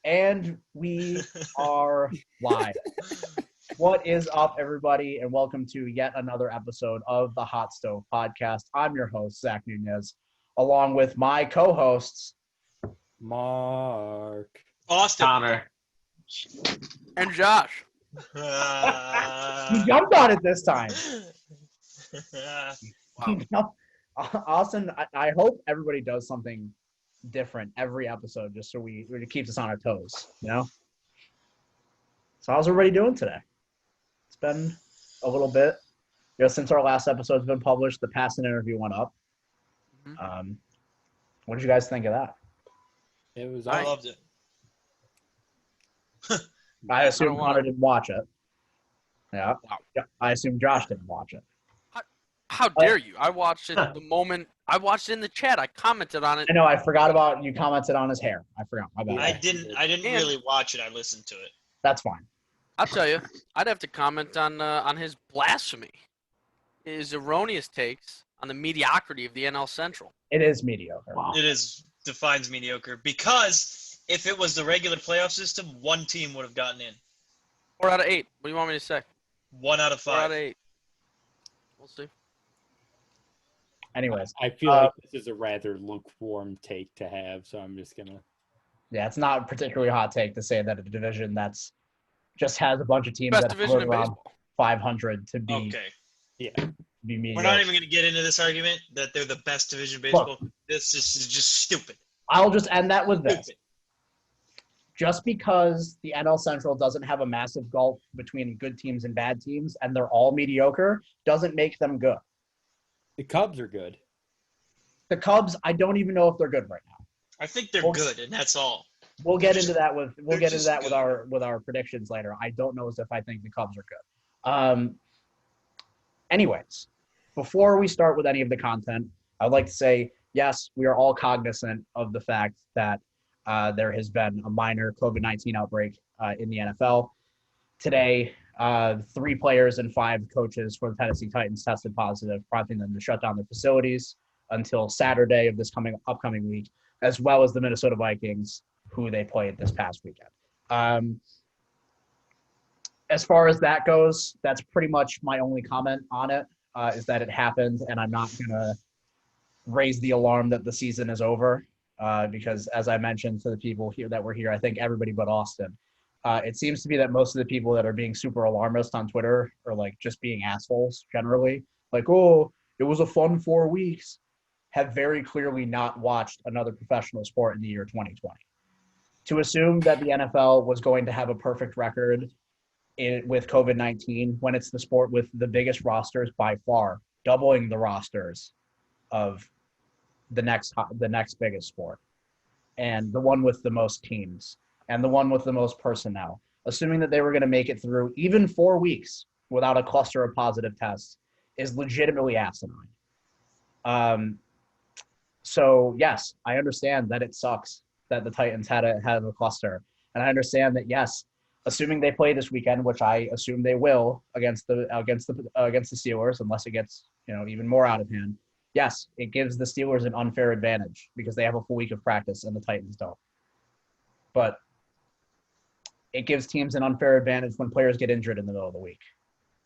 And we are live. What is up, everybody, and welcome to yet another episode of the Hot Stove Podcast. I'm your host, Zach Nunez, along with my co-hosts, Mark, Austin, Connor, and Josh. You jumped on it this time. Wow. Austin, I hope everybody does something different every episode just so it keeps us on our toes, you know? So how's everybody doing today? It's been a little bit, since our last episode's been published. The Passan interview went up. Mhm. What did you guys think of that? it was. I loved it. I assume don't Connor wanna- didn't watch it. Yeah. Wow. Yeah, I assume Josh didn't watch it. How dare you? I watched it the moment I watched it in the chat. I commented on it. I know, I forgot about you commented on his hair. I forgot. My bad. I didn't And- really watch it. I listened to it. That's fine. I'll tell you, I'd have to comment on his blasphemy, his erroneous takes on the mediocrity of the NL Central. It is mediocre. Wow. It defines mediocre because if it was the regular playoff system, one team would have gotten in. 4 out of 8. What do you want me to say? 1 out of 4 out 5. of 8. We'll see. Anyways, I feel like this is a rather lukewarm take to have, so I'm just gonna. yeah, it's not a particularly hot take to say that a division that's just has a bunch of teams Best that division are in around baseball. 500 to be Okay. be mediocre. We're not even going to get into this argument that they're the best division in baseball. This is just stupid. I'll just end that with this. Stupid. Just because the NL Central doesn't have a massive gulf between good teams and bad teams, and they're all mediocre, doesn't make them good. The Cubs are good. The Cubs, I don't even know if they're good right now. I think they're Well, good, and that's all. We'll get into that with good. our predictions later. I don't know as if I think the Cubs are good. Anyways, before we start with any of the content, I'd like to say yes, we are all cognizant of the fact that there has been a minor COVID-19 outbreak in the NFL. Today, 3 players and 5 coaches for the Tennessee Titans tested positive, prompting them to shut down their facilities until Saturday of this upcoming week, as well as the Minnesota Vikings, who they played this past weekend. As far as that goes, that's pretty much my only comment on it, is that it happened, and I'm not going to raise the alarm that the season is over, because as I mentioned to the people here that were here, I think everybody but Austin, it seems to be that most of the people that are being super alarmist on Twitter are like just being assholes generally. Like, oh, it was a fun 4 weeks, have very clearly not watched another professional sport in the year 2020. To assume that the NFL was going to have a perfect record with COVID-19 when it's the sport with the biggest rosters by far, doubling the rosters of the next biggest sport, and the one with the most teams, and the one with the most personnel, assuming that they were going to make it through even 4 weeks without a cluster of positive tests, is legitimately asinine. So yes, I understand that it sucks that the Titans had a cluster, and I understand that yes, assuming they play this weekend, which I assume they will against the Steelers, unless it gets even more out of hand. Yes, it gives the Steelers an unfair advantage because they have a full week of practice and the Titans don't. But it gives teams an unfair advantage when players get injured in the middle of the week.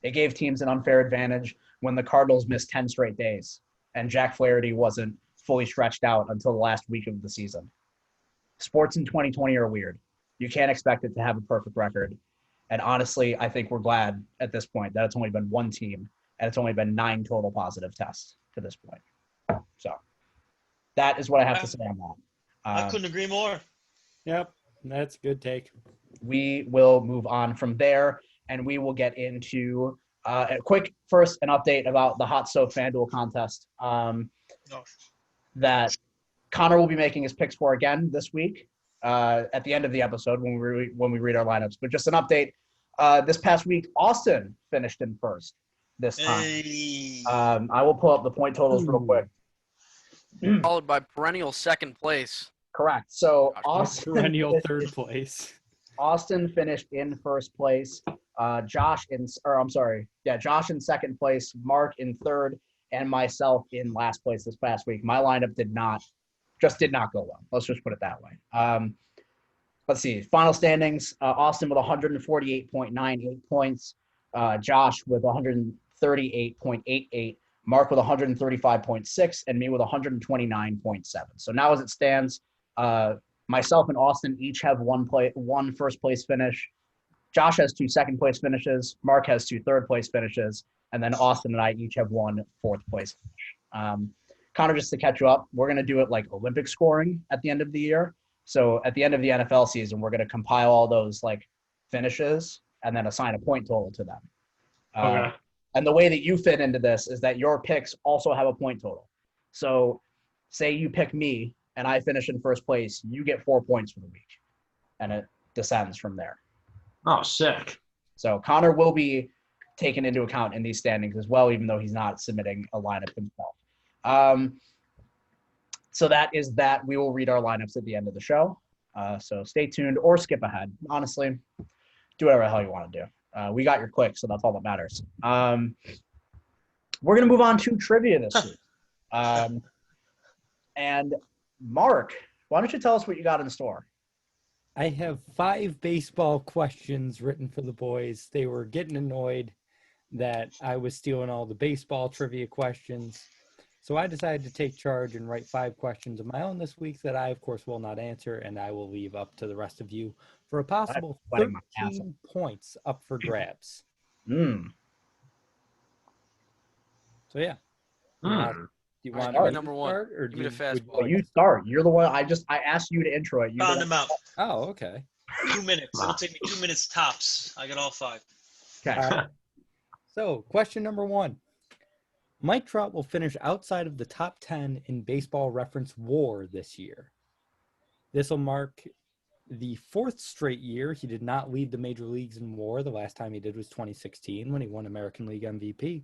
It gave teams an unfair advantage when the Cardinals missed 10 straight days and Jack Flaherty wasn't fully stretched out until the last week of the season. Sports in 2020 are weird. You can't expect it to have a perfect record. And honestly, I think we're glad at this point that it's only been 1 team and it's only been 9 total positive tests to this point. So that is what I have to say on that. I couldn't agree more. Yep, that's a good take. We will move on from there, and we will get into a quick first an update about the Hot Stove FanDuel contest that Connor will be making his picks for again this week at the end of the episode when we read our lineups. But just an update. This past week, Austin finished in first this time. Hey. I will pull up the point totals real quick. Followed by perennial second place. Correct. So Perennial third place. Austin finished in first place. Josh in second place. Mark in third, and myself in last place this past week. My lineup did not just did not go well. Let's just put it that way. Let's see. Final standings, Austin with 148.98 points, Josh with 138.88, Mark with 135.6, and me with 129.7. So now as it stands, myself and Austin each have one first place finish. Josh has 2 second place finishes. Mark has 2 third place finishes. And then Austin and I each have 1 fourth place finish. Connor, just to catch you up, we're going to do it like Olympic scoring at the end of the year. So at the end of the NFL season, we're going to compile all those like finishes and then assign a point total to them. Okay. And the way that you fit into this is that your picks also have a point total. So say you pick me and I finish in first place, you get 4 points for the week. And it descends from there. Oh, sick. So Connor will be taken into account in these standings as well, even though he's not submitting a lineup himself. So that is that. We will read our lineups at the end of the show. So stay tuned or skip ahead. Honestly, do whatever the hell you want to do. We got your click, so that's all that matters. We're going to move on to trivia this week. And Mark, why don't you tell us what you got in store? I have 5 baseball questions written for the boys. They were getting annoyed that I was stealing all the baseball trivia questions. So I decided to take charge and write 5 questions of my own this week that I, of course, will not answer, and I will leave up to the rest of you for a possible 13 points up for grabs. Mm. So, yeah. Mm. Do you want Give me me number to 1. start, or Give me the fastball. Well, you start. You're the one. I asked you to intro it. Found him out. Oh, okay. 2 minutes. It'll take me 2 minutes tops. I got all 5. Okay. All right. So, question number 1. Mike Trout will finish outside of the top 10 in Baseball Reference WAR this year. This will mark the 4th straight year he did not lead the major leagues in WAR. The last time he did was 2016 when he won American League MVP.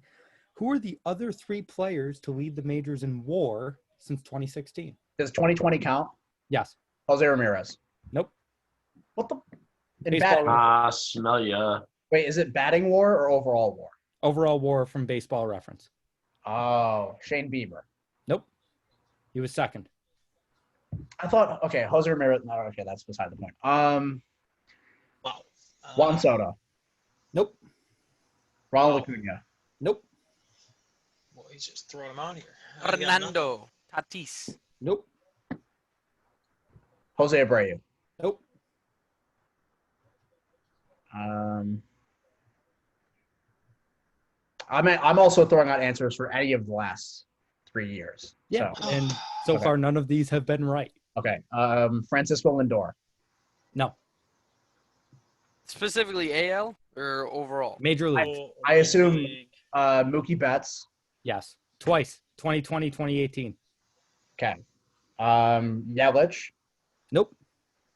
Who are the other 3 players to lead the majors in WAR since 2016? Does 2020 count? Yes. Jose Ramirez. Nope. What the? In Baseball batting, Smell ya. wait, is it batting WAR or overall WAR? Overall WAR from Baseball Reference. Oh, Shane Bieber. Nope. He was second. I thought, okay, Jose Ramirez. No, okay, that's beside the point. Wow. Juan Soto. Nope. Ronald Acuna. Nope. Well, he's just throwing them out here. Fernando Tatis. Nope. Jose Abreu. Nope. I'm also throwing out answers for any of the last 3 years. Yeah, So, and so Okay. far none of these have been right. okay. Francisco Lindor. No. Specifically AL or overall? Major League. I assume Mookie Betts. Yes. Twice. 2020, 2018. Okay. Yelich. Nope.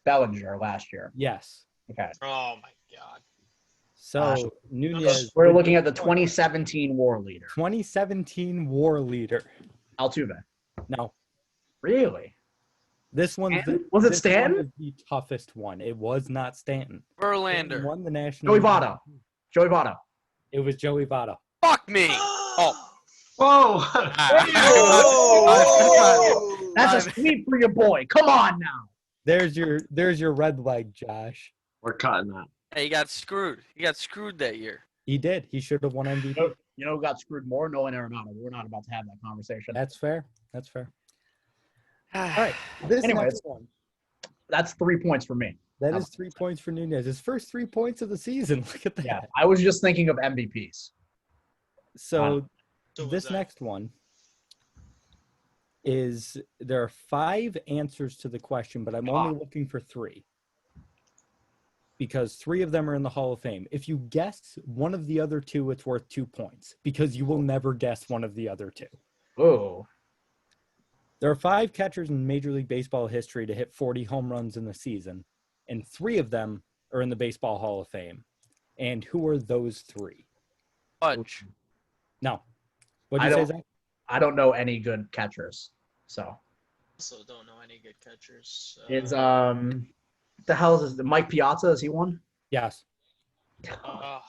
Bellinger last year. Yes. Okay. Oh my God. So Nunez. We're looking at the 2017 WAR leader, 2017 WAR leader. Altuve. No. Really? This one's Stanton? Was it this Stanton? one is the toughest one. It was not Stanton. Stanton Verlander. won the national. Joey Votto. Joey Votto. It was Joey Votto. Fuck me. Oh. Whoa. That's a sweep for your boy. Come on now. There's your red leg, Josh. We're cutting that. Hey, he got screwed. He got screwed that year. He did. He should have won MVP. You know who got screwed more? Nolan Arenado. We're not about to have that conversation. That's fair. That's fair. All All right. This Anyways. next one. That's 3 points for me. That is 3 points for Nunez. His first 3 points of the season. Look at that. Yeah, I was just thinking of MVPs. So So was this that. next one is there are 5 answers to the question, but I'm only looking for 3. Because 3 of them are in the Hall of Fame. If you guess one of the other 2, it's worth 2 points because you will never guess one of the other 2. Oh. There are 5 catchers in Major League Baseball history to hit 40 home runs in the season, and 3 of them are in the Baseball Hall of Fame. And who are those 3? Fudge. No. What did you say, don't- Zach? I don't know any good catchers. So Also don't know any good catchers. it's what the hell is this? Mike Piazza? Is he one? Yes. Uh,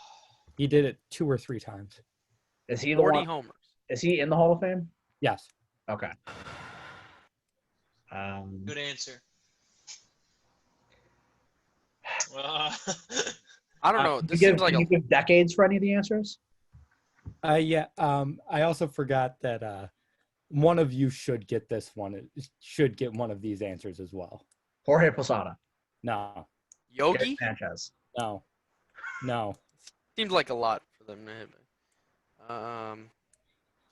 He did it 2 or 3 times. Is he the 40 one? homers. Is he in the Hall of Fame? Yes. Okay. Good answer. I don't know. Can This you seems like can you give decades for any of the answers? Yeah. I also forgot that one of you should get this one. Should get one of these answers as well. Jorge Posada. No. Gary Yogi. Sanchez. No. Seems like a lot for them to hit.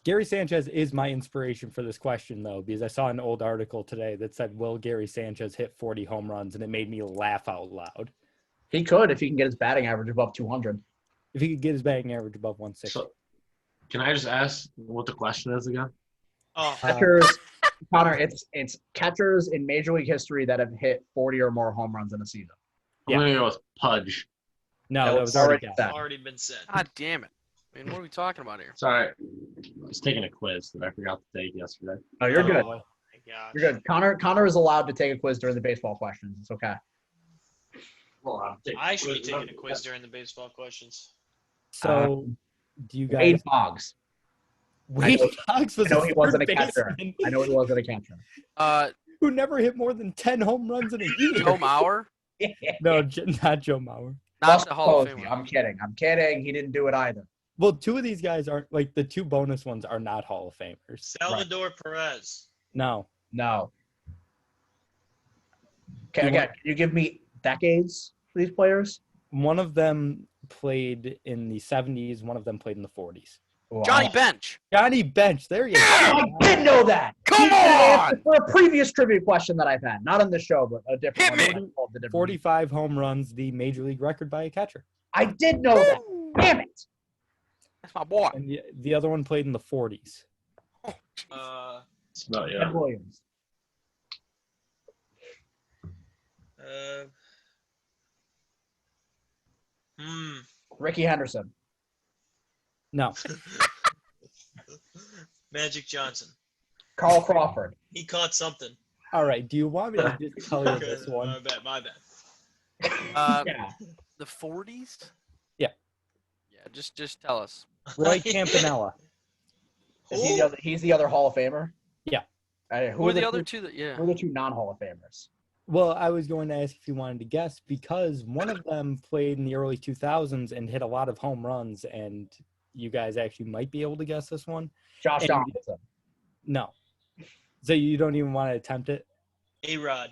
Gary Sanchez is my inspiration for this question, though, because I saw an old article today that said, will Gary Sanchez hit 40 home runs? And it made me laugh out loud. He could if he can get his batting average above 200. If he could get his batting average above 160. So, can I just ask what the question is again? Oh, Catchers, Connor, it's catchers in Major League history that have hit 40 or more home runs in a season. I'm going to go with Pudge. No, That that was was already already done. said. already been said. God damn it! I mean, what are we talking about here? Sorry. I was taking a quiz that I forgot to take yesterday. No, you're good. Oh, my gosh. You're good. Connor is allowed to take a quiz during the baseball questions. It's okay. I should be taking a quiz during the baseball questions. So, do you guys... Wade Boggs. Wade Boggs was I know a he wasn't a third catcher. baseman I know he wasn't a catcher. who never hit more than 10 home runs in a year. Joe Mauer, No, not Joe Mauer. not the Hall of Posey. Famer. I'm kidding. He didn't do it either. Well, two of these guys aren't, like, the two bonus ones are not Hall of Famers. Salvador Perez. No. No. Okay, You again, can you give me decades for these players? One of them played in the 70s. One of them played in the 40s. Wow. Johnny Bench. Johnny Bench. There you go. I did know that. Come He did answer on! for a previous trivia question that I've had, not on the show, but a different Hit one. me. 45 home runs, the major league record by a catcher. I did know that. Damn it. That's my boy. And the other one played in the 40s. Oh, jeez. No, Ted yeah. Williams. Ricky Henderson. No. Magic Johnson. Carl Crawford. He caught something. All right. Do you want me to just tell you this My one? bad. My bad. Yeah. The 40s. Yeah. Yeah. Just tell us. Roy Campanella. He's the other Hall of Famer? Yeah. Who are the other two? Yeah. Who are the two non-Hall of Famers? Well, I was going to ask if you wanted to guess because one of them played in the early 2000s and hit a lot of home runs, and you guys actually might be able to guess this one. Josh And- Donaldson. No. So you don't even want to attempt it? A-Rod.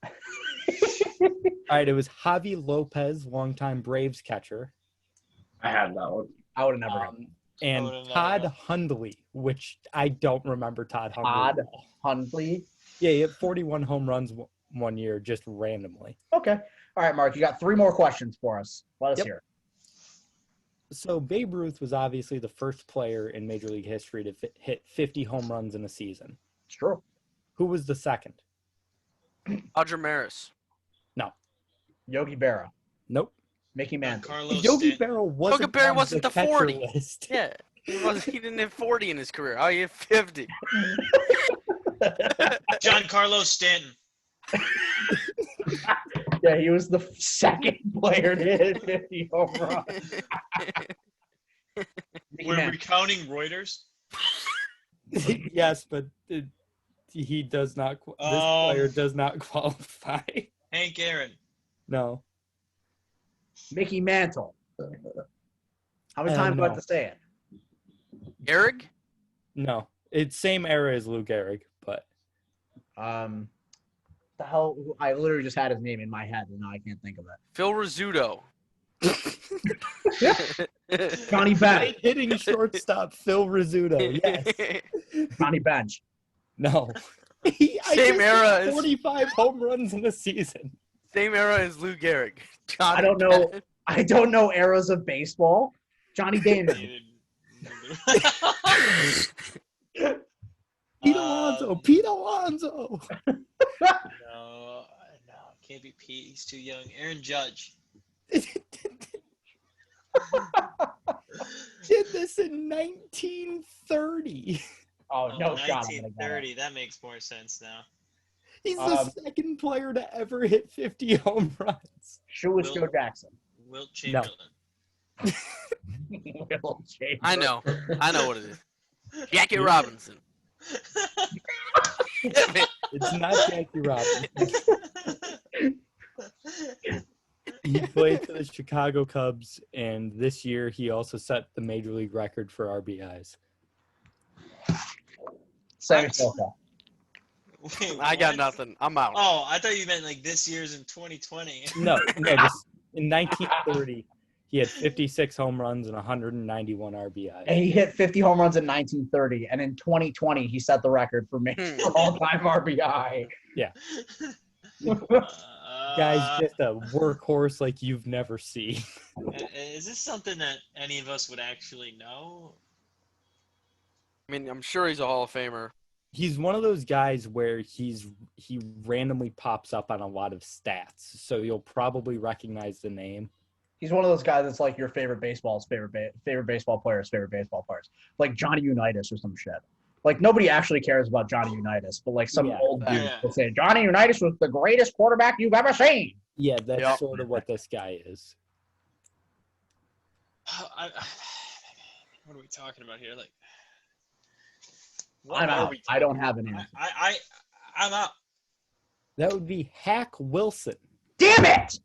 All right, it was Javi Lopez, longtime Braves catcher, I had that one. I would have never gotten and would've never Todd known. Hundley, which I don't remember Todd Hundley. Todd Hundley. Yeah, he had 41 home runs one year just randomly. Okay. All right, Mark, you got 3 more questions for us. Let us Yep. hear it. So Babe Ruth was obviously the first player in Major League history to hit 50 home runs in a season. It's true. Who was the second? Roger Maris. Yogi Berra. Nope. Mickey Mantle. Carlos Yogi Stanton. Berra wasn't, Yogi Berra on wasn't the catcher 40. list. Yeah. He didn't hit 40 in his career. Oh, he hit 50. John Carlos Stanton. Yeah, he was the second player to hit 50 home runs. Mickey We're Mantle. recounting Reuters. Yes, but he does not. This player does not qualify. Hank Aaron. No. Mickey Mantle. How many times do I have no. to say it? Eric? No. It's same era as Lou Gehrig, but The hell? I literally just had his name in my head, and now I can't think of Phil Rizzuto. it. Johnny Bench. hitting shortstop Phil Rizzuto. Yes. Johnny Bench. No. I Same just era said as- 45 home runs in a season. Same era as Lou Gehrig. I don't know. I don't know eras of baseball. Johnny Damon. Pete Alonso. Pete Alonso. No, can't be Pete. He's too young. Aaron Judge. Did this in 1930. Oh, no shot. I'm gonna get it. 1930. That makes more sense now. He's the second player to ever hit 50 home runs. Shoeless Will- Joe Jackson. Wilt Chamberlain. Will Chamberlain. I know what it is. Jackie Robinson. Damn it. It's not Jackie Robinson. He played for the Chicago Cubs, and this year he also set the major league record for RBIs. Sammy What? Sosa. Wait, I got what? nothing. I'm out. Oh, I thought you meant like this year's in 2020. No, this, in 1930, he had 56 home runs and 191 RBIs. And he hit 50 home runs in 1930, and in 2020 he set the record for all-time RBI. Guy's just a workhorse like you've never seen. Is this something that any of us would actually know? I mean, I'm sure he's a Hall of Famer. He's one of those guys where he randomly pops up on a lot of stats, so you'll probably recognize the name. He's one of those guys that's like your favorite baseball players, like Johnny Unitas or some shit. Like nobody actually cares about Johnny Unitas, but like some old dude will say Johnny Unitas was the greatest quarterback you've ever seen. Yeah, that's sort of what this guy is. What are we talking about here? Like, I'm out. I don't have an answer. I'm out. That would be Hack Wilson. Damn it!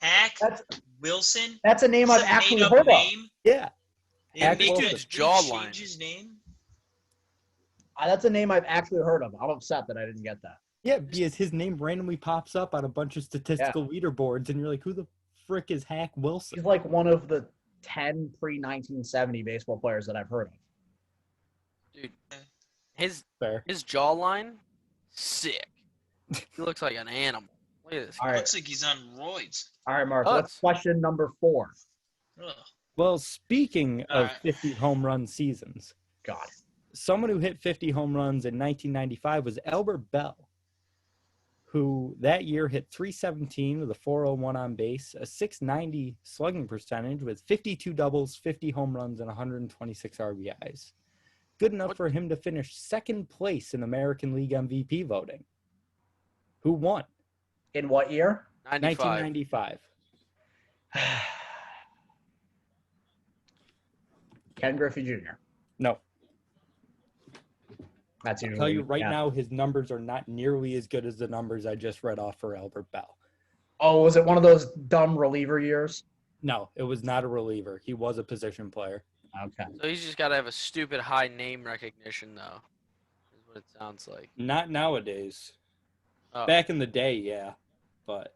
Hack Wilson. That's a name I've actually heard of. Yeah. Hack Make Wilson. his jawline. Change his name. That's a name I've actually heard of. I'm upset that I didn't get that. Yeah, because his name randomly pops up on a bunch of statistical leaderboards, and you're like, who the frick is Hack Wilson? He's like one of the 10 pre-1970 baseball players that I've heard of. Dude, his Fair. jawline, sick. He looks like an animal. Look at this. All right. Looks like he's on roids. All right, Mark. Us. What's question number 4? Ugh. Well, speaking of right. 50 home run seasons, God. someone who hit 50 home runs in 1995 was Albert Bell, who that year hit 317 with a 401 on base, a 690 slugging percentage with 52 doubles, 50 home runs, and 126 RBIs. Good enough for him to finish second place in American League MVP voting. Who won? In what year? 95. 1995. Ken Griffey Jr. No. That's I'll usually, tell you right now, his numbers are not nearly as good as the numbers I just read off for Albert Bell. Oh, was it one of those dumb reliever years? No, it was not a reliever. He was a position player. Okay. So he's just got to have a stupid high name recognition, though. Is what it sounds like. Not nowadays. Oh. Back in the day, yeah. But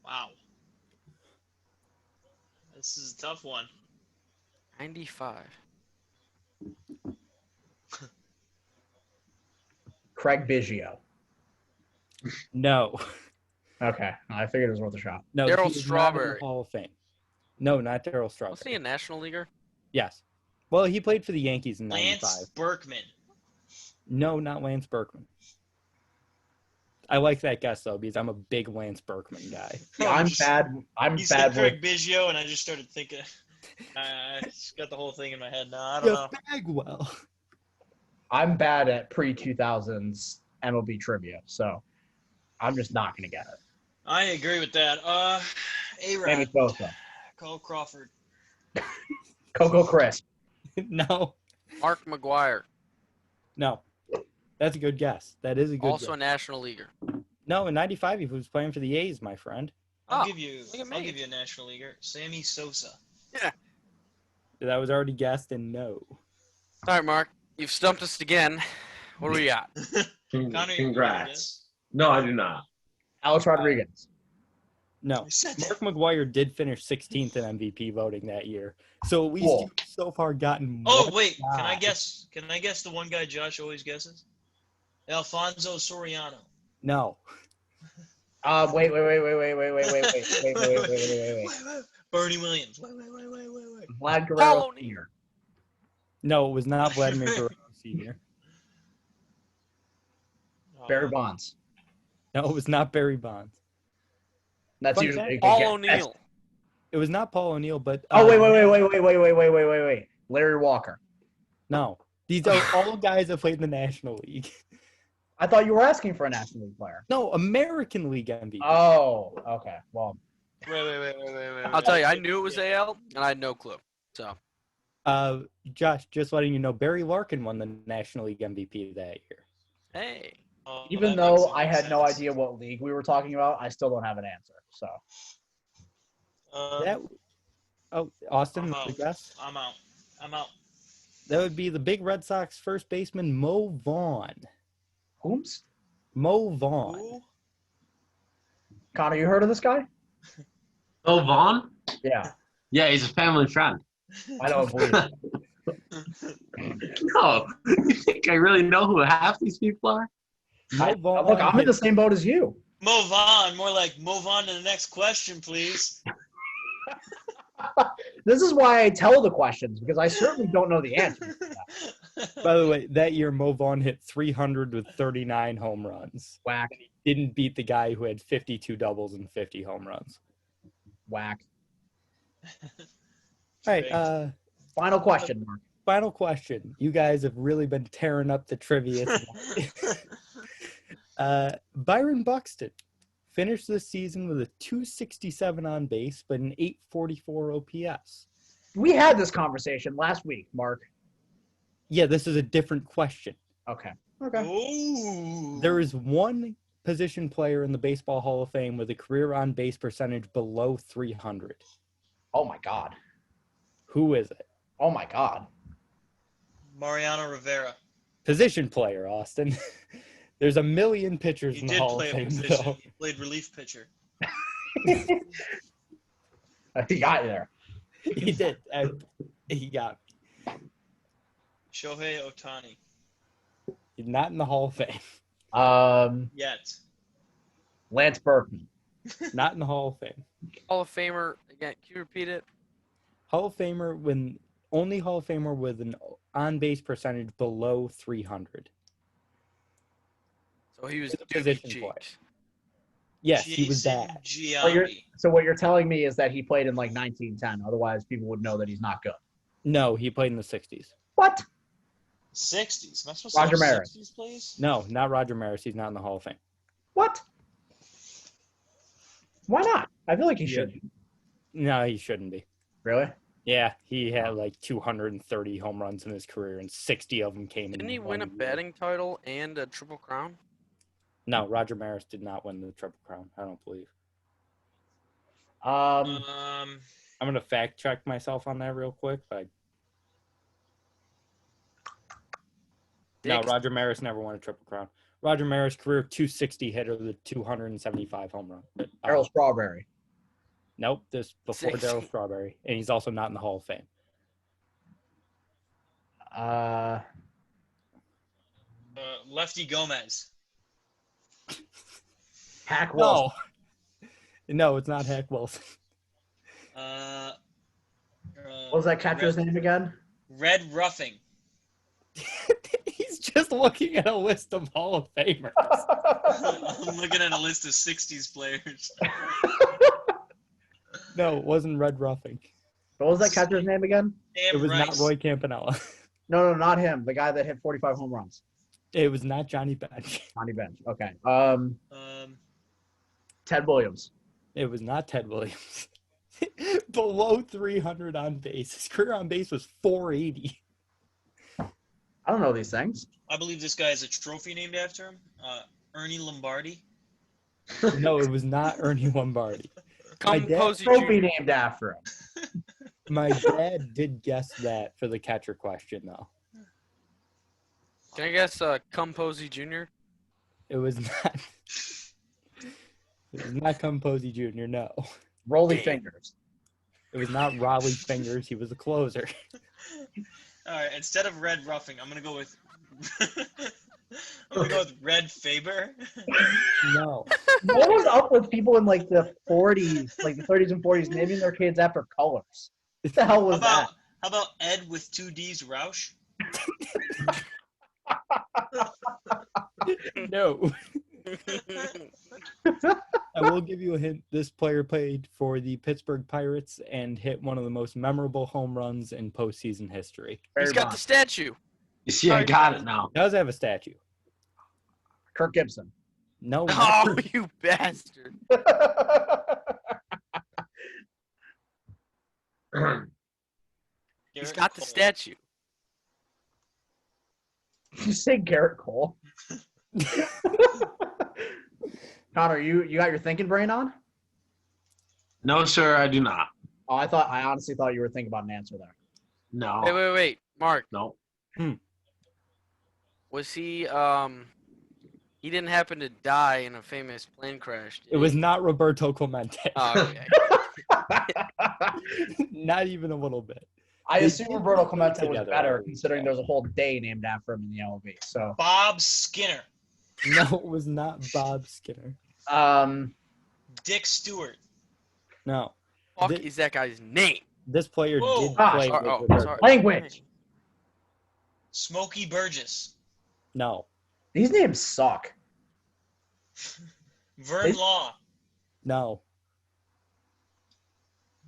Wow. This is a tough one. 95. Craig Biggio. no. Okay. I figured it was worth a shot. No, Darryl he was not in the Strawberry. Hall of Fame. No, not Darryl Was Strawberry. he a National Leaguer? Yes. Well, he played for the Yankees in 95. Lance Berkman. No, not Lance Berkman. I like that guess, though, because I'm a big Lance Berkman guy. I'm bad. I'm You bad said with. Craig Biggio, and I just started thinking. I just got the whole thing in my head now. I don't know. Bagwell. I'm bad at pre-2000s MLB trivia, so I'm just not gonna get it. I agree with that. Sammy A-Rod. Sosa, Cole Crawford. Coco Crisp. No. Mark McGuire, No. That's a good guess. That is a good also guess. a National Leaguer. No, in 95, he was playing for the A's, my friend. I'll Oh, give you. look at I'll me. give you a National Leaguer. Sammy Sosa. That was already guessed, and no. All right, Mark. You've stumped us again. What do we got? Connor, Congrats. No, I do not. Alex Rodriguez. No. You said Mark McGuire did finish 16th in MVP voting that year. So at least Cool. you've so far gotten Oh one wait, can I guy. guess? Can I guess the one guy Josh always guesses? Alfonso Soriano. No. Wait. Bernie Williams. Wait. Vlad Guerrero Paul O'Neill. Sr. No, it was not Vladimir Guerrero Sr. Barry Bonds. No, it was not Barry Bonds. That's Fun usually a good Paul guess. O'Neill. It was not Paul O'Neill, but... Oh wait. Larry Walker. No. These are all guys that played in the National League. I thought you were asking for a National League player. No, American League MVP. Oh, okay. Well, Wait. I'll tell you, I knew it was AL, and I had no clue. So Josh, just letting you know, Barry Larkin won the National League MVP that year. Hey. Oh, Even that makes though a I lot had of no sense. idea what league we were talking about, I still don't have an answer. So Austin, I'm want to out. guess? I'm out. That would be the big Red Sox first baseman Mo Vaughn. whom's? Mo Vaughn. Who? Connor, you heard of this guy? Oh, Vaughn? Yeah, Yeah, he's a family friend. I don't believe it. No, you think I really know who half these people are? Mo Vaughn. Look, I'm in the same boat as you. Move on. More like move on to the next question, please. This is why I tell the questions, because I certainly don't know the answer. By the way, that year Mo Vaughn hit 300 with 39 home runs. Whack, Didn't beat the guy who had 52 doubles and 50 home runs. whack. All right, Final question, Mark. final question. You guys have really been tearing up the trivia tonight. Byron Buxton finished this season with a 267 on base, but an 844 OPS. We had this conversation last week, Mark. Yeah, this is a different question. Okay. Okay. Ooh. There is one position player in the Baseball Hall of Fame with a career on base percentage below 300. Oh my God. Who is it? Oh my God. Mariano Rivera. Position player, Austin. There's a million pitchers He in the did Hall play of a Fame, position. though. He played relief pitcher. He got you there. He did. He got me. Shohei Ohtani. He's not in the Hall of Fame. Yet. Lance Berkman. Not in the Hall of Fame. Hall of Famer again. Can you repeat it? Hall of Famer only Hall of Famer with an on-base percentage below 300. So he was He's a Doogie position player. Cheeks. Yes, he was Jason that. Giambi. So what you're telling me is that he played in like 1910. Otherwise, people would know that he's not good. No, he played in the 60s. What? 60s. Am I supposed Roger to know Maris. 60s, please? No, not Roger Maris. He's not in the Hall of Fame. What? Why not? I feel like he Yeah. should. No, he shouldn't be. Really? Yeah, he had like 230 home runs in his career, and 60 of them came in. Didn't he win a one year. batting title and a Triple Crown? No, Roger Maris did not win the Triple Crown. I don't believe. Um, I'm gonna fact check myself on that real quick, but no, Dicks. Roger Maris never won a Triple Crown. Roger Maris' career 260 hitter with 275 home runs. Darryl Strawberry. Nope, this before 60. Darryl Strawberry, and he's also not in the Hall of Fame. Lefty Gomez. Hack Wilson. No, it's not Hack Wilson. What was that catcher's name again? Red Ruffing. He's just looking at a list of Hall of Famers. I'm looking at a list of 60s players. No, it wasn't Red Ruffing. What was that catcher's name again? It Damn was Rice. not Roy Campanella. No, not him. The guy that hit 45 home runs. It was not Johnny Bench. Johnny Bench. Okay. Um, Ted Williams. It was not Ted Williams. Below 300 on base. His career on base was 480. I don't know these things. I believe this guy has a trophy named after him. Ernie Lombardi. No, it was not Ernie Lombardi. Come dad- Posey Trophy Jr. named after him. My dad did guess that for the catcher question, though. Can I guess Come Posey Jr.? It was not. It was not Composy Jr., no. Rolly Damn. Fingers. It was not Raleigh Fingers. He was a closer. All right, instead of Red Ruffing, I'm gonna go with. I'm gonna go with Red Faber. No. What was up with people in like the 40s, like the 30s and 40s, naming their kids after colors? What the hell How was that? about Ed with 2 D's Roush? No. I will give you a hint. This player played for the Pittsburgh Pirates and hit one of the most memorable home runs in postseason history. He's Barry got the Bonds. statue. You see, I got it now. Does have a statue. Kirk Gibson. No. not Oh, you bastard. Get He's Garrett got the Cole. statue. You say Garrett Cole. Connor, you got your thinking brain on? No, sir, I do not. Oh, I honestly thought you were thinking about an answer there. No. Wait. Mark, No. was he he didn't happen to die in a famous plane crash, did It was he? not Roberto Clemente. Oh, okay. Not even a little bit. I They assume did Roberto play Clemente was together, better I believe, considering so. there's a whole day named after him in the MLB. So, Bob Skinner. No, it was not Bob Skinner. Dick Stewart. No. Fuck Th- is that guy's name? This player Whoa. did Ah, play sorry- with oh, Roberto. sorry. language. Smokey Burgess. No. These names suck. Vern They- Law. No.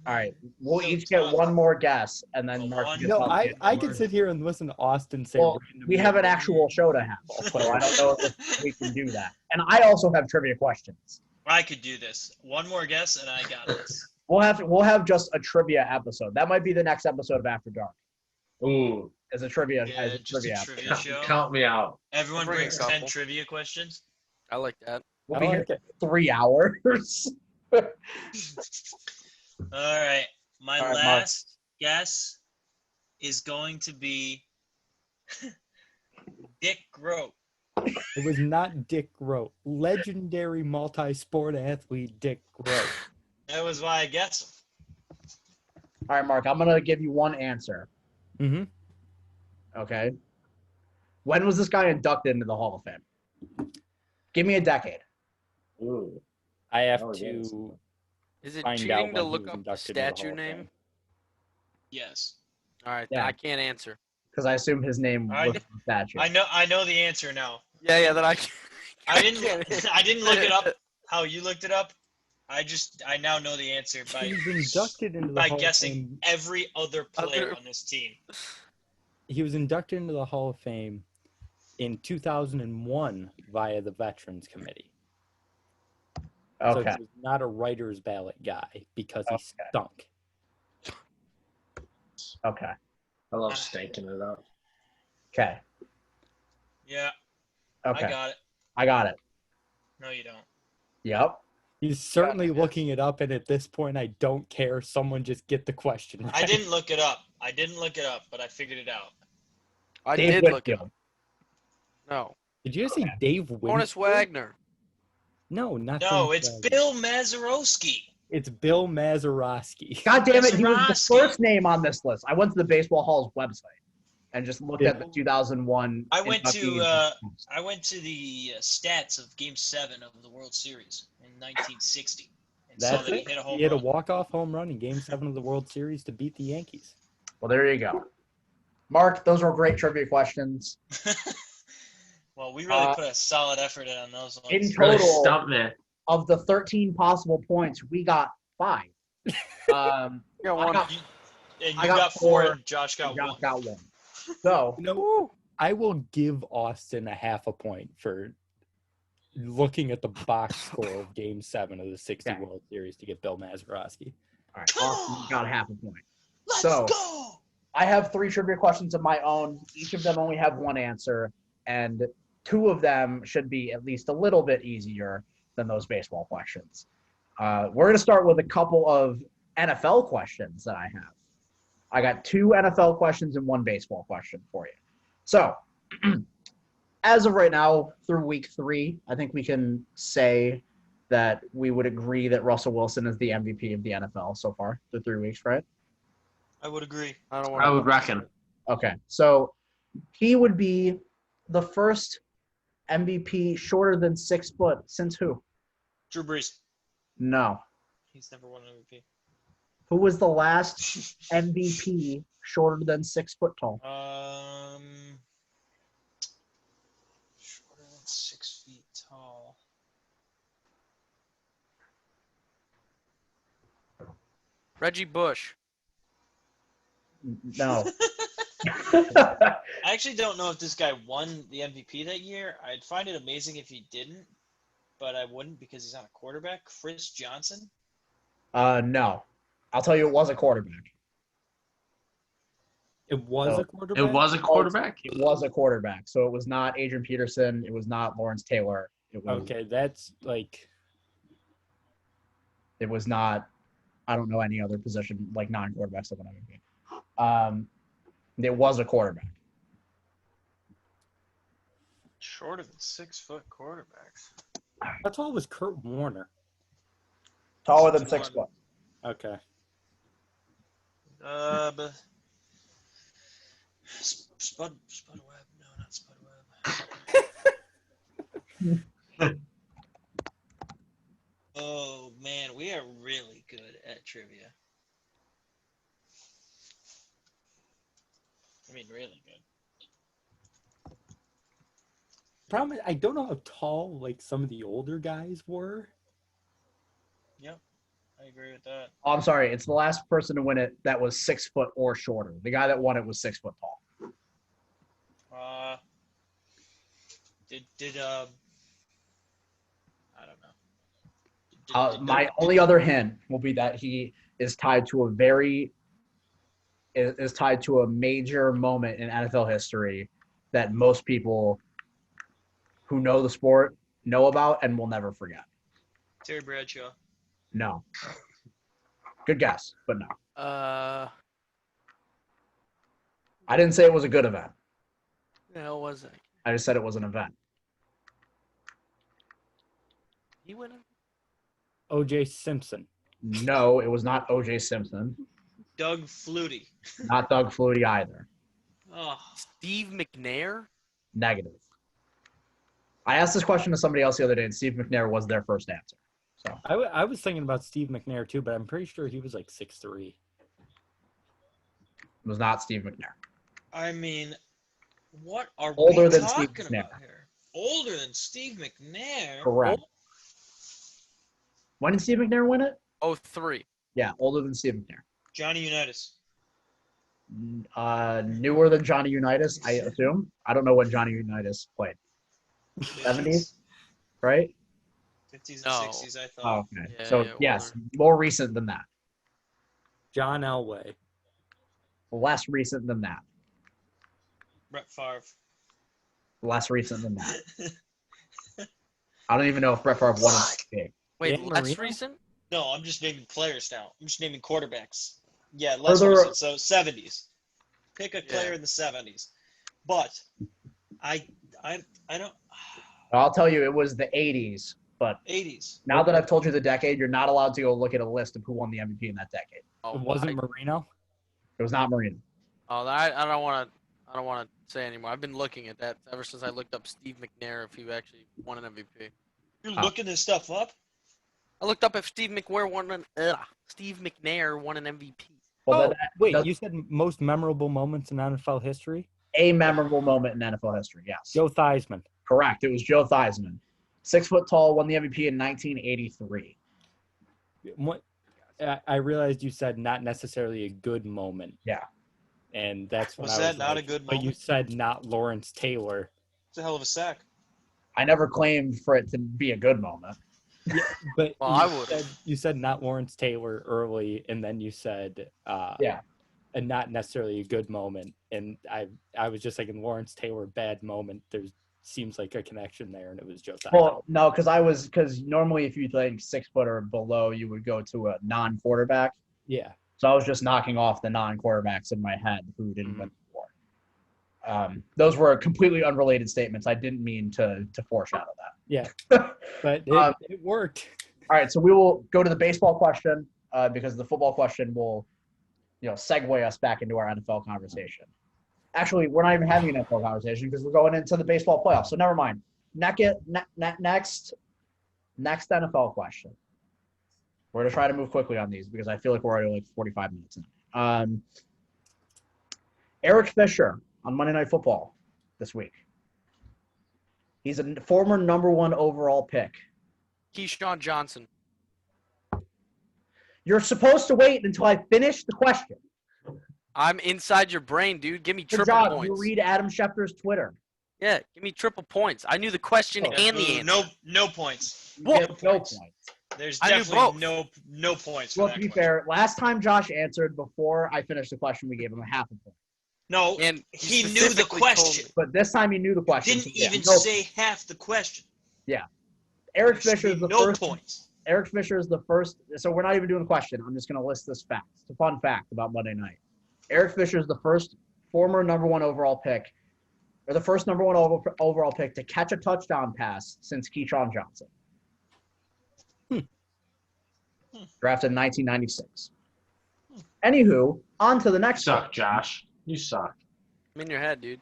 All right, we'll So each get tough. one more guess, and then A Mark one- gets No, up I again. could sit here and listen to Austin say. Well, random we have an names. actual show to have, so I don't know if we can do that. And I also have trivia questions. I could do this. One more guess, and I got this. We'll have just a trivia episode. That might be the next episode of After Dark. Ooh. As a trivia, Yeah, as a just a trivia. trivia episode. show. Count me out. Everyone Bring a brings 10 couple. trivia questions. I like that. We'll I be like here it. for 3 hours. All right. My All right, Mark. last guess is going to be Dick Groat. It was not Dick Groat. Legendary multi-sport athlete Dick Groat. That was why I guessed him. All right, Mark, I'm gonna give you one answer. Mm-hmm. Okay. When was this guy inducted into the Hall of Fame? Give me a decade. Ooh. I have Oh, yes. to Is it find out cheating to when he look was up the inducted into the statue Hall of name? Fame. Yes. All right, Yeah. I can't answer. Because I assume his name I- was the statue. I know the answer now. Yeah, that I can't. I didn't can't. I didn't look it up how you looked it up. I now know the answer He was inducted into the by Hall guessing of Fame. every other player on this team. He was inducted into the Hall of Fame in 2001 via the Veterans Committee. So Okay. he was not a writer's ballot guy because he Okay. stunk. Okay. I love stinking it up. Okay. Yeah, Okay. I got it. I got it. No, you don't. Yep. He's certainly looking it up, and at this point, I don't care. Someone just get the question right. I didn't look it up. But I figured it out. I Dave did look it Whitfield. up. No. Did you say Dave Honus Winfield? Wagner. No, not No, James it's Wagner. Bill Mazurowski. It's Bill Mazeroski. God damn it, he was the Mazeroski. first name on this list. I went to the Baseball Hall's website and just looked at the 2001. I went inductees. to the stats of Game 7 of the World Series in 1960 and saw That's that he it. hit a home He had a run. walk-off home run in Game 7 of the World Series to beat the Yankees. Well, there you go. Mark, those were great trivia questions. Well, we really put a solid effort in on those ones. In Really total, stumped me. of the 13 possible points, we got 5. Yeah, I one. got, You, and I you got got 4, 4, and Josh got Josh 1. got 1. So, You know, I will give Austin a half a point for looking at the box score of Game 7 of the 60 Okay. World Series to get Bill Mazeroski. all right, Austin got half a point. Let's So- go! I have 3 trivia questions of my own. Each of them only have one answer, and 2 of them should be at least a little bit easier than those baseball questions. We're going to start with a couple of NFL questions that I have. I got 2 NFL questions and 1 baseball question for you. So, as of right now, through week 3, I think we can say that we would agree that Russell Wilson is the MVP of the NFL so far through 3 weeks, right? I would agree. I don't I want would reckon. Okay, so he would be the first MVP shorter than 6 foot since who? Drew Brees. No. He's never won an MVP. Who was the last MVP shorter than 6 foot tall? Shorter than 6 feet tall. Reggie Bush. No. I actually don't know if this guy won the MVP that year. I'd find it amazing if he didn't, but I wouldn't because he's not a quarterback. Chris Johnson. No. I'll tell you, it was a quarterback. It was So, a quarterback? It was a quarterback? It was a quarterback. So it was not Adrian Peterson. It was not Lawrence Taylor. It was, Okay, that's like It was not, I don't know any other position, like non-quarterbacks that would MVP. It was a quarterback. Shorter than 6 foot quarterbacks. how tall was Kurt Warner? Taller than 6 6'1". foot. Okay. But Spud Webb? No, not Spud Webb. Oh man, we are really good at trivia. I mean, really good. Problem is, I don't know how tall like some of the older guys were. Yep, I agree with that. Oh, I'm sorry. It's the last person to win it that was 6 foot or shorter. The guy that won it was 6 foot tall. Did I don't know. My only other hint will be that he is tied to a major moment in NFL history that most people who know the sport know about and will never forget. Terry Bradshaw. No. Good guess, but no. Uh, I didn't say it was a good event. the hell was it? I just said it was an event. He win it? O.J. Simpson. No, it was not O.J. Simpson. Doug Flutie. Not Doug Flutie either. Oh, Steve McNair? Negative. I asked this question to somebody else the other day, and Steve McNair was their first answer. So I was thinking about Steve McNair too, but I'm pretty sure he was like 6'3". it was not Steve McNair. I mean, what are Older we than Steve talking McNair. about here? Older than Steve McNair? Correct. When did Steve McNair win it? 03. Yeah, older than Steve McNair. Johnny Unitas. Newer than Johnny Unitas, I assume. I don't know when Johnny Unitas played. 70s, right? 50s and No. 60s, I Oh, thought. okay. Yeah, So, yeah, yes, older. more recent than that. John Elway. Less recent than that. Brett Favre. Less recent than that. I don't even know if Brett Favre won it. Wait, Dan less Marino? recent? No, I'm just naming players now. I'm just naming quarterbacks. Yeah, less Further- recent. So 70s. Pick a player Yeah. in the 70s. But I don't. I'll tell you, it was the 80s. But 80s. now that I've told you the decade, you're not allowed to go look at a list of who won the MVP in that decade. Oh, It wasn't Marino. It was not Marino. I don't want to say anymore. I've been looking at that ever since I looked up Steve McNair if he actually won an MVP. You're looking this stuff up? I looked up if Steve McNair won an MVP. Well, Oh, then wait, does- you said most memorable moments in NFL history? a memorable moment in NFL history, yes. Joe Theismann. Correct. It was Joe Theismann. 6 foot tall, won the MVP in 1983. What I realized you said not necessarily a good moment. Yeah. And that's when Was I that was not like, a good But you moment? said not Lawrence Taylor. It's a hell of a sack. I never claimed for it to be a good moment. But Well, you I would've. you said not Lawrence Taylor early, and then you said Yeah. and not necessarily a good moment. And I was just thinking Lawrence Taylor bad moment. There seems like a connection there, and it was Joe Theismann. Well, no, because normally if you think 6 foot or below, you would go to a non-quarterback. Yeah. So I was just knocking off the non-quarterbacks in my head who didn't win before. Those were completely unrelated statements. I didn't mean to foreshadow that. Yeah. But it worked. All right, so we will go to the baseball question because the football question will, segue us back into our NFL conversation. Actually, we're not even having an NFL conversation because we're going into the baseball playoffs. So never mind. Next NFL question. We're going to try to move quickly on these because I feel like we're already like 45 minutes in. Eric Fisher on Monday Night Football this week. He's a former number 1 overall pick. Keyshawn Johnson. You're supposed to wait until I finish the question. I'm inside your brain, dude. Give me Good triple job. points. You read Adam Schefter's Twitter. Yeah, give me triple points. I knew the question and the answer. No points. You What? get no points. There's I knew definitely both. no points for Well, that to be question. fair, last time Josh answered before I finished the question, we gave him a half a point. No, And he knew the specifically told question. me- But this time he knew the question. Didn't so yeah, even no- say half the question. Eric There should Fisher is be the no first. points. Eric Fisher is the first. So we're not even doing a question. I'm just going to list this fact. It's a fun fact about Monday night. Eric Fisher is the first former number one overall pick, or the first number one overall pick to catch a touchdown pass since Keyshawn Johnson. Drafted in 1996. Anywho, on to the You next suck, one. Josh. You suck. I'm in your head, dude.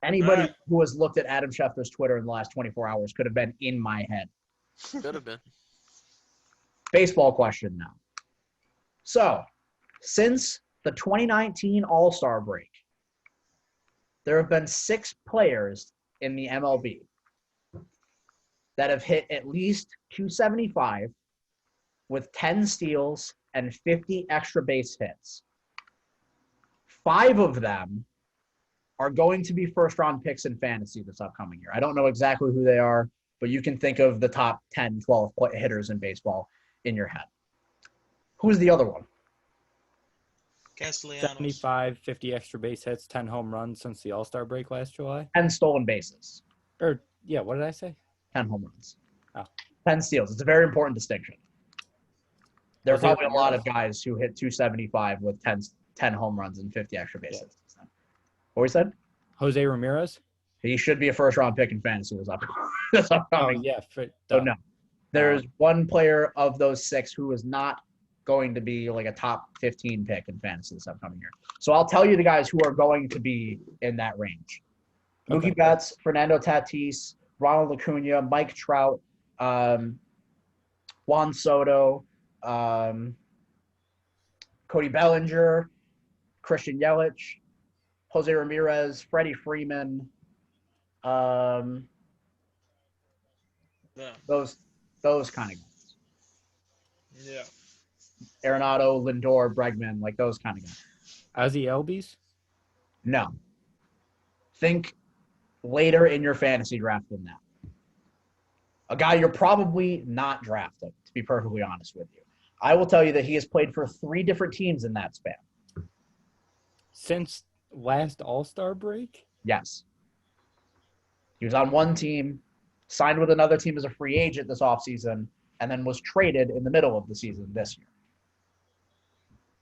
Anybody All right. who has looked at Adam Schefter's Twitter in the last 24 hours could have been in my head. Could have been. Baseball question now. So, since the 2019 All-Star break, there have been 6 players in the MLB that have hit at least 275 with 10 steals and 50 extra base hits. 5 of them are going to be first-round picks in fantasy this upcoming year. I don't know exactly who they are, but you can think of the top 10, 12 hitters in baseball in your head. Who's the other one? Castellanos. 75, 50 extra base hits, 10 home runs since the All-Star break last July. 10 stolen bases. Or, yeah, what did I say? 10 home runs. Oh. 10 steals. It's a very important distinction. There are Jose probably a lot of Ramirez. guys who hit 275 with 10 home runs and 50 extra bases. What we said? Jose Ramirez? He should be a first-round pick in fantasy this Oh, upcoming. yeah. So no. There's one player of those 6 who is not going to be like a top 15 pick in fantasy this upcoming year. So I'll tell you the guys who are going to be in that range. Okay. Mookie Betts, Fernando Tatis, Ronald Acuna, Mike Trout, Juan Soto, Cody Bellinger, Christian Yelich, Jose Ramirez, Freddie Freeman, Yeah. those kind of guys. Yeah. Arenado, Lindor, Bregman, like those kind of guys. Ozzie Albies? No. Think later in your fantasy draft than that. A guy you're probably not drafting, to be perfectly honest with you. I will tell you that he has played for 3 different teams in that span. Since last All-Star break? Yes. He was on one team, signed with another team as a free agent this offseason, and then was traded in the middle of the season this year.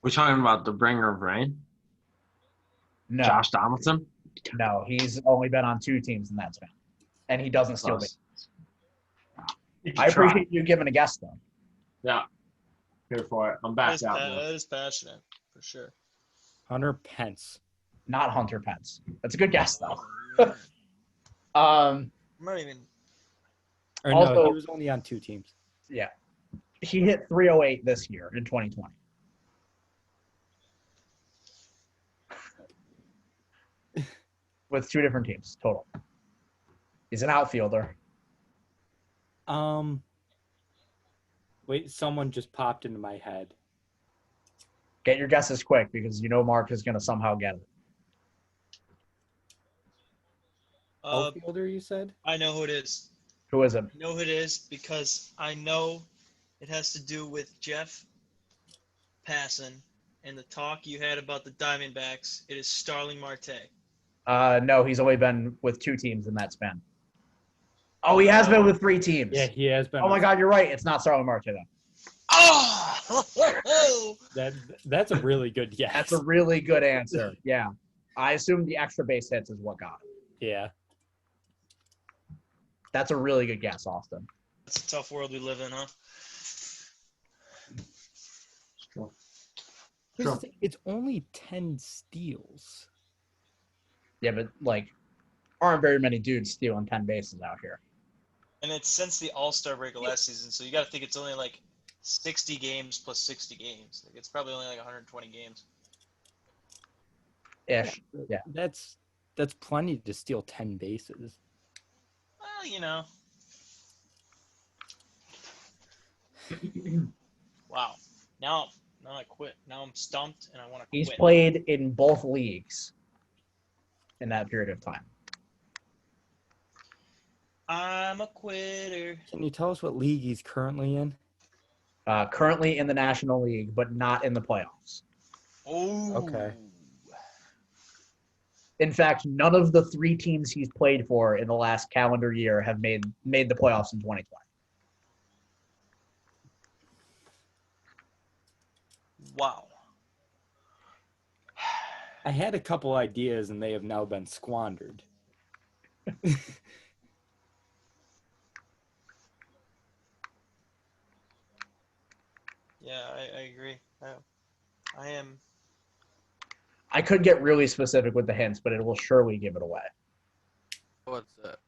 We're talking about the bringer of rain, No. Josh Donaldson. No, he's only been on 2 teams in that span. And he doesn't steal Close. bases. You can I try. appreciate you giving a guess, though. Yeah. Here for it. I'm That back is, out. that is passionate, for sure. Hunter Pence. Not Hunter Pence. That's a good guess, though. I'm not even. Or no, Also- he was only on 2 teams. Yeah. He hit 308 this year in 2020. With 2 different teams total. He's an outfielder. Wait, someone just popped into my head. Get your guesses quick because you know Mark is going to somehow get it. Outfielder, you said? I know who it is. Who is it? I know who it is because I know it has to do with Jeff Passan and the talk you had about the Diamondbacks. It is Starling Marte. No, he's only been with 2 teams in that span. Oh, he has been with 3 teams. Yeah, he has been. Oh my God, you're right. It's not Starling Marte though. Oh! That's a really good guess. That's a really good answer. Yeah, I assume the extra base hits is what got it. Yeah. That's a really good guess, Austin. It's a tough world we live in, huh? Here's the thing, it's only 10 steals. Yeah, but like, aren't very many dudes stealing 10 bases out here. And it's since the All-Star break of last season, so you got to think it's only like 60 games plus 60 games. Like, it's probably only like 120 games. Ish. Yeah. That's plenty to steal 10 bases. Well, you know. Wow. Now I quit. Now I'm stumped and I want to quit. He's played in both leagues in that period of time. I'm a quitter. Can you tell us what league he's currently in? Currently in the National League, but not in the playoffs. Oh. Okay. In fact, none of the 3 teams he's played for in the last calendar year have made the playoffs in 2020. Wow. I had a couple ideas and they have now been squandered. Yeah, I agree. I am. I could get really specific with the hints, but it will surely give it away. What's that?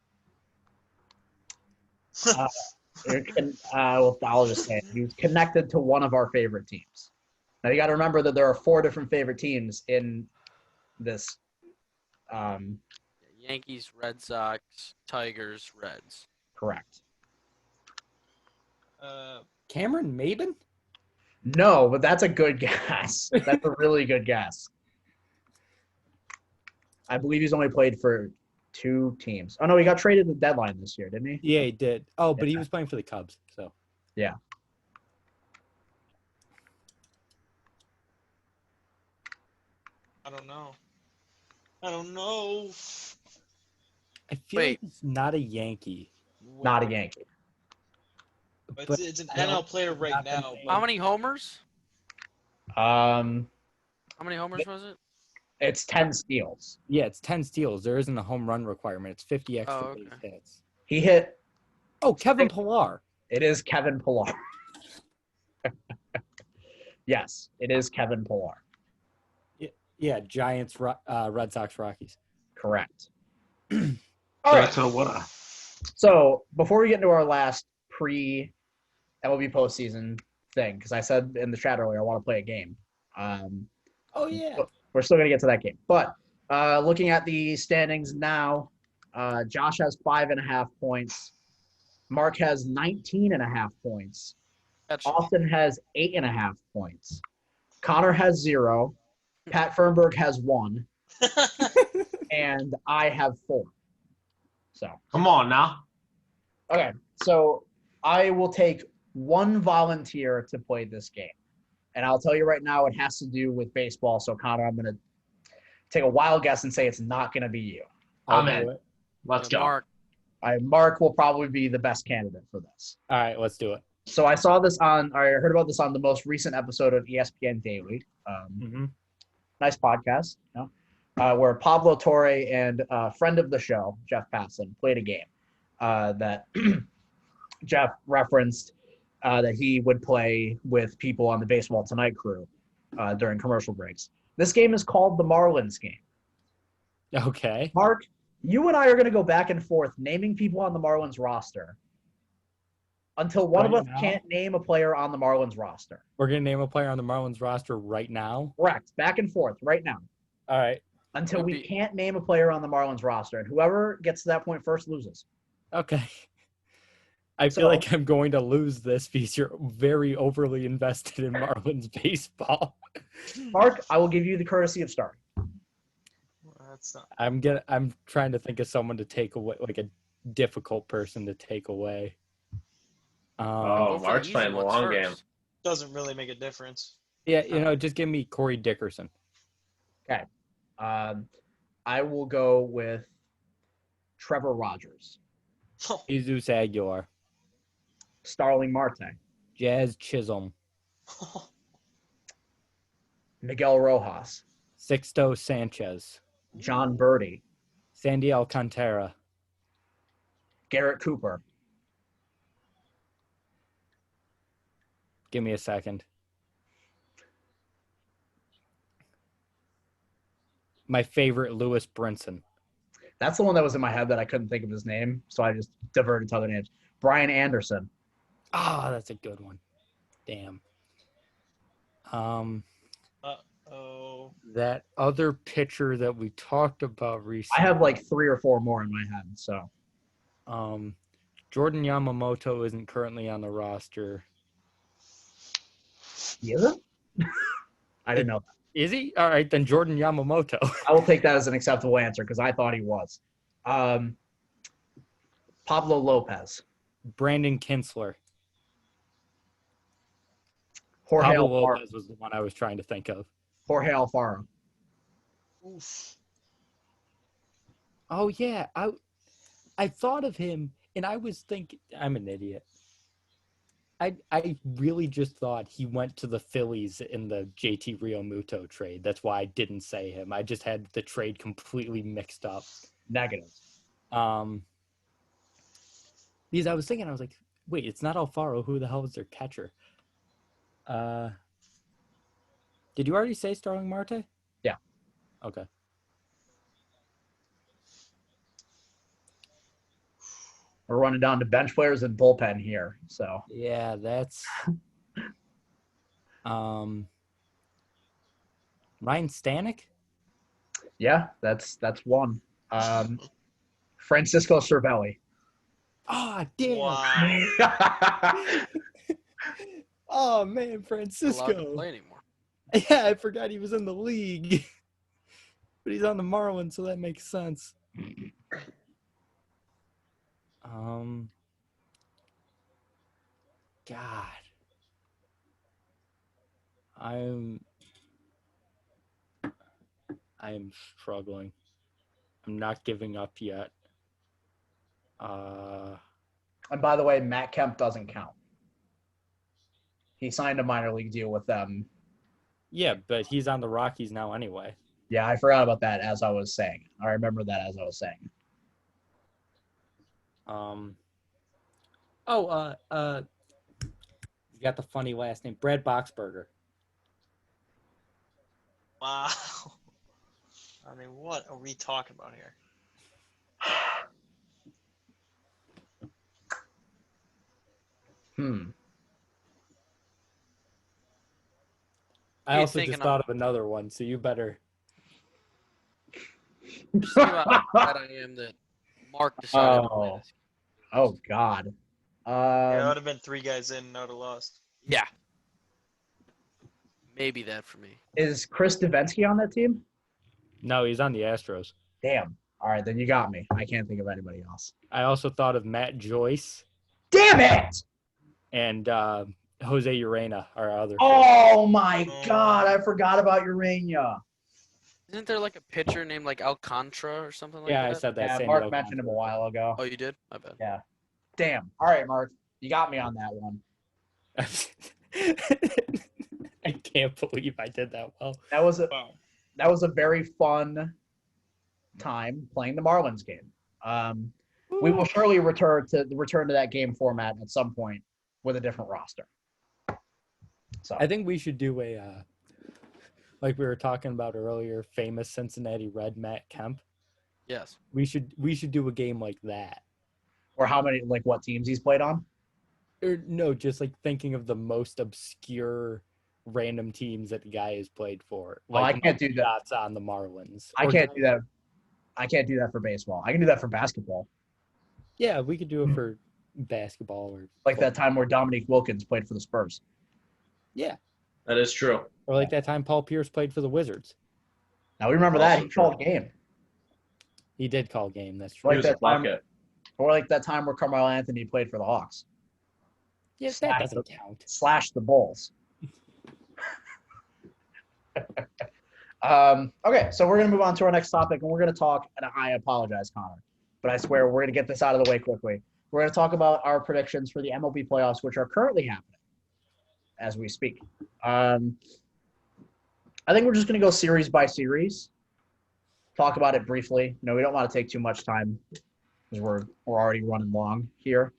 I'll just say it. He was connected to one of our favorite teams. Now you got to remember that there are 4 different favorite teams in this. Yankees, Red Sox, Tigers, Reds. Correct. Cameron Maben? No, but that's a good guess. That's a really good guess. I believe he's only played for 2 teams. Oh no, he got traded at the deadline this year, didn't he? Yeah, he did. Oh, but he Yeah. was playing for the Cubs, so. Yeah. I don't know. I don't know. I feel Wait. like it's not a Yankee. Not a Yankee. But it's an I don't- NL player right not the now. name. How many homers? Um, How many homers was it? it's 10 steals. Yeah, it's 10 steals. There isn't a home run requirement. It's 50 extra Oh, base okay. hits. He hit. Oh, Kevin Pillar. It is Kevin Pillar. Yes, it is Kevin Pillar. Yeah, Giants, Red Sox, Rockies. Correct. All right. So what? So before we get into our last pre-MLB postseason thing, because I said in the chat earlier I want to play a game. Oh, yeah. We're still going to get to that game. But looking at the standings now, Josh has 5.5 points. Mark has 19.5 points. That's Austin has 8.5 points. Connor has 0. Pat Fernberg has 1. And I have 4. So, Come on now. okay. So I will take 1 volunteer to play this game. And I'll tell you right now, it has to do with baseball. So, Connor, I'm going to take a wild guess and say it's not going to be you. I'm I'll do in. it. Let's go. Mark. Mark will probably be the best candidate for this. All right, let's do it. So I heard about this on the most recent episode of ESPN Daily. Mm-hmm. Nice podcast, where Pablo Torre and a friend of the show, Jeff Passan, played a game that Jeff referenced that he would play with people on the Baseball Tonight crew during commercial breaks. This game is called the Marlins game. Okay. Mark, you and I are going to go back and forth naming people on the Marlins roster until one of Right us now? can't name a player on the Marlins roster. We're going to name a player on the Marlins roster right now. Correct. Back and forth right now. All right. Until Would we be- can't name a player on the Marlins roster. And whoever gets to that point first loses. Okay. I feel So- like I'm going to lose this because you're very overly invested in Marlins baseball. Mark, I will give you the courtesy of starting. That's not. I'm trying to think of someone to take away, like a difficult person to take away. Oh, Go for the Mark's easy playing the ones long first. game. Doesn't really make a difference. Yeah, just give me Corey Dickerson. I will go with Trevor Rogers, Jesus Aguilar, Starling Marte, Jazz Chisholm, Miguel Rojas, Sixto Sanchez, John Birdie, Sandy Alcantara, Garrett Cooper, give me a second. My favorite, Lewis Brinson. That's the one that was in my head that I couldn't think of his name, so I just diverted to other names. Brian Anderson. Ah, that's a good one. Damn. Oh. That other pitcher that we talked about I recently. have like 3 or 4 more in my head, so. Jordan Yamamoto isn't currently on the roster. Is it? I didn't know that. Is he? All right, then Jordan Yamamoto. I will take that as an acceptable answer because I thought he was. Pablo Lopez. Brandon Kinsler. Jorge Pablo Alfaro. Lopez was the one I was trying to think of. Jorge Alfaro. Oof. Oh yeah, I thought of him, and I was thinking, I'm an idiot. I really just thought he went to the Phillies in the JT Realmuto trade. That's why I didn't say him. I just had the trade completely mixed up. Negative. Because I was thinking, I was like, wait, it's not Alfaro. Who the hell is their catcher? Did you already say Starling Marte? Yeah. Okay. We're running down to bench players and bullpen here. So Yeah, that's Ryan Stanek? yeah, that's one. Francisco Cervelli. Oh, damn. Wow. Oh man, Not allowed to Francisco. play anymore. Yeah, I forgot he was in the league. But he's on the Marlins, so that makes sense. God. I am struggling. I'm not giving up yet. And by the way, Matt Kemp doesn't count. He signed a minor league deal with them. Yeah, but he's on the Rockies now anyway. Yeah, I forgot about that as I was saying. I remember that as I was saying. You got the funny last name, Brad Boxberger. Wow. I mean, what are we talking about here? I you also thinking just thought of another one, so you better. Just see how glad I am that Mark decided to play this. Oh God. Yeah, it would have been 3 guys in and I would have lost. Yeah. Maybe that for me. Is Chris Davinsky on that team? No, he's on the Astros. Damn. All right, then you got me. I can't think of anybody else. I also thought of Matt Joyce Damn it! and Jose Urena, our other. Oh my God, I forgot about Urania. Isn't there like a pitcher named like Alcantara or something like Yeah, that? I said that. Yeah, Sandy Mark Alcantara. mentioned him a while ago. Oh, you did? My bad. Yeah. Damn. All right, Mark. You got me on that one. I can't believe I did that well. That was Wow. a very fun time playing the Marlins game. We will surely return to that game format at some point with a different roster. So I think we should do a, like we were talking about earlier, famous Cincinnati Red Matt Kemp. Yes. We should do a game like that. or how many, like what teams he's played on? Or no, just like thinking of the most obscure random teams that the guy has played for. Well, Like I can't do that. shots on the Marlins. I Or can't do that. I can't do that for baseball. I can do that for basketball. Yeah, we could do it for basketball or Like that time where Dominique Wilkins played for the Spurs. Yeah. That is true. Or like that time Paul Pierce played for the Wizards. Now we remember that Also he true. called game. He did call game. That's He true. Like was a that time, bucket. or like that time where Carmelo Anthony played for the Hawks. Yes, that doesn't count. Slash the Bulls. Okay, so we're going to move on to our next topic, and we're going to talk, and I apologize, Connor, but I swear we're going to get this out of the way quickly. We're going to talk about our predictions for the MLB playoffs, which are currently happening as we speak. I think we're just going to go series by series, talk about it briefly. We don't want to take too much time because we're already running long here,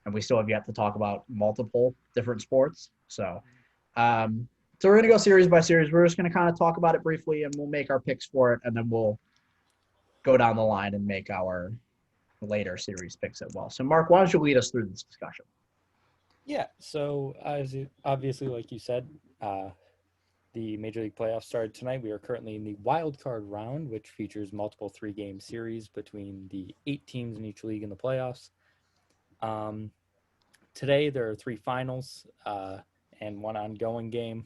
and we still have yet to talk about multiple different sports. So we're going to go series by series. We're just going to kind of talk about it briefly, and we'll make our picks for it, and then we'll go down the line and make our later series picks as well. So, Mark, why don't you lead us through this discussion? Yeah, so obviously, like you said, the Major League Playoffs started tonight. We are currently in the wild card round, which features multiple 3-game series between the 8 teams in each league in the playoffs. Today, there are 3 finals and 1 ongoing game.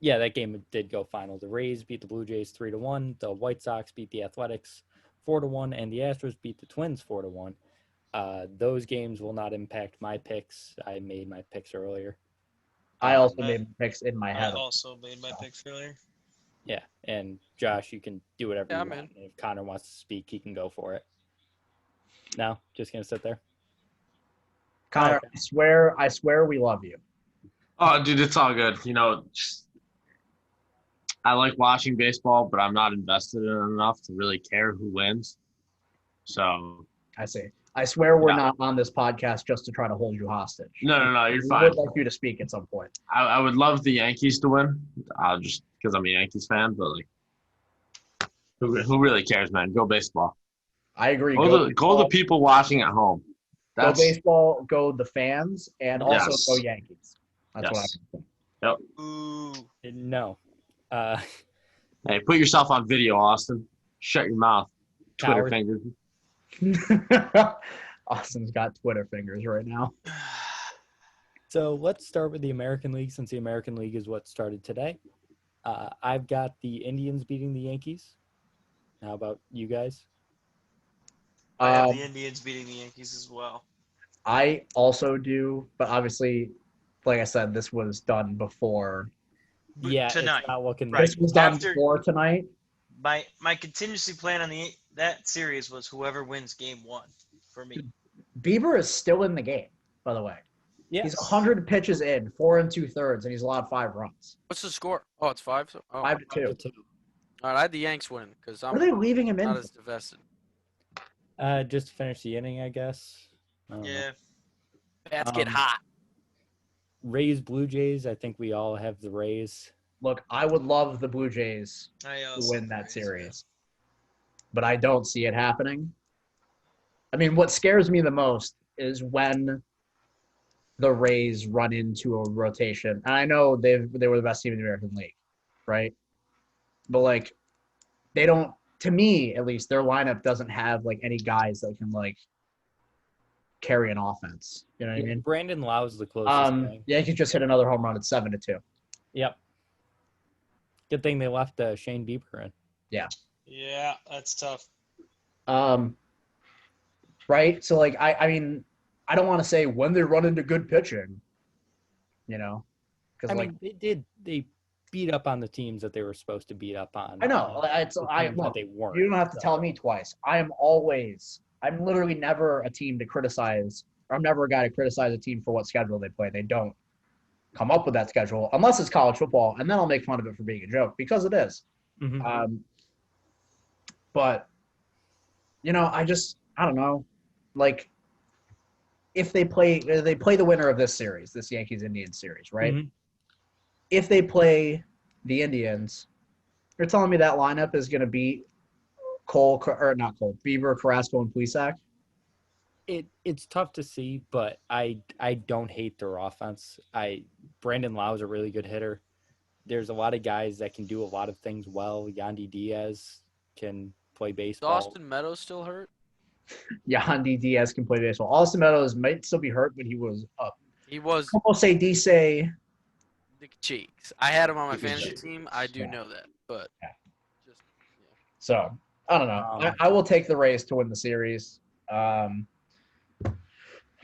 That game did go final. The Rays beat the Blue Jays 3-1. The White Sox beat the Athletics 4-1, and the Astros beat the Twins 4-1. Those games will not impact my picks. I made my picks earlier. I also made picks in my I head. also made my picks earlier. Yeah, and Josh, you can do whatever Yeah, you I'm want. And if Connor wants to speak, he can go for it. No, just gonna sit there. Connor, I swear we love you. Oh, dude, it's all good. I like watching baseball, but I'm not invested in it enough to really care who wins. So I see. I swear we're Yeah. not on this podcast just to try to hold you hostage. no, you're We fine. would like you to speak at some point. I would love the Yankees to win. Just because I'm a Yankees fan, but who really cares, man? Go baseball. I agree. Go the people watching at home. Go baseball, go the fans, and also Yes. go Yankees. That's what I Yes. would say. Ooh. No. Hey, put yourself on video, Austin. Shut your mouth. Twitter Coward. fingers. Austin's got Twitter fingers right now. So let's start with the American League, since the American League is what started today. I've got the Indians beating the Yankees. How about you guys? I have the Indians beating the Yankees as well. I also do, but obviously, like I said, this was done before. Yeah, Tonight. it's not looking Right. This was done After- before tonight. My contingency plan on that series was whoever wins game 1 for me. Bieber is still in the game, by the way. Yeah. He's 100 pitches in, 4 2/3, and he's allowed 5 runs. What's the score? Oh, it's 5. So, oh. 5 to 2. All right, I had the Yanks winning because I'm What are they leaving him in? not as divested. Just to finish the inning, I guess. I don't know. Yeah. Bats get hot. Rays, Blue Jays. I think we all have the Rays. Look, I would love the Blue Jays I to also win that agree, series, but I don't see it happening. I mean, what scares me the most is when the Rays run into a rotation. And I know they were the best team in the American League, right? But they don't. To me, at least, their lineup doesn't have any guys that can carry an offense. You know what I mean? Brandon Lau's the closest thing. Yankees just hit another home run at 7 to 2. Yep. Good thing they left Shane Bieber in. Yeah, that's tough. Right? So I mean, I don't want to say when they run into good pitching, because I mean, they beat up on the teams that they were supposed to beat up on. I know but they weren't. you don't have to tell me twice. I'm literally never a team to criticize, or I'm never a guy to criticize a team for what schedule they play. They don't come up with that schedule unless it's college football, and then I'll make fun of it for being a joke because it is. Mhm. But I don't know. If they play the winner of this series, this Yankees-Indians series, right? Mhm. If they play the Indians, you're telling me that lineup is going to beat Bieber, Carrasco, and Plesac? It's tough to see, but I don't hate their offense. Brandon Lau is a really good hitter. There's a lot of guys that can do a lot of things well. Yandy Diaz can play Is baseball. Austin Meadows still hurt? Yandy Diaz can play baseball. Austin Meadows might still be hurt, but he was up. He was Como se dice? the cheeks. I had him on my He was fantasy cheeks. team. I do Yeah. know that, but Yeah. just So, I don't know. I will take the Rays to win the series.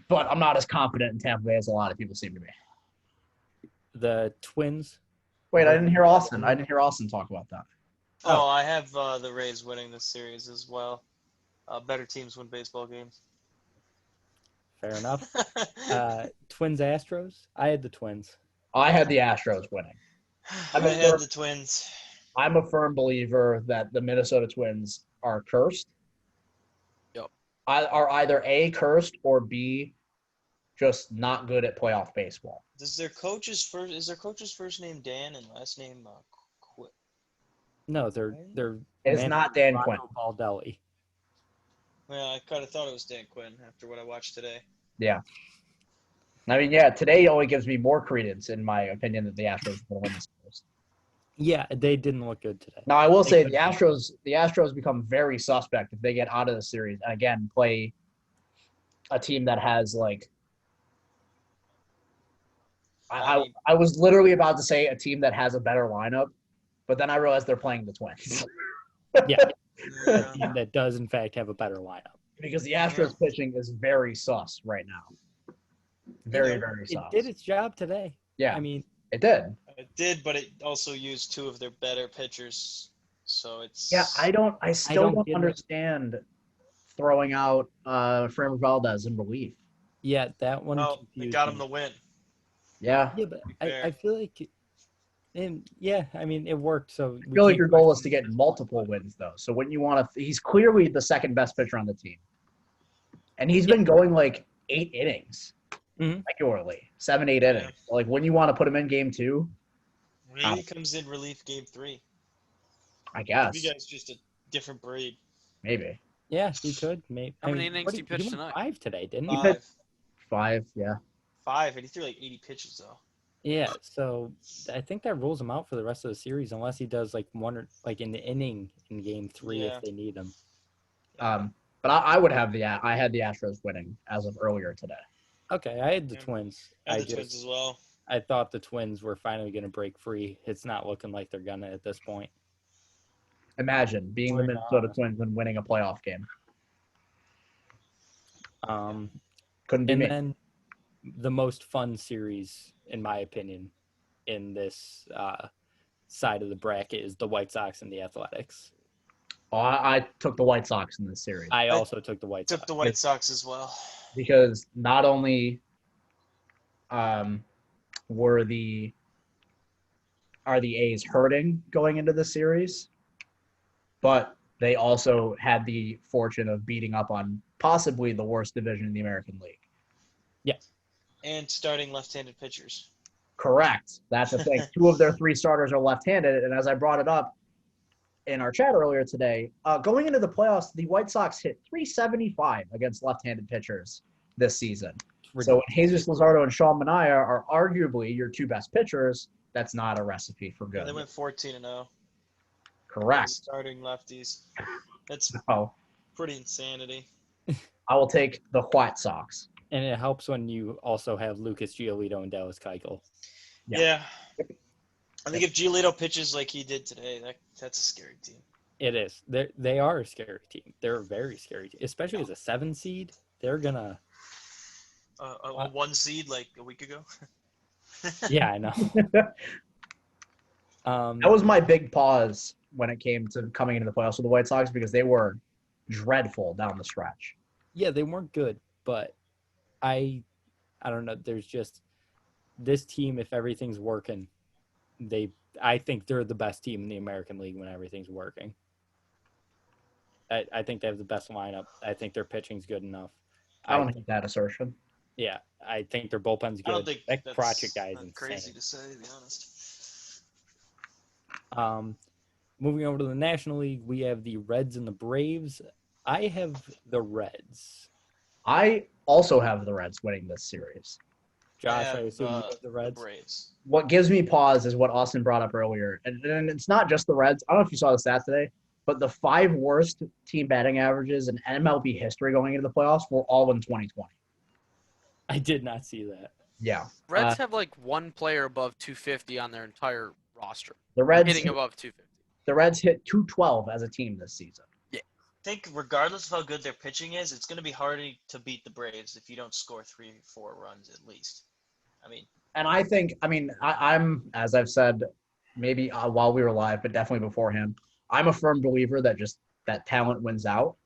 But I'm not as confident in Tampa Bay as a lot of people seem to be. The Twins. Wait, I didn't hear Austin. I didn't hear Austin talk about that. Oh, I have the Rays winning this series as well. Better teams win baseball games. Fair enough. Twins Astros. I had the Twins. I had the Astros winning. I had the Twins. I'm a firm believer that the Minnesota Twins are cursed. Yep. Are either A, cursed, or B, just not good at playoff baseball. Is their coach's first name Dan and last name Quinn? No, they're It is not Dan Quinn. Baldelli. Well, I kind of thought it was Dan Quinn after what I watched today. Yeah. I mean, yeah, today only gives me more credence, in my opinion, that the Astros will win this series. Yeah, they didn't look good today. Now, I will say the Astros become very suspect if they get out of the series and, again, play a team that has, I was literally about to say a team that has a better lineup, but then I realized they're playing the Twins. Yeah, a team that does, in fact, have a better lineup. Because the Astros pitching is very sus right now. Very, very sus. It did its job today. Yeah, I mean, it did. It did, but it also used two of their better pitchers. So it's Yeah, I still don't don't get it. understand throwing out Framber Valdez in relief. yeah, that one well, they confused got me. him to win. Yeah. Yeah, but be I fair. feel like, and yeah, I mean, it worked. So I feel like your goal is to get multiple wins, though. So when you want to, he's clearly the second best pitcher on the team, and he's been going like 8 innings Mhm. regularly, 7, 8 innings. So, like when you want to put him in game 2, Maybe he comes in relief game 3. I Maybe guess guy's just a different breed. maybe Yeah, he could. Maybe. How many innings did he pitch went tonight? 5 today, didn't He he? pitched- 5. 5. Yeah, 5, and he threw like 80 pitches though. Yeah, so I think that rules him out for the rest of the series unless he does like one or like an inning in game 3 Yeah. if they need him. but I would have I had the Astros winning as of earlier today. Okay, I had the Yeah. Twins. And I the Twins as well. I thought the Twins were finally going to break free. It's not looking like they're gonna at this point. Imagine being the Why Minnesota not? Twins and winning a playoff game. Couldn't be And me. then the most fun series, in my opinion, in this side of the bracket is the White Sox and the Athletics. Oh, I took the White Sox in this series I also took the White Took Sox. the White Sox as well. because not only are the A's hurting going into the series, but they also had the fortune of beating up on possibly the worst division in the American League. And starting left-handed pitchers. Correct. That's the thing. 2 of their 3 starters are left-handed, and as I brought it up in our chat earlier today, going into the playoffs, the White Sox hit .375 against left-handed pitchers this season. So when Jesus Luzardo and Sean Manaea are arguably your 2 best pitchers, that's not a recipe for Yeah, good. they went 14-0. Correct. Starting lefties. That's So pretty insanity. I will take the White Sox. And it helps when you also have Lucas Giolito and Dallas Keuchel. Yeah. Yeah. I think if Giolito pitches like he did today, that's a scary team. It is. They are a scary team. They're a very scary team, especially as a 7 seed. They're gonna. A 1 seed like a week ago. Yeah, I know. That was my big pause when it came to coming into the playoffs with the White Sox because they were dreadful down the stretch. Yeah, they weren't good, but I don't know. There's just this team. If everything's working, I think they're the best team in the American League when everything's working. I think they have the best lineup. I think their pitching's good enough. I don't hate that assertion. Yeah, I think their bullpen's good. I don't think that that's Krachik guy is not insane. crazy to say, to be honest. Moving over to the National League, we have the Reds and the Braves. I have the Reds. I also have the Reds winning this series. Josh, have, I assume you have the The Reds. Braves. What gives me pause is what Austin brought up earlier. And it's not just the Reds. I don't know if you saw the stats today, but the 5 worst team batting averages in MLB history going into the playoffs were all in 2020. I did not see that. Yeah. Reds have like 1 player above 250 on their entire roster. The Reds Hitting above 250. the Reds hit 212 as a team this season. I think regardless of how good their pitching is, it's going to be harder to beat the Braves if you don't score 3-4 runs at least. I mean, And I'm, as I've said, maybe while we were live, but definitely beforehand, I'm a firm believer that just that talent wins out.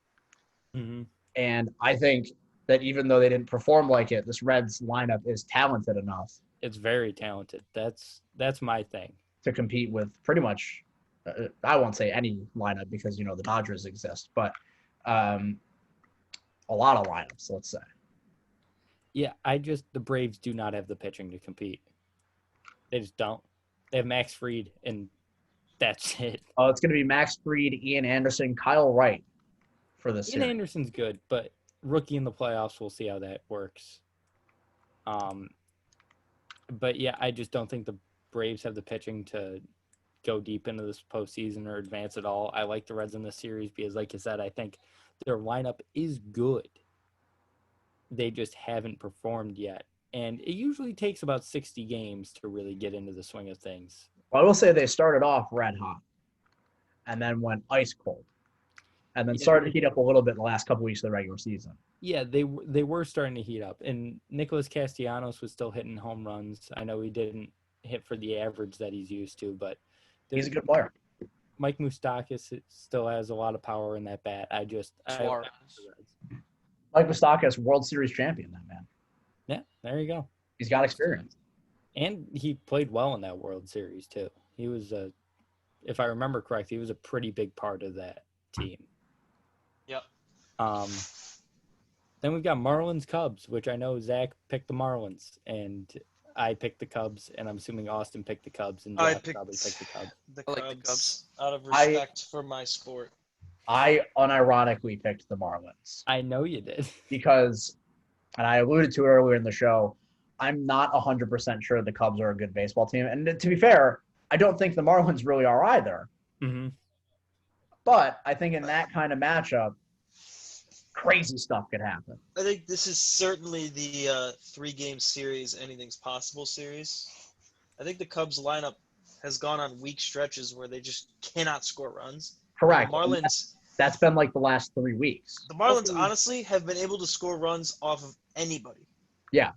Mm-hmm. And I think that even though they didn't perform like it, this Reds lineup is talented enough It's very talented. That's my thing. to compete with pretty much, I won't say any lineup because, the Dodgers exist, but a lot of lineups, let's say. Yeah, the Braves do not have the pitching to compete. They just don't. They have Max Fried, and that's it. It's going to be Max Fried, Ian Anderson, Kyle Wright for this Ian series. Anderson's good, but rookie in the playoffs, we'll see how that works. But yeah, I just don't think the Braves have the pitching to go deep into this postseason or advance at all. I like the Reds in this series because, like you said, I think their lineup is good. They just haven't performed yet. And it usually takes about 60 games to really get into the swing of things. Well, I will say they started off red hot and then went ice cold. and then Yeah. started to heat up a little bit in the last couple weeks of the regular season. Yeah, they were starting to heat up, and Nicholas Castellanos was still hitting home runs. I know he didn't hit for the average that he's used to, but He's a good player. Mike Moustakas still has a lot of power in that bat. Suarez. Mike Moustakas, World Series champion, that man. Yeah, there you go. He's got experience. And he played well in that World Series too. He was if I remember correct, he was a pretty big part of that team. Yep. Then we've got Marlins Cubs, which I know Zach picked the Marlins, and I picked the Cubs, and I'm assuming Austin picked the Cubs, and I Josh picked probably picked the Cubs. The I Cubs, like the Cubs. out of respect for my sport. I unironically picked the Marlins I know you did. because, and I alluded to it earlier in the show, I'm not 100% sure the Cubs are a good baseball team. And to be fair, I don't think the Marlins really are either. Mm-hmm. But I think in that kind of matchup, crazy stuff could happen. I think this is certainly the 3-game series, anything's possible series. I think the Cubs lineup has gone on weak stretches where they just cannot score runs. Correct. The Marlins, That's been like the last 3 weeks. the Marlins honestly have been able to score runs off of anybody. Yeah.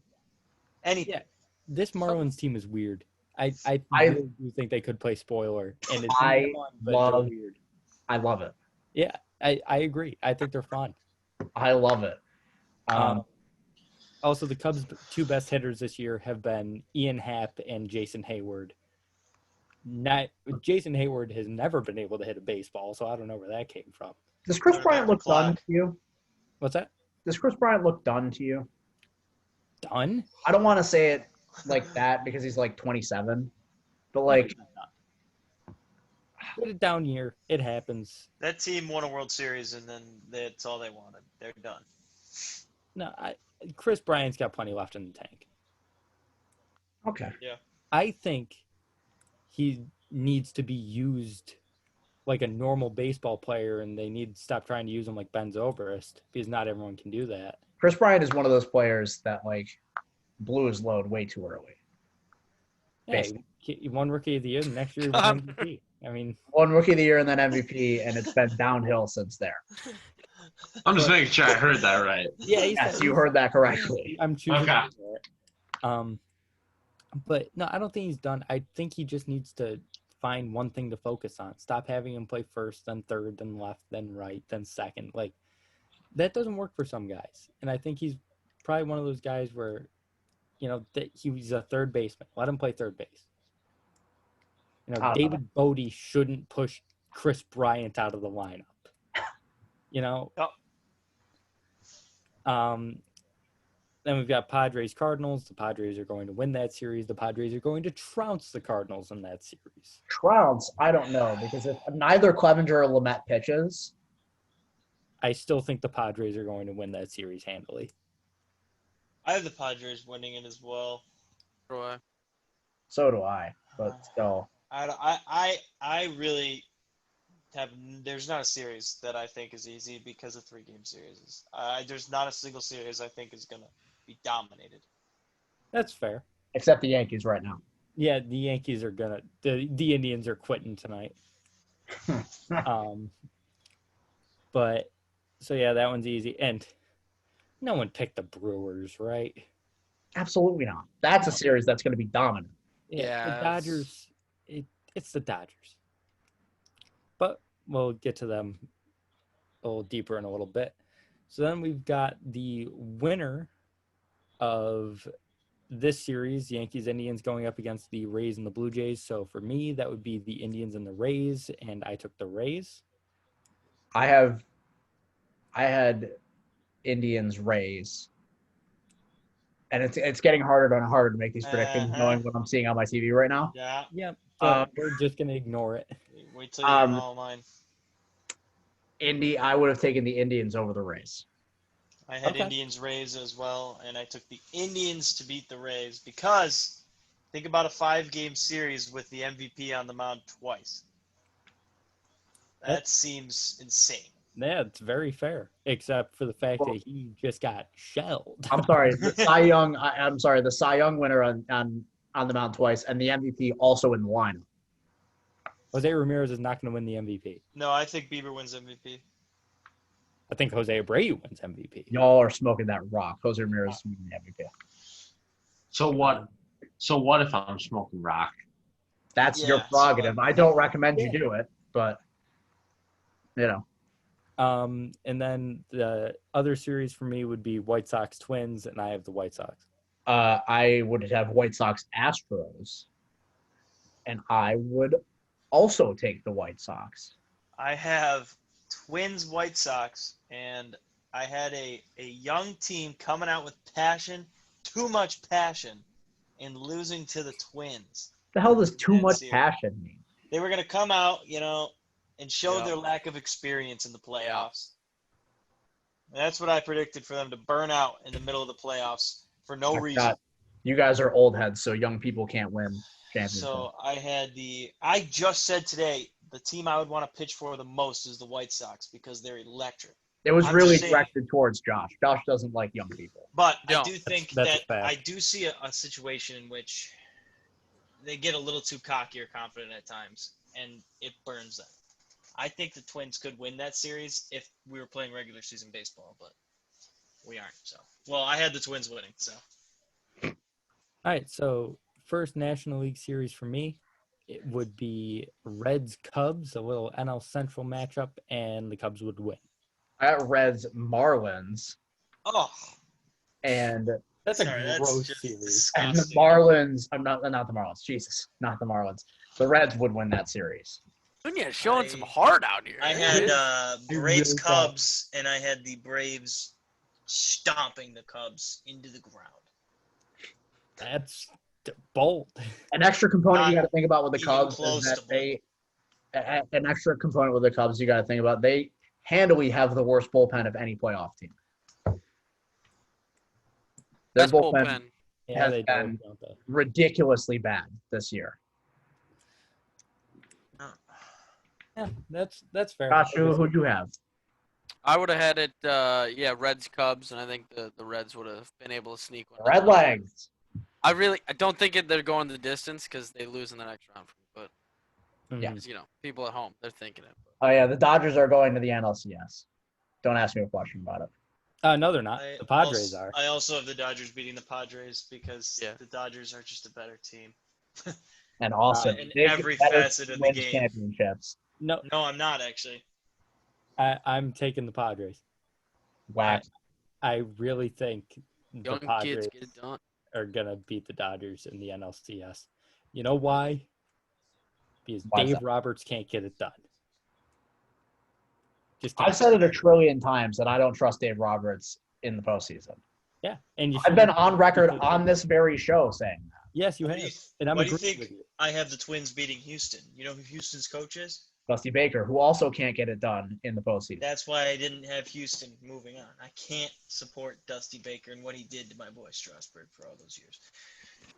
Anything. Yeah. This Marlins team is weird. I really do think they could play spoiler, and it's I fun, but love- they're weird. I love it. Yeah, I agree. I think they're fun. I love it. Also, the Cubs' 2 best hitters this year have been Ian Happ and Jason Hayward. Jason Hayward has never been able to hit a baseball, so I don't know where that came from. Does Chris Learn Bryant about look the clock. done to you? What's that? Does Chris Bryant look done to you? Done? I don't want to say it like that because he's like 27, but like, Put it down here. It happens. That team won a World Series, and then that's all they wanted. They're done. No, Chris Bryant's got plenty left in the tank. okay. I think he needs to be used like a normal baseball player, and they need to stop trying to use him like Ben Zobrist because not everyone can do that. Chris Bryant is one of those players that like blew his load way too early. Hey, he won Rookie of the Year. The next year he won MVP. I mean, One Rookie of the Year and then MVP, and it's been downhill since there. I'm just making sure I heard that right. yeah, Yes, you heard that correctly. I'm choosing Okay. that. But no, I don't think he's done. I think he just needs to find one thing to focus on. Stop having him play first, then third, then left, then right, then second. Like that doesn't work for some guys. And I think he's probably one of those guys where, that he's a third baseman. Let him play third base. David Bodie shouldn't push Chris Bryant out of the lineup. Then we've got Padres Cardinals. The Padres are going to win that series. The Padres are going to trounce the Cardinals in that series. Trounce, I don't know, because if neither Clevenger or Lamet pitches, I still think the Padres are going to win that series handily. I have the Padres winning it as well. Troy. so do I. But still, I really have. There's not a series that I think is easy because of 3-game series. There's not a single series I think is gonna be dominated. That's fair. except the Yankees right now. Yeah, the Yankees are gonna. The Indians are quitting tonight. But so yeah, that one's easy. And no one picked the Brewers, right? Absolutely not. That's a series that's going to be dominant. Yeah, the Dodgers. It's the Dodgers. But we'll get to them a little deeper in a little bit. So then we've got the winner of this series, Yankees Indians, going up against the Rays and the Blue Jays. So for me, that would be the Indians and the Rays, and I took the Rays. I had Indians Rays. And it's getting harder and harder to make these predictions, knowing what I'm seeing on my TV right now. Yeah. Yep. So we're just gonna ignore it. Wait till you hear all mine. I would have taken the Indians over the Rays. I had Okay. Indians Rays as well, and I took the Indians to beat the Rays because think about a 5-game series with the MVP on the mound twice. That seems insane. Yeah, it's very fair, except for the fact that he just got shelled. I'm sorry, the Cy Young. I'm sorry, the Cy Young winner on the mound twice, and the MVP also in the lineup. Jose Ramirez is not going to win the MVP. No, I think Bieber wins MVP. I think Jose Abreu wins MVP. Y'all are smoking that rock. Jose Ramirez is winning the MVP. So what? So what if I'm smoking rock? That's your Yeah, so prerogative. I don't recommend you do it, but you know. And then the other series for me would be White Sox Twins, and I have the White Sox. I would have White Sox Astros, and I would also take the White Sox. I have Twins White Sox, and I had a young team coming out with passion, too much passion, and losing to the Twins. The hell does too That much series. passion mean? They were going to come out, and show Yeah. their lack of experience in the playoffs. And that's what I predicted for them to burn out in the middle of the playoffs for no I reason. forgot. You guys are old heads, so young people can't win championships. So I just said today the team I would want to pitch for the most is the White Sox because they're electric. It was I'm really just saying- directed towards Josh. Josh doesn't like young people. But I No, do think that's a that fact. I do see a situation in which they get a little too cocky or confident at times, and it burns them. I think the Twins could win that series if we were playing regular season baseball, but we aren't. So, well, I had the Twins winning. So, All right, so first National League series for me, it would be Reds Cubs, a little NL Central matchup, and the Cubs would win. I got Reds Marlins, oh, and That's sorry, a that's gross just series. the disgusting. Marlins. I'm not the Marlins. Jesus, not the Marlins. The Reds would win that series. Dunya showing some I- heart out here. I had Braves really Cubs, and I had the Braves stomping the Cubs into the ground. That's bold. An extra component you Not got to think about with the even Cubs close is to that an extra component with the Cubs you got to think about. They handily have the worst bullpen of any playoff team. Their Best bullpen. Yeah, Has they been- do, don't they? ridiculously bad this year. Yeah, that's fair. Josh, who'd you have? I would have had it, Reds Cubs, and I think the Reds would have been able to sneak one. Red Legs. I don't think they're going the distance because they lose in the next round. But Yeah. Mhm. people at home, they're thinking it. Oh yeah, the Dodgers are going to the NLCS. Don't ask me a question about it. No, they're not. The Padres are. I also have the Dodgers beating the Padres because Yeah. the Dodgers are just a better team. And also, in they every get better facet of the wins game. championships. No, No, I'm not actually. I'm taking the Padres. Whack. I really think the Young Padres kids get it done. are gonna beat the Dodgers in the NLCS. You know why? Because Why is Dave that? Roberts can't get it done. Just I've can't. said it a trillion times that I don't trust Dave Roberts in the postseason. Yeah, and you I've been should- on record on this very show saying that. Yes, you What have, do you- and I'm Why do you agreeing think with you. I have the Twins beating Houston? You know who Houston's coach is? Dusty Baker, who also can't get it done in the postseason. That's why I didn't have Houston moving on. I can't support Dusty Baker and what he did to my boy Strasburg for all those years.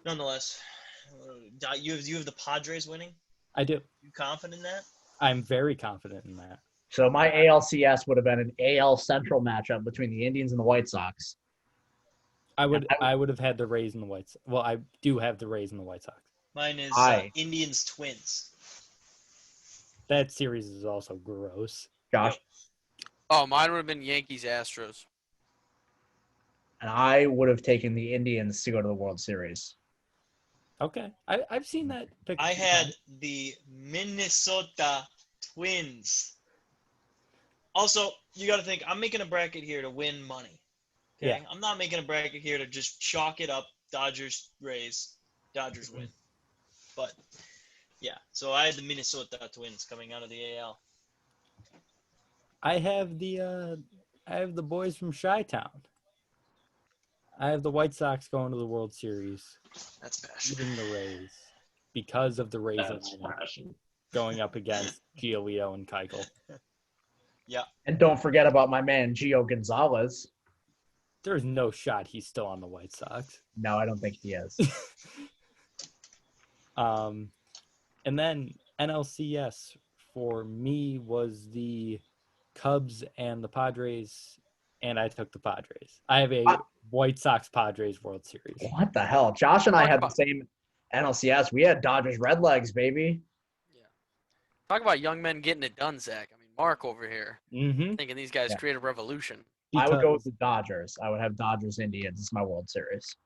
Nonetheless, you have the Padres winning? I do. You confident in that? I'm very confident in that. So my ALCS would have been an AL Central matchup between the Indians and the White Sox. I would have had the Rays and the White Sox. Well, I do have the Rays and the White Sox. Mine is Indians Twins. That series is also gross. Josh, Oh, mine would have been Yankees Astros. and I would have taken the Indians to go to the World Series. Okay, I've seen that. Pick I had the Minnesota Twins. Also, you got to think, I'm making a bracket here to win money. Okay? Yeah. I'm not making a bracket here to just chalk it up. Dodgers, Rays, Dodgers win. But, yeah. So I had the Minnesota Twins coming out of the AL. I have the boys from Chi-Town. I have the White Sox going to the World Series, That's passion. beating the Rays because of the Rays That's lineup passion. going up against Giolito and Keuchel. And don't forget about my man Gio Gonzalez. There's no shot he's still on the White Sox. No, I don't think he is. And then NLCS for me was the Cubs and the Padres, and I took the Padres. I have a White Sox Padres World Series. What the hell? Josh and I had the same NLCS. We had Dodgers Red Legs, baby. Talk about young men getting it done, Zach. I mean, Mark over here, Mm-hmm. thinking these guys Yeah. create a revolution. I would go with the Dodgers. I would have Dodgers Indians. It's my World Series.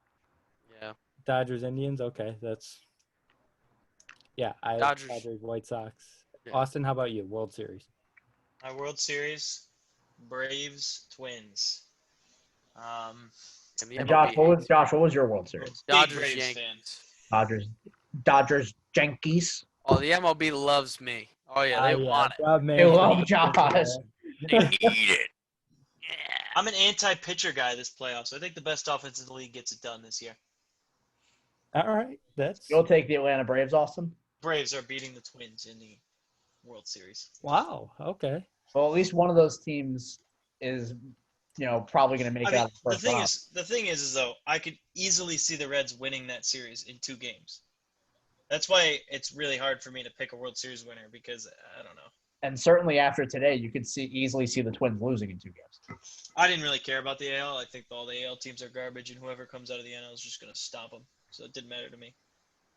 Yeah. Dodgers Indians. Okay, that's I Dodgers. Padres White Sox. Yeah. Austin, how about you? World Series. My World Series, Braves, Twins. And the And MLB Josh, what was your World Series? Big Dodgers, Braves Yankees. Dodgers, Yankees. Oh, the MLB loves me. Oh yeah, they want it. Rob They Manfred. love Josh. They need it. Yeah. I'm an anti-pitcher guy this playoffs. So I think the best offense in the league gets it done this year. All right, that's You'll take the Atlanta Braves, Austin? Braves are beating the Twins in the World Series. wow. Okay. Well, at least one of those teams is, probably going to make I it mean, out of the first round. the thing is though, I could easily see the Reds winning that series in 2 games. That's why it's really hard for me to pick a World Series winner because I don't know. And certainly after today, you could easily see the Twins losing in 2 games. I didn't really care about the AL. I think all the AL teams are garbage, and whoever comes out of the NL is just going to stop them. So it didn't matter to me.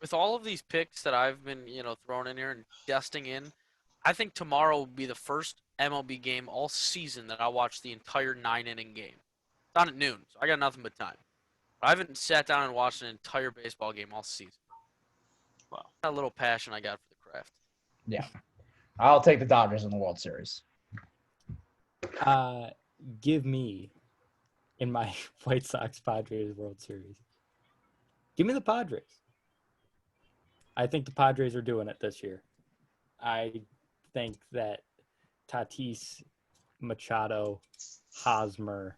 With all of these picks that I've been, thrown in here and guessing in, I think tomorrow will be the first MLB game all season that I'll watch the entire 9-inning game. It's on at noon, so I got nothing but time. But I haven't sat down and watched an entire baseball game all season. Wow. That little passion I got for the craft. Yeah. I'll take the Dodgers in the World Series. Give me in my White Sox Padres World Series. Give me the Padres. I think the Padres are doing it this year. I think that Tatis, Machado, Hosmer,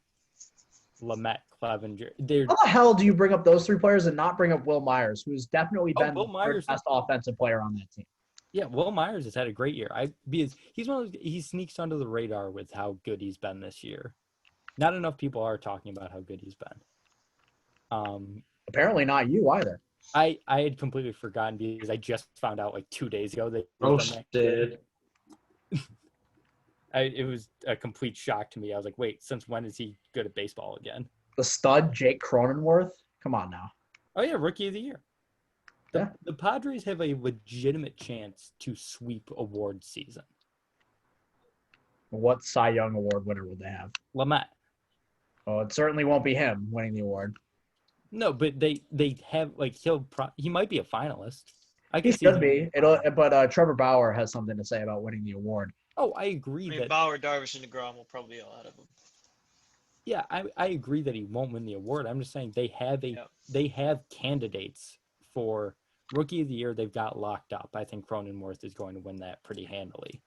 Lamet, Clevenger. How the hell do you bring up those 3 players and not bring up Will Myers, who's definitely been Will the Myers- best offensive player on that team? Yeah, Will Myers has had a great year. Because he's one of those, he sneaks under the radar with how good he's been this year. Not enough people are talking about how good he's been. Apparently not you either. I had completely forgotten because I just found out like 2 days ago that Roasted. it was a complete shock to me. I was like, wait, since when is he good at baseball again? The stud, Jake Cronenworth? Come on now. Oh yeah, Rookie of the Year. The Padres have a legitimate chance to sweep award season. What Cy Young Award winner would they have? Lamet. Oh, it certainly won't be him winning the award. No, but they have like he might be a finalist. He should be. But Trevor Bauer has something to say about winning the award. Oh, I agree I mean, that. Bauer, Darvish, and DeGrom will probably be all out of them. Yeah, I agree that he won't win the award. I'm just saying they have candidates for Rookie of the Year. They've got locked up. I think Cronenworth is going to win that pretty handily.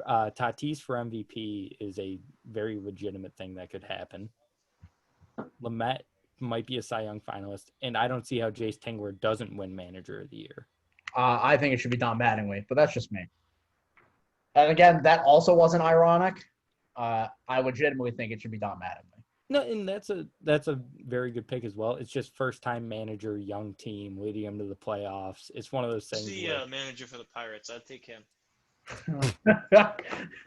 Tatis for MVP is a very legitimate thing that could happen. Lamet might be a Cy Young finalist, and I don't see how Jace Tingler doesn't win Manager of the Year. I think it should be Don Mattingly, but that's just me. And again, that also wasn't ironic. I legitimately think it should be Don Mattingly. No, and that's a very good pick as well. It's just first time manager, young team, leading them to the playoffs. It's one of those things. The manager for the Pirates, I'd take him. Give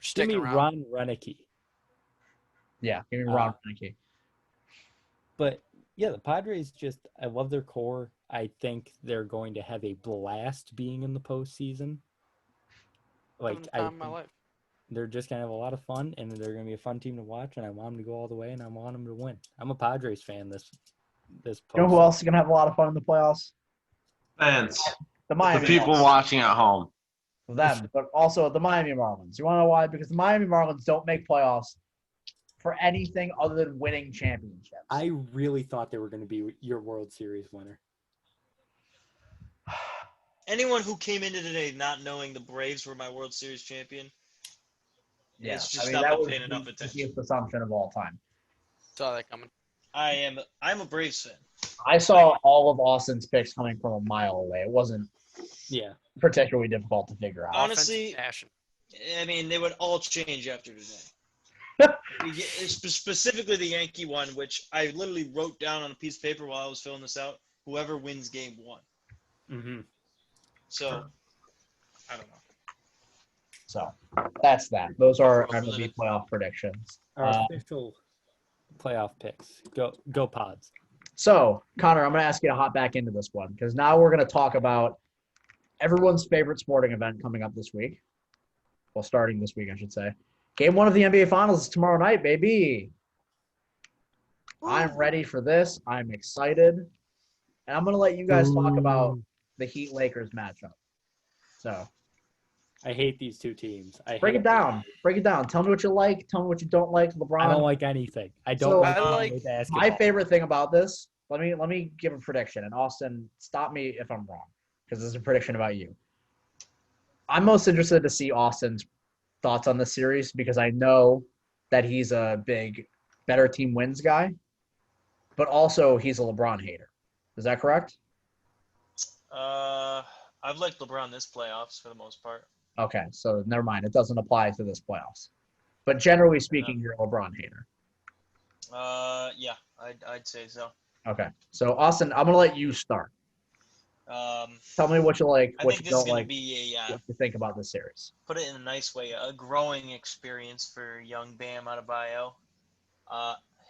Stick me around. Ron Renicky. Yeah, give me Ron Renicky. But yeah, the Padres I love their core. I think they're going to have a blast being in the postseason. Having the time of my life. They're just going to have a lot of fun, and they're going to be a fun team to watch, and I want them to go all the way, and I want them to win. I'm a Padres fan this You know who else is going to have a lot of fun in the playoffs? Fans, The Miami the people Marlins. watching at home. Them, but also the Miami Marlins. You want to know why? Because the Miami Marlins don't make playoffs for anything other than winning championships. I really thought they were going to be your World Series winner. Anyone who came into today not knowing the Braves were my World Series champion, it's just not that been was paying enough the attention. biggest assumption of all time. Saw that coming. I'm a Braves fan. I saw all of Austin's picks coming from a mile away. It wasn't Yeah. particularly difficult to figure out. Honestly, Offensive passion. I mean, they would all change after today. Specifically the Yankee one, which I literally wrote down on a piece of paper while I was filling this out. Whoever wins game 1. Mm-hmm. So, I don't know. So that's that. Those are Well, MLB playoff predictions. Our official playoff picks. Go Pods. So, Connor, I'm going to ask you to hop back into this one because now we're going to talk about everyone's favorite sporting event coming up this week. Well, starting this week, I should say. Game 1 of the NBA Finals is tomorrow night, baby. I'm ready for this. I'm excited. And I'm going to let you guys talk about the Heat-Lakers matchup. So I hate these two teams. break it down. Break it down. Tell me what you like. Tell me what you don't like. LeBron. I don't like anything. I don't So, like I any like- basketball. My favorite thing about this, let me give a prediction. And Austin, stop me if I'm wrong, because this is a prediction about you. I'm most interested to see Austin's thoughts on this series because I know that he's a big better team wins guy, but also he's a LeBron hater. Is that correct? I've liked LeBron this playoffs for the most part. Okay, so never mind. It doesn't apply to this playoffs. But generally speaking, you're a LeBron hater. Yeah, I'd say so. Okay, so Austin, I'm gonna let you start. Tell me what you like, I what think you this is don't going like, to be what you think about this series. put it in a nice way, a growing experience for young Bam Adebayo.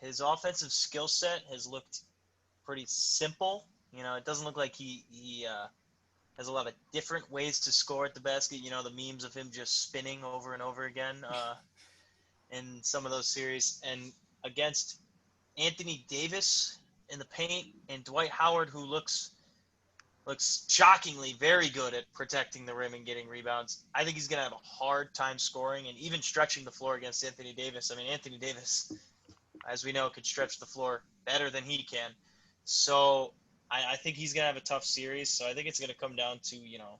His offensive skill set has looked pretty simple. You know, it doesn't look like he has a lot of different ways to score at the basket. You know, the memes of him just spinning over and over again in some of those series. And against Anthony Davis in the paint and Dwight Howard, who looks shockingly very good at protecting the rim and getting rebounds. I think he's going to have a hard time scoring and even stretching the floor against Anthony Davis. I mean, Anthony Davis, as we know, could stretch the floor better than he can. So I think he's going to have a tough series. So I think it's going to come down to, you know,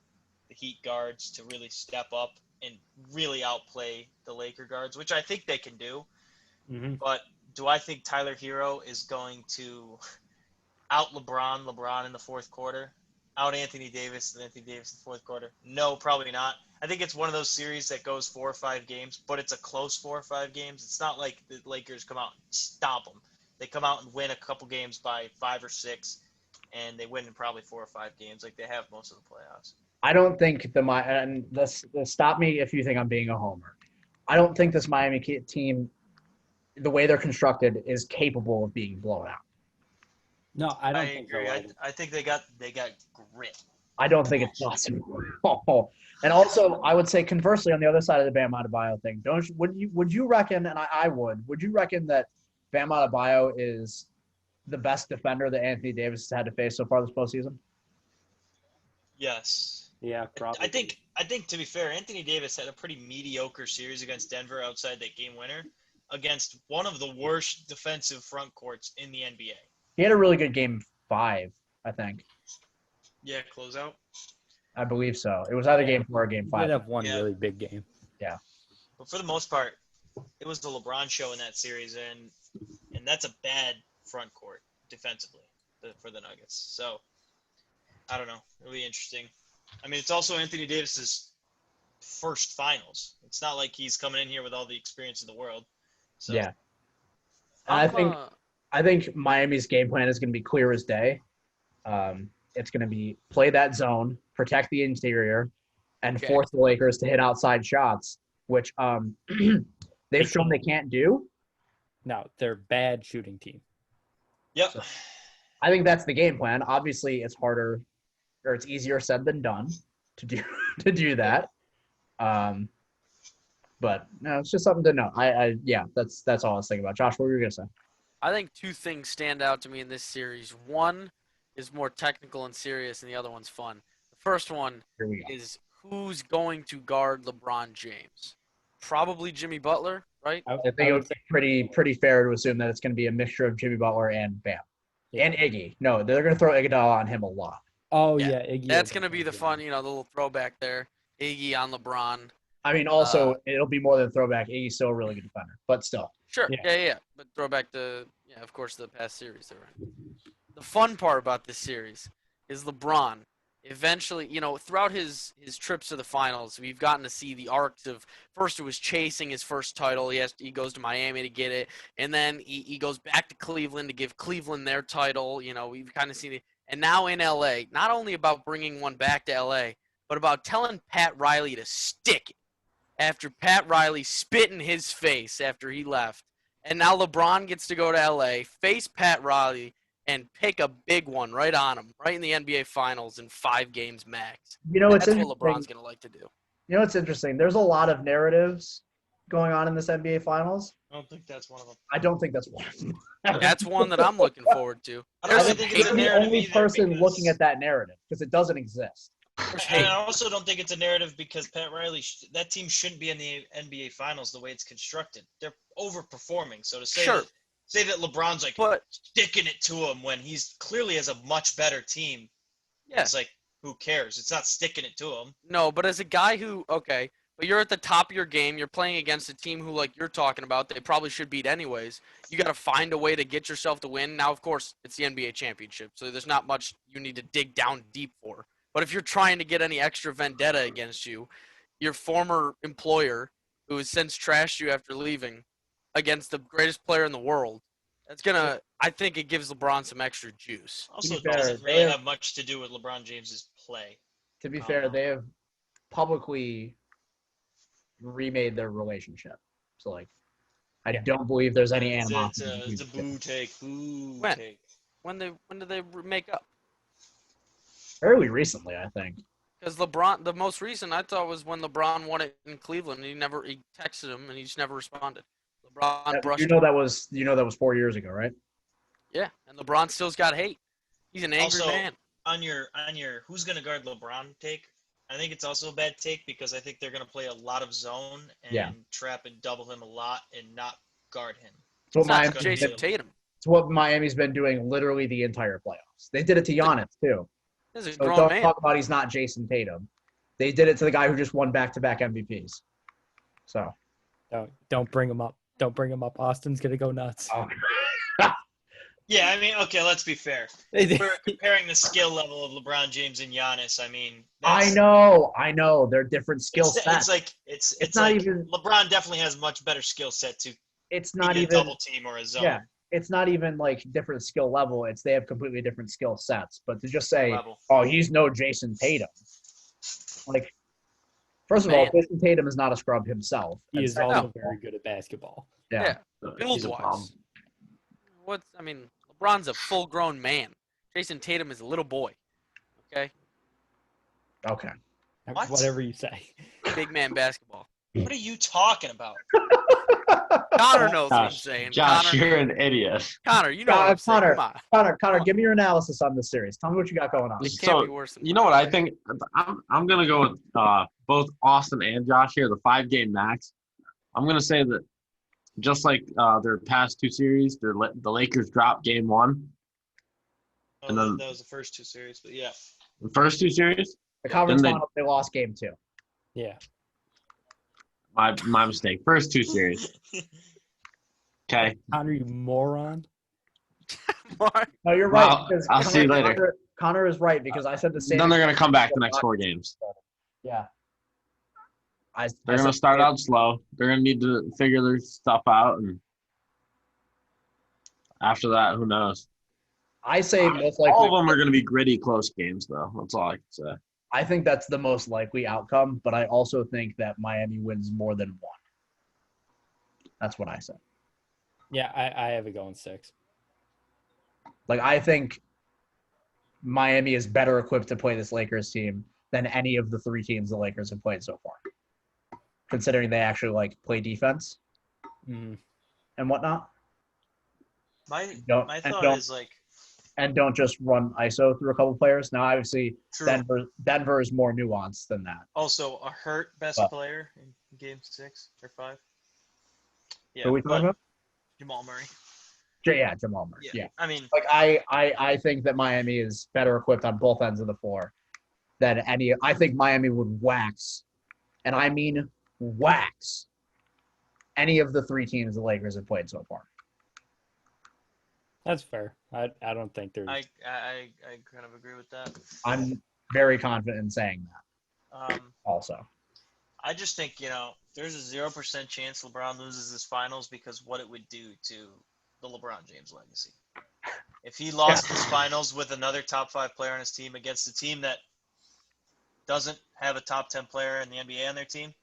the Heat guards to really step up and really outplay the Laker guards, which I think they can do. Mm-hmm. But do I think Tyler Hero is going to out LeBron in the fourth quarter? Out Anthony Davis in the fourth quarter? No, probably not. I think it's one of those series that goes 4 or 5 games, but it's a close 4 or 5 games. It's not like the Lakers come out and stomp them. They come out and win a couple games by 5 or 6, and they win in probably 4 or 5 games like they have most of the playoffs. I don't think and this stop me if you think I'm being a homer. I don't think this Miami team, the way they're constructed, is capable of being blown out. No, I don't I think agree. so. I think they got grit. I don't think it's possible. And also, I would say conversely, on the other side of the Bam Adebayo thing, would you reckon, and I would you reckon that Bam Adebayo is the best defender that Anthony Davis has had to face so far this postseason? Yes. Yeah, probably. I think to be fair, Anthony Davis had a pretty mediocre series against Denver outside that game winner against one of the worst defensive front courts in the NBA. He had a really good game 5, I think. Yeah, closeout. I believe so. It was either game 4 or game He 5. did have one Yeah. really big game. But for the most part, it was the LeBron show in that series, and that's a bad front court defensively for the Nuggets. So I don't know. It'll be interesting. I mean, it's also Anthony Davis's first finals. It's not like he's coming in here with all the experience in the world. So Yeah. And I think Miami's game plan is going to be clear as day. It's going to be play that zone, protect the interior, and force the Lakers to hit outside shots, which they've shown they can't do. No, they're a bad shooting team. Yep. So, I think that's the game plan. Obviously, it's harder or it's easier said than done to do that. But no, it's just something to know. Yeah, that's all I was thinking about. Josh, what were you gonna say? I think 2 things stand out to me in this series. One is more technical and serious, and the other one's fun. The first one Here we go. is who's going to guard LeBron James? Probably Jimmy Butler, right? I think it would be pretty fair to assume that it's going to be a mixture of Jimmy Butler and Bam. Yeah. And Iggy. No, they're going to throw Iguodala on him a lot. Oh, Yeah. Iggy That's is going to be the fun, the little throwback there. Iggy on LeBron. I mean, also, it'll be more than throwback. Iggy's still a really good defender, but still. Sure. Yeah. Yeah. But throwback to, of course, the past series they're in. The fun part about this series is LeBron. Eventually, throughout his trips to the finals, we've gotten to see the arcs of first it was chasing his first title. He goes to Miami to get it, and then he goes back to Cleveland to give Cleveland their title. We've kind of seen it, and now in LA, not only about bringing one back to LA, but about telling Pat Riley to stick it after Pat Riley spit in his face after he left, and now LeBron gets to go to LA, face Pat Riley, and pick a big one right on him, right in the NBA Finals in 5 games max. It's That's what interesting. LeBron's going to like to do. You know what's interesting? There's a lot of narratives going on in this NBA Finals. I don't think that's one of them. I don't think that's one of them. That's one that I'm looking forward to. I don't I really think think it's a you're the narrative only either person because- looking at that narrative because it doesn't exist. And I also don't think it's a narrative because Pat Riley, that team shouldn't be in the NBA Finals the way it's constructed. They're overperforming. So to say Sure. that LeBron's like But sticking it to him when he's clearly has a much better team, yeah, it's like, who cares? It's not sticking it to him. no, but as a guy who, okay, but you're at the top of your game, you're playing against a team who, like you're talking about, they probably should beat anyways. You got to find a way to get yourself to win. Now, of course, it's the NBA championship, so there's not much you need to dig down deep for. But if you're trying to get any extra vendetta against you, your former employer, who has since trashed you after leaving, against the greatest player in the world, that's gonna. I think it gives LeBron some extra juice. Also, it fair, doesn't they really have- have much to do with LeBron James's play. To be Oh, fair, no. they have publicly remade their relationship. So, like, I don't believe there's any It's animosity. a between the two. boo take. Boo When? take. When did they make up? Fairly recently, I think. Because LeBron, the most recent I thought was when LeBron won it in Cleveland. He texted him and he just never responded. LeBron brushed You know that was 4 years ago, right? Yeah, and LeBron still's got hate. He's an angry Also, man. On your who's gonna guard LeBron take, I think it's also a bad take because I think they're gonna play a lot of zone and Yeah. trap and double him a lot and not guard him. It's what, It's not gonna Jason be- Tatum. it's what Miami's been doing literally the entire playoffs. They did it to Giannis, too. He's a So grown don't man. talk about he's not Jason Tatum. They did it to the guy who just won back-to-back MVPs. So, Don't bring him up. Don't bring him up. Austin's gonna go nuts. Yeah, I mean, okay, let's be fair. If we're comparing the skill level of LeBron James and Giannis, I mean, I know. They're different skill it's sets. like it's not like even- LeBron definitely has much better skill set to It's be not a even double team or a zone yeah. It's not even like different skill level. It's they have completely different skill sets. But to just say, level. oh, he's no Jason Tatum. Like, first of all, Man. Jason Tatum is not a scrub himself. He And is second also of very all- good at basketball. Yeah. Build He's a problem. wise. LeBron's a full-grown man. Jason Tatum is a little boy. Okay, Okay. What? Whatever you say. big man basketball. What are you talking about? Connor knows what I'm Josh, saying. Josh, Connor, you're an idiot. Connor, you know what I'm saying. Connor. Come on, Connor, give me your analysis on this series. Tell me what you got going on. it So, can't be worse than You know what I think? I'm gonna go with both Austin and Josh here. The 5-game max. I'm gonna say that just like their past two series, the Lakers dropped game one. Oh, And then- that was the first two series, but yeah. The first two series, The conference Then they- finals, they lost game 2. Yeah. my mistake. First two series. Okay. Connor, you moron. Mark. No, you're right. Well, because I'll see you later. Connor is right because I said the same. Then they're gonna come back the next 4 games. Yeah. They're gonna start out slow. They're gonna need to figure their stuff out, and after that, who knows? I say most All likely. of them are gonna be gritty, close games, though. That's all I can say. I think that's the most likely outcome, but I also think that Miami wins more than one. That's what I said. Yeah, I have it going 6. Like, I think Miami is better equipped to play this Lakers team than any of the 3 teams the Lakers have played so far, considering they actually, like, play defense Mm. and whatnot. My Don't- and thought don't- is like And don't just run ISO through a couple players. Now, obviously, true. Denver is more nuanced than that. Also, a hurt best But- player in game 6 or 5. Yeah, Who are we talking about? Jamal Murray. Yeah, Jamal Murray. Yeah. Yeah. I mean, Like, I think that Miami is better equipped on both ends of the floor than any. I think Miami would wax, and I mean wax, any of the 3 teams the Lakers have played so far. That's fair. I don't think there's. I kind of agree with that. I'm very confident in saying that also. I just think, there's a 0% chance LeBron loses this finals because what it would do to the LeBron James legacy. If he lost this finals with another top 5 player on his team against a team that doesn't have a top 10 player in the NBA on their team,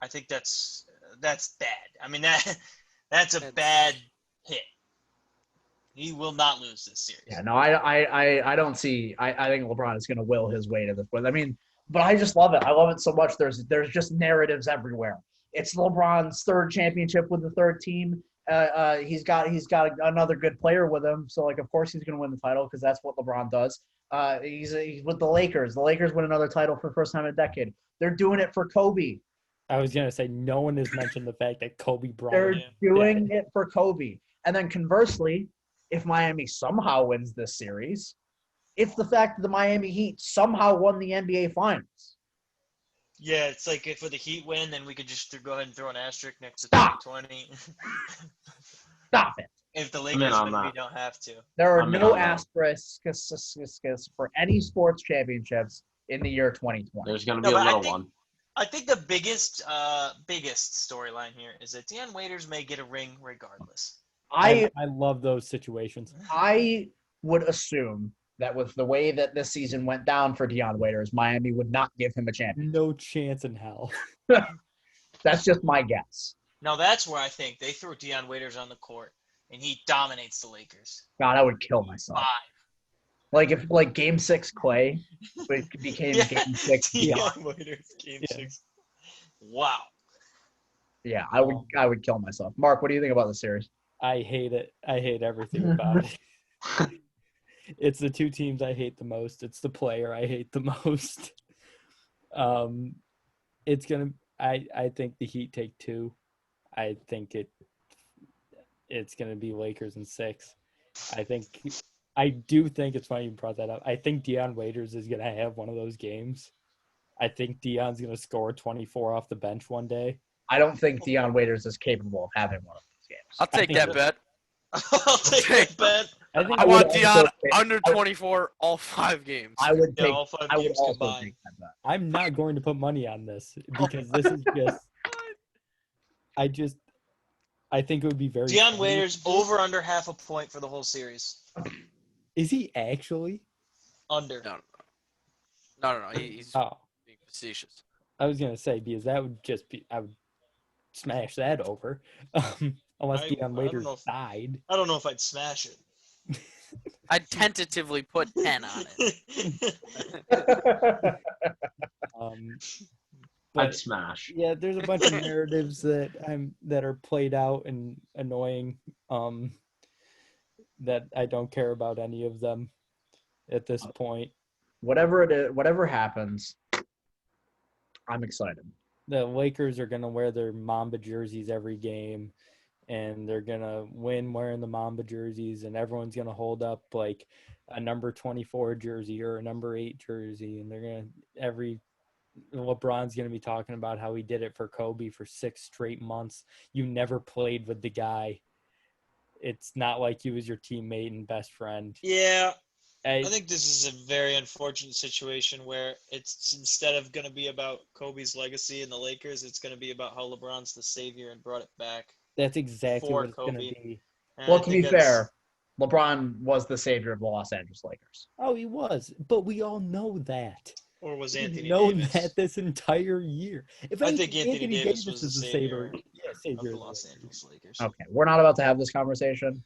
I think that's bad. I mean, that's a bad hit. He will not lose this series. Yeah, no, I don't see. I think LeBron is going to will his way to this. But I mean, But I just love it. I love it so much. There's just narratives everywhere. It's LeBron's third championship with the third team. He's got another good player with him, so like of course he's going to win the title because that's what LeBron does. He's with the Lakers. The Lakers win another title for the first time in a decade. They're doing it for Kobe. I was gonna say no one has mentioned the fact that Kobe brought. They're it. doing it for Kobe. And then conversely, if Miami somehow wins this series, it's the fact that the Miami Heat somehow won the NBA Finals. Yeah, it's like if the Heat win, then we could just go ahead and throw an asterisk next to Stop. 2020. Stop it. If the in Lakers on win, that. we don't have to. There are I'm in no on that. asterisks for any sports championships in the year 2020. There's going to No, be a but I little think- one. I think the biggest storyline here is that Deion Waiters may get a ring regardless. I love those situations. I would assume that with the way that this season went down for Deion Waiters, Miami would not give him a championship. No chance in hell. That's just my guess. Now that's where I think they throw Deion Waiters on the court and he dominates the Lakers. God, I would kill myself. 5. Like if Game 6 Clay became Game 6 Deion. Deion Waiters Game 6. Wow. Yeah, I would kill myself. Mark, what do you think about the series? I hate it. I hate everything about it. It's the two teams I hate the most. It's the player I hate the most. It's gonna. I think the Heat take 2. I think it's gonna be Lakers in 6. I do think it's funny you brought that up. I think Deion Waiters is gonna have one of those games. I think Deion's gonna score 24 off the bench one day. I don't think Deion Waiters is capable of having one of those games. I'll take that bet. I'll take that bet. I think I I want would Deion also take- under 24 all 5 games. I would Yeah, take. all 5 I would games also combined. take that bet. I'm not going to put money on this because this is just. I think it would be very. Deion funny. Waiters over under half a point for the whole series. Is he actually? Under. No. He's Oh, being facetious. I was gonna say because that would just be. I would smash that over, unless I Deion don't Waiters know if- died. I don't know if I'd smash it. I'd tentatively put 10 on it. Um, I'd but smash. yeah, there's a bunch of narratives that are played out and annoying. That I don't care about any of them at this point. Whatever it is, whatever happens, I'm excited. The Lakers are gonna wear their Mamba jerseys every game, and they're gonna win wearing the Mamba jerseys, and everyone's gonna hold up like a number 24 jersey or a number 8 jersey, and LeBron's gonna be talking about how he did it for Kobe for 6 straight months. You never played with the guy. It's not like he was your teammate and best friend. Yeah, I I think this is a very unfortunate situation where it's instead of going to be about Kobe's legacy in the Lakers, it's going to be about how LeBron's the savior and brought it back. that's exactly For what it's gonna Kobe. be. And Well, I to think be that's- fair, LeBron was the savior of the Los Angeles Lakers. Oh, he was, but we all know that. or was We've Anthony known Davis that this entire year. If I think Anthony Davis was the is the savior savior, of savior the of Los the Lakers. Angeles Lakers. Okay, we're not about to have this conversation.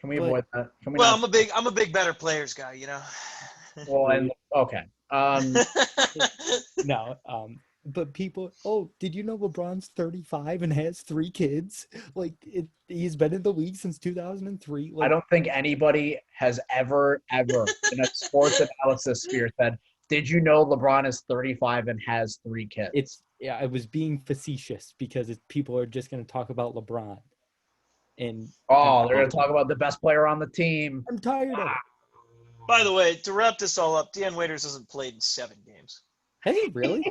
Can we But- avoid that? Can we Well, not? I'm a big better players guy, you know. Well, and okay. No, but people. Oh, did you know LeBron's 35 and has 3 kids? Like, he's been in the league since 2003. Like, I don't think anybody has ever in a sports analysis sphere said, "Did you know LeBron is 35 and has 3 kids?" I was being facetious because people are just going to talk about LeBron, and Oh, they're going to talk about the best player on the team. I'm tired of it. By the way, to wrap this all up, Deion Waiters hasn't played in 7 games. Has he really?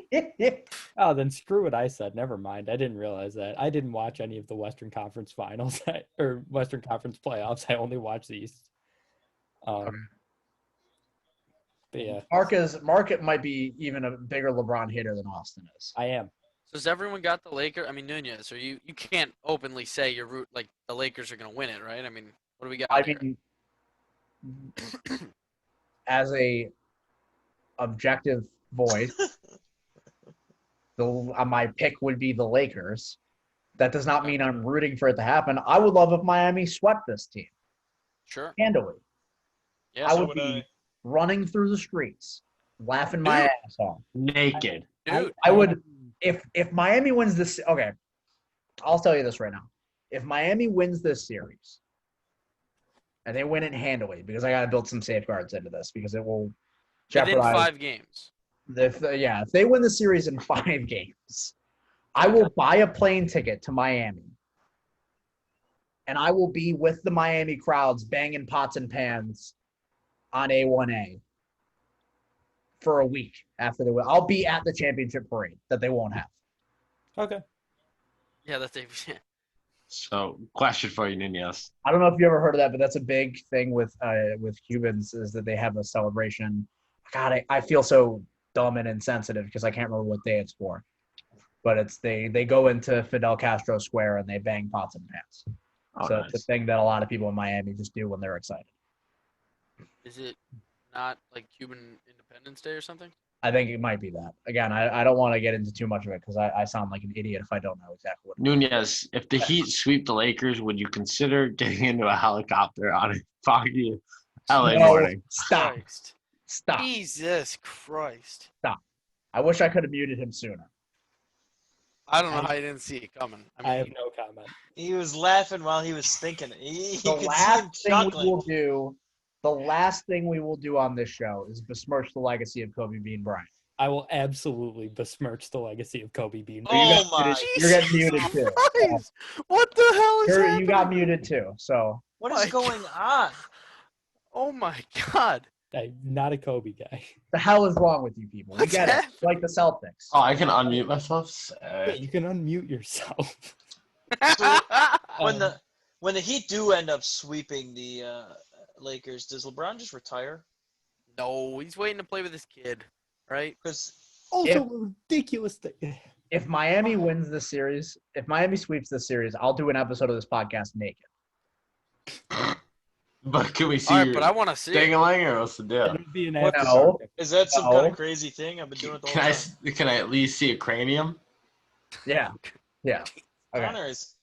Oh, then screw what I said. Never mind. I didn't realize that. I didn't watch any of the Western Conference Finals or Western Conference playoffs. I only watched these. But yeah, Mark might be even a bigger LeBron hater than Austin is. I am. So has everyone got the Lakers? I mean, Nunez, or you can't openly say you're like the Lakers are going to win it, right? I mean, what do we got I here? mean, as a objective voice, my pick would be the Lakers. That does not mean I'm rooting for it to happen. I would love if Miami swept this team Sure. handily. Yeah. I so would would be I. running through the streets, laughing my ass off. Naked. Dude, I would if Miami wins this. Okay, I'll tell you this right now. If Miami wins this series, and they win it handily, because I got to build some safeguards into this because it will within jeopardize. 5 games. If they win the series in 5 games, I will buy a plane ticket to Miami, and I will be with the Miami crowds banging pots and pans on A1A for a week after the win. I'll be at the championship parade that they won't have. Okay. Yeah, that's a So, question for you, Nunez. I don't know if you ever heard of that, but that's a big thing with Cubans is that they have a celebration. God, I feel so dumb and insensitive because I can't remember what day it's for. But it's they go into Fidel Castro Square and they bang pots and pans. Oh, So nice. it's a thing that a lot of people in Miami just do when they're excited. Is it not like Cuban Independence Day or something? I think it might be that. Again, I don't want to get into too much of it because I sound like an idiot if I don't know exactly what it is. Nunez, if the Heat sweep the Lakers, would you consider getting into a helicopter on a foggy LA No. morning? Stop. Christ. Stop. Jesus Christ. I wish I could have muted him sooner. I don't know how you didn't see it coming. I have no comment. He was laughing while he was thinking. You The could see him last thing chuckling. we will do on this show is besmirch the legacy of Kobe Bean Bryant. I will absolutely besmirch the legacy of Kobe Bean. Oh my! You're getting muted too. Christ. What the hell is happening? You got muted too. So What My is going on? Oh my God. I'm not a Kobe guy. the hell is wrong with you people? We What's get it. happening? Like the Celtics. Oh, I can unmute myself. Yeah, you can unmute yourself. When the Heat do end up sweeping the Lakers, does LeBron just retire? No, he's waiting to play with his kid, right? Because Also, a ridiculous thing. If Miami wins this series, if Miami sweeps this series, I'll do an episode of this podcast naked. But can we see All right, your but I want to see it. ding-a-ling or what's the deal? It'll be an What? after No. is that some No. kind of crazy thing? I've been doing it the whole time. Can I at least see a cranium? Yeah. Yeah. Okay. Connor is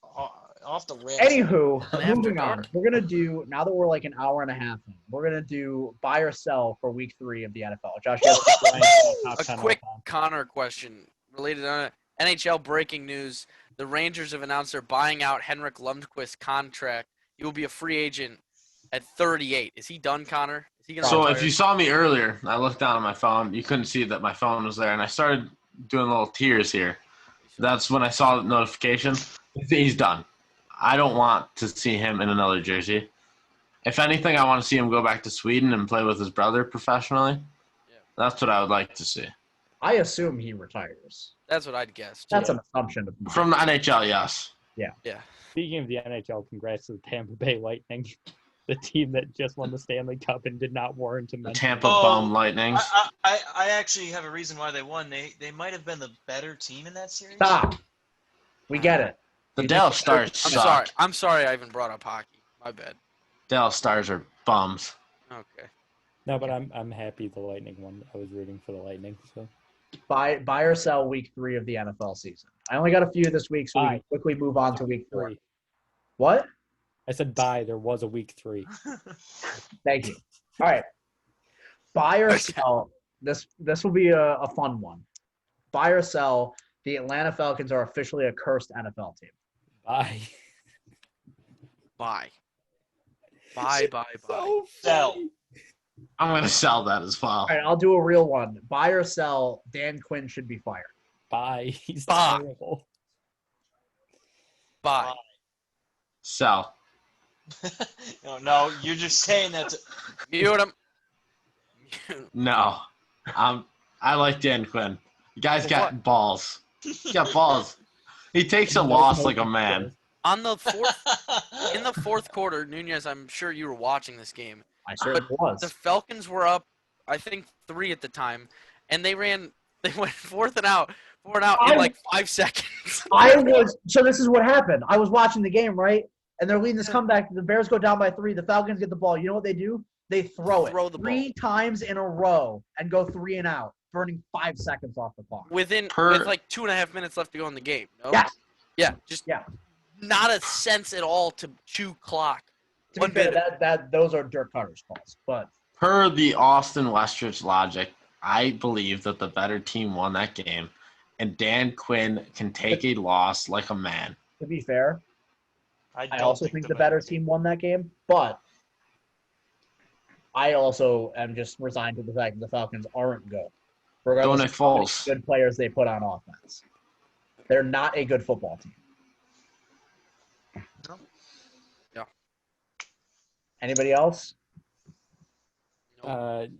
off the rails. Anywho, After moving on. dark. We're gonna do now that we're like an hour and a half in. We're gonna do buy or sell for week 3 of the NFL. Josh, you have top A 10 quick all time. Connor question related on NHL breaking news. The Rangers have announced they're buying out Henrik Lundqvist's contract. He will be a free agent at 38. Is he done, Connor? Is he gonna So retire? if you saw me earlier, I looked down at my phone. You couldn't see that my phone was there, and I started doing little tears here. That's when I saw the notification. He's done. I don't want to see him in another jersey. If anything, I want to see him go back to Sweden and play with his brother professionally. Yeah. That's what I would like to see. I assume he retires. That's what I'd guess. That's an assumption of mine. From the NHL, yes. Yeah. Speaking of the NHL, congrats to the Tampa Bay Lightning, the team that just won the Stanley Cup and did not warrant a The mention. Tampa Oh, Bum Lightnings. I actually have a reason why they won. They might have been the better team in that series. Stop. We get it. The Dallas Stars I'm suck. sorry. I'm sorry I even brought up hockey. My bad. Dallas Stars are bums. Okay. No, but I'm happy the Lightning won. I was rooting for the Lightning. So Buy or sell week 3 of the NFL season. I only got a few this week, so we can Buy. quickly move on to week 4. 3. What? I said bye. There was a week 3. Thank you. All right. Buy or sell. This will be a fun one. Buy or sell. The Atlanta Falcons are officially a cursed NFL team. Bye. Bye. Bye. So Sell. funny. I'm going to sell that as well. All right, I'll do a real one. Buy or sell. Dan Quinn should be fired. Bye. He's Bye. terrible. Bye. Sell. No, you're just saying that. Mute him. No. I like Dan Quinn. The guy's For got what? balls. He's got balls. He takes a loss like a man. On the fourth, in the fourth quarter, Nunez, I'm sure you were watching this game. I certainly was. The Falcons were up, I think 3 at the time, and they went fourth and out in like 5 seconds. So this is what happened. I was watching the game, right? And they're leading this comeback. The Bears go down by 3. The Falcons get the ball. You know what they do? They throw it Throw the 3 times in a row and go 3 and out, burning 5 seconds off the clock. with like 2.5 minutes left to go in the game. No? Yes. Yeah, just Yeah. not a sense at all to chew clock. To be One fair, bit. those are Dirk Cutter's calls. But Per the Austin Westrich logic, I believe that the better team won that game, and Dan Quinn can take a loss like a man. To be fair, I I don't also think the better team won that game, but I also am just resigned to the fact that the Falcons aren't good, regardless Nick of how many Foles. good players they put on offense. They're not a good football team. No. Yeah. Anybody else? Dan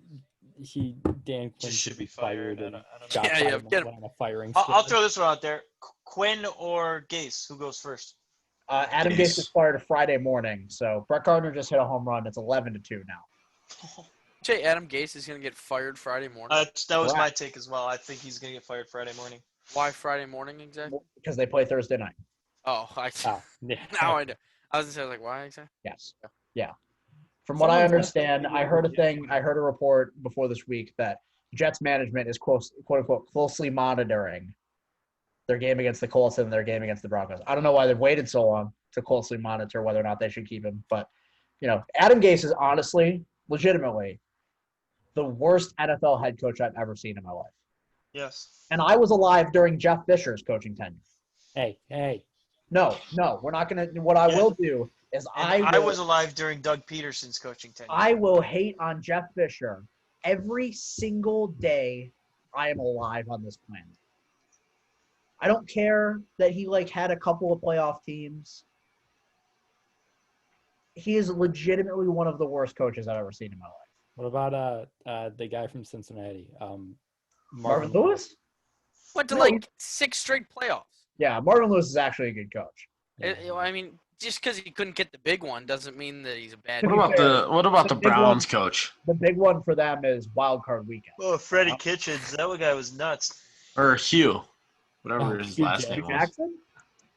Quinn Just should be fired. fired. I And don't know. got Yeah, by yeah, the get him. Atlanta firing I'll squad. throw this one out there. Quinn or Gase? Who goes first? Adam Gase was fired Friday morning, so Brett Gardner just hit a home run. It's 11-2 now. Say Adam Gase is going to get fired Friday morning. That was my Correct. take as well. I think he's going to get fired Friday morning. Why Friday morning exactly? Because they play Thursday night. Oh, Oh, yeah. now I know. I was going to say, like, why exactly? Yes. Yeah. From what I Someone's understand, I heard a report before this week that Jets management is quote unquote closely monitoring their game against the Colts and their game against the Broncos. I don't know why they've waited so long to closely monitor whether or not they should keep him, but Adam Gase is honestly, legitimately, the worst NFL head coach I've ever seen in my life. Yes. And I was alive during Jeff Fisher's coaching tenure. Hey. No, we're not gonna. What I will do is I was alive during Doug Peterson's coaching tenure. I will hate on Jeff Fisher every single day I am alive on this planet. I don't care that he had a couple of playoff teams. He is legitimately one of the worst coaches I've ever seen in my life. What about the guy from Cincinnati? Marvin Lewis? Went to No, 6 straight playoffs. Yeah, Marvin Lewis is actually a good coach. I mean, just because he couldn't get the big one doesn't mean that he's a bad What coach. about the The big Browns one- coach The big one for them is wild card weekend. Oh, Freddie Kitchens. That guy was nuts. or Hugh, whatever Oh, his Hugh last Jackson. name was. Jackson?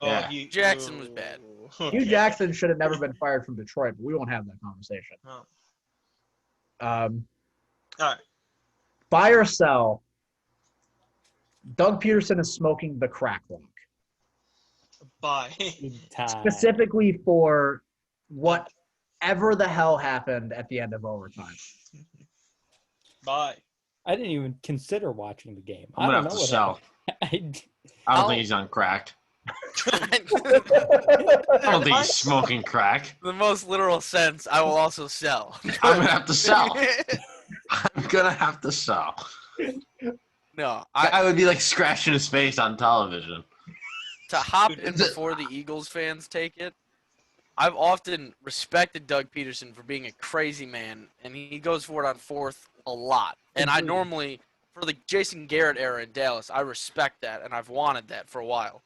Yeah. Hugh Jackson was bad. Hugh Jackson should have never been fired from Detroit, but we won't have that conversation. Oh. All right. Buy or sell. Doug Peterson is smoking the crack rock, Bye. Big time. specifically for whatever the hell happened at the end of overtime. Bye. I didn't even consider watching the game. I'm I gonna don't have know to what sell. happened. I don't I'll- think he's on crack. The I don't think he's smoking crack. most literal sense, I will also sell. I'm gonna have to sell. I'm gonna have to sell. No, I would be scratching his face on television. to hop in before the Eagles fans take it, I've often respected Doug Peterson for being a crazy man, and he goes for it on fourth a lot. And I normally, for the Jason Garrett era in Dallas, I respect that, and I've wanted that for a while.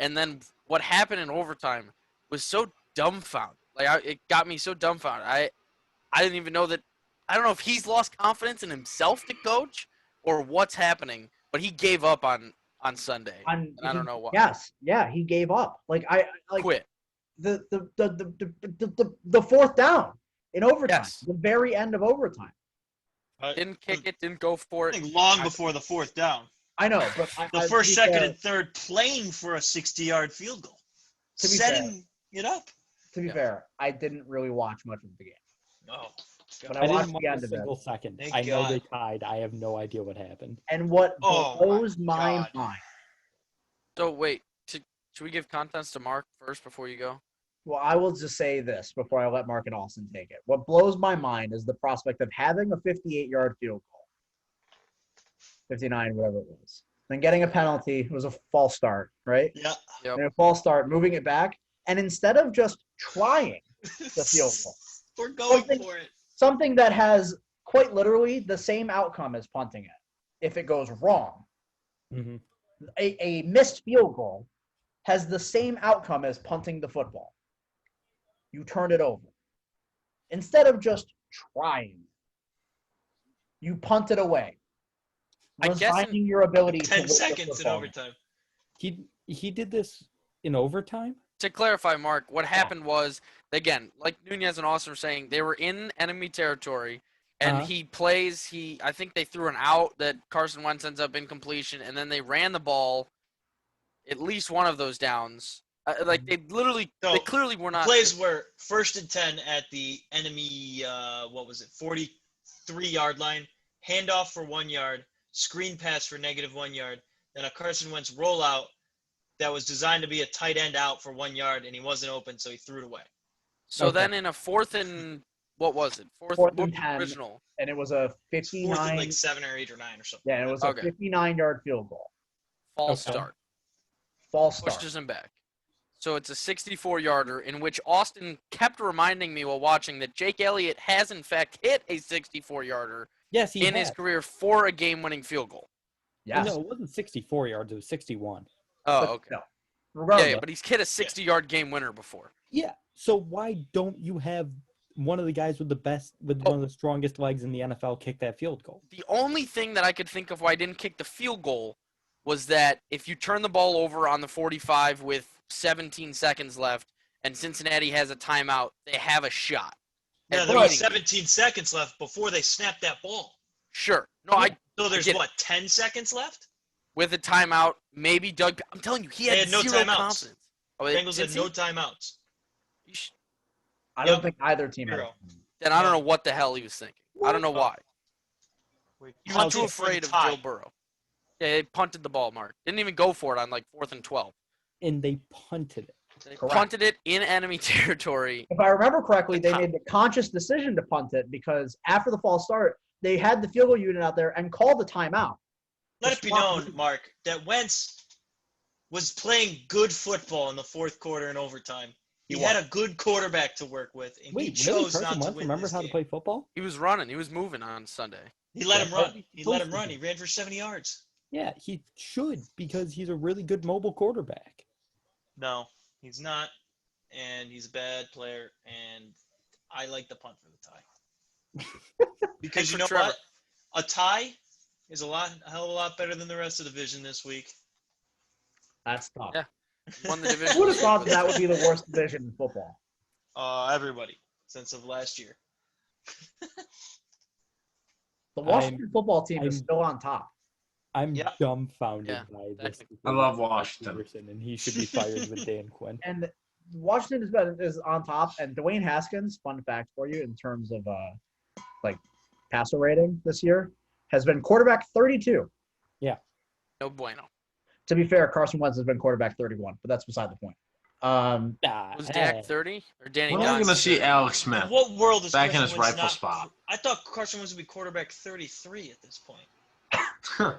And then what happened in overtime was so dumbfounded. It got me so dumbfounded. I didn't even know that. I don't know if he's lost confidence in himself to coach or what's happening, but he gave up on Sunday. And I don't know why. Yes, yeah, he gave up. Quit. The fourth down in overtime, Yes. the very end of overtime. Didn't kick it, didn't go for I it. think long before the fourth down. I know, but The first, second, and third playing for a 60-yard field goal. To be Setting it up. To be fair, I didn't really watch much of the game, Oh. but I I didn't watched watch the a end of it. single second. Thank I know they God. tied. I have no idea what happened. And what Oh my blows my God. mind. So wait, should we give contents to Mark first before you go? Well, I will just say this before I let Mark and Austin take it. What blows my mind is the prospect of having a 58-yard field goal, 59, whatever it was, then getting a penalty. It was a false start, right? Yeah. And a false start, moving it back, and instead of just trying the field goal, We're going Something- for it. something that has quite literally the same outcome as punting it, if it goes wrong. Mm-hmm. A missed field goal has the same outcome as punting the football. You turn it over. Instead of just trying, you punt it away. I guess in- Resigning your ability to 10 win the seconds in football game. overtime. He did this in overtime? To clarify, Mark, what happened was, again, like Nunez and Austin were saying, they were in enemy territory, and Uh-huh. I think they threw an out that Carson Wentz ends up incompletion, and then they ran the ball at least one of those downs. They clearly were not. Plays were 1st and 10 at the enemy, 43-yard line. handoff for 1 yard, screen pass for -1 yard, then a Carson Wentz rollout that was designed to be a tight end out for 1 yard, and he wasn't open, so he threw it away. So Okay. then in a fourth and what was it? Fourth Fourth what and was 10. original. And it was a Fourth 59. and like 7 or 8 or 9 or something. Yeah, it was a Okay. 59-yard field goal. False Okay. start. False start. Pushes him back. So it's a 64-yarder in which Austin kept reminding me while watching that Jake Elliott has in fact hit a 64-yarder Yes, he in his had. career for a game-winning field goal. Yes. No, it wasn't 64 yards. It was 61. Oh, But okay. No. Yeah, Regardless. yeah, but he's hit a 60-yard game winner before. Yeah. So why don't you have one of the guys with one of the strongest legs in the NFL kick that field goal? The only thing that I could think of why I didn't kick the field goal was that if you turn the ball over on the 45 with 17 seconds left and Cincinnati has a timeout, they have a shot. Yeah, at there was beating you. 17 seconds left before they snapped that ball. Sure. No, So there's get it. what, 10 seconds left? with a timeout, maybe Doug. I'm telling you, he They had had no zero timeouts. confidence. Oh, Bengals had did no he? timeouts. You sh- I don't Yep. think either team had. Zero. Then I don't know what the hell he was thinking. I don't know why. He was too afraid of Joe Burrow. Yeah, they punted the ball, Mark. Didn't even go for it on like 4th and 12. And they punted it. They Correct. punted it in enemy territory. If I remember correctly, they made the conscious decision to punt it because after the false start, they had the field goal unit out there and called the timeout. Let it be known, Mark, that Wentz was playing good football in the fourth quarter and overtime. He had a good quarterback to work with, and he Wait, really? chose Carson not to Wentz win remembers this how to game. play football? He was running. He was moving on Sunday. He let him Yeah, run. he's He let him supposed to run. be. He ran for 70 yards. Yeah, he should because he's a really good mobile quarterback. No, he's not, and he's a bad player, and I like the punt for the tie. Because And you for know Trevor. what? A tie is a hell of a lot better than the rest of the division this week. That's tough. Yeah. Won the division. Who would have thought that would be the worst division in football? Everybody since of last year. The Washington football team is I'm- still on top. I'm Yeah. dumbfounded Yeah, by this. technically. I love Washington. Peterson, and he should be fired with Dan Quinn. And Washington is on top. And Dwayne Haskins, fun fact for you in terms of passer rating this year, has been quarterback 32. No bueno. To be fair, Carson Wentz has been quarterback 31, but that's beside the point. Was Dak 30 or Danny When are we Johnson? going to see Alex Smith What world is back in Carson his Wentz rightful not? spot? I thought Carson Wentz would be quarterback 33 at this point.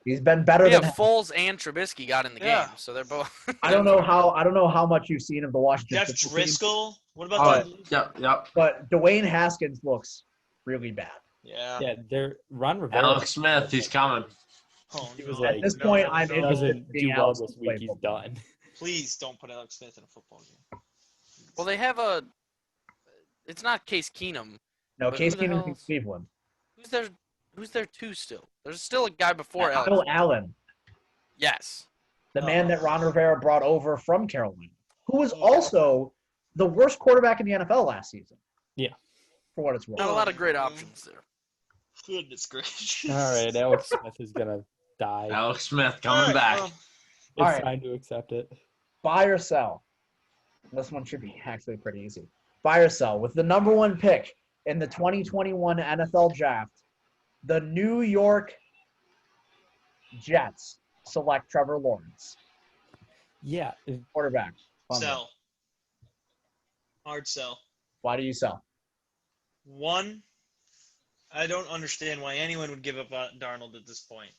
He's been better Yeah, than. Foles and Trubisky got in the Yeah. game, so they're both. I don't know how much you've seen of the Washington Jeff football team, Driscoll. What about Oh, that? yep. but Dwayne Haskins looks really bad. Yeah. Yeah, they're Ron Rivera. Alex Smith, he's coming. Oh, He was no. like, At this point, I'm no. interested in doesn't do seeing well Alex this play week. He's football. done. Please don't put Alex Smith in a football game. Well, they have a. It's not Case Keenum. No, But Case who the Keenum's in hell's- Cleveland. Who's there two still? There's still a guy before Alex. Kyle Allen, Yes. the man that Oh. Ron Rivera brought over from Carolina, who was also the worst quarterback in the NFL last season. Yeah. For what it's worth. Not a lot of great options there. Goodness gracious. All right, Alex Smith is gonna die. Alex Smith All coming right, back. well, It's all right. time to accept it. Buy or sell. This one should be actually pretty easy. Buy or sell. With the number one pick in the 2021 NFL Draft, the New York Jets select Trevor Lawrence, Yeah, quarterback. sell. Hard sell. Why do you sell? One, I don't understand why anyone would give up on Darnold at this point.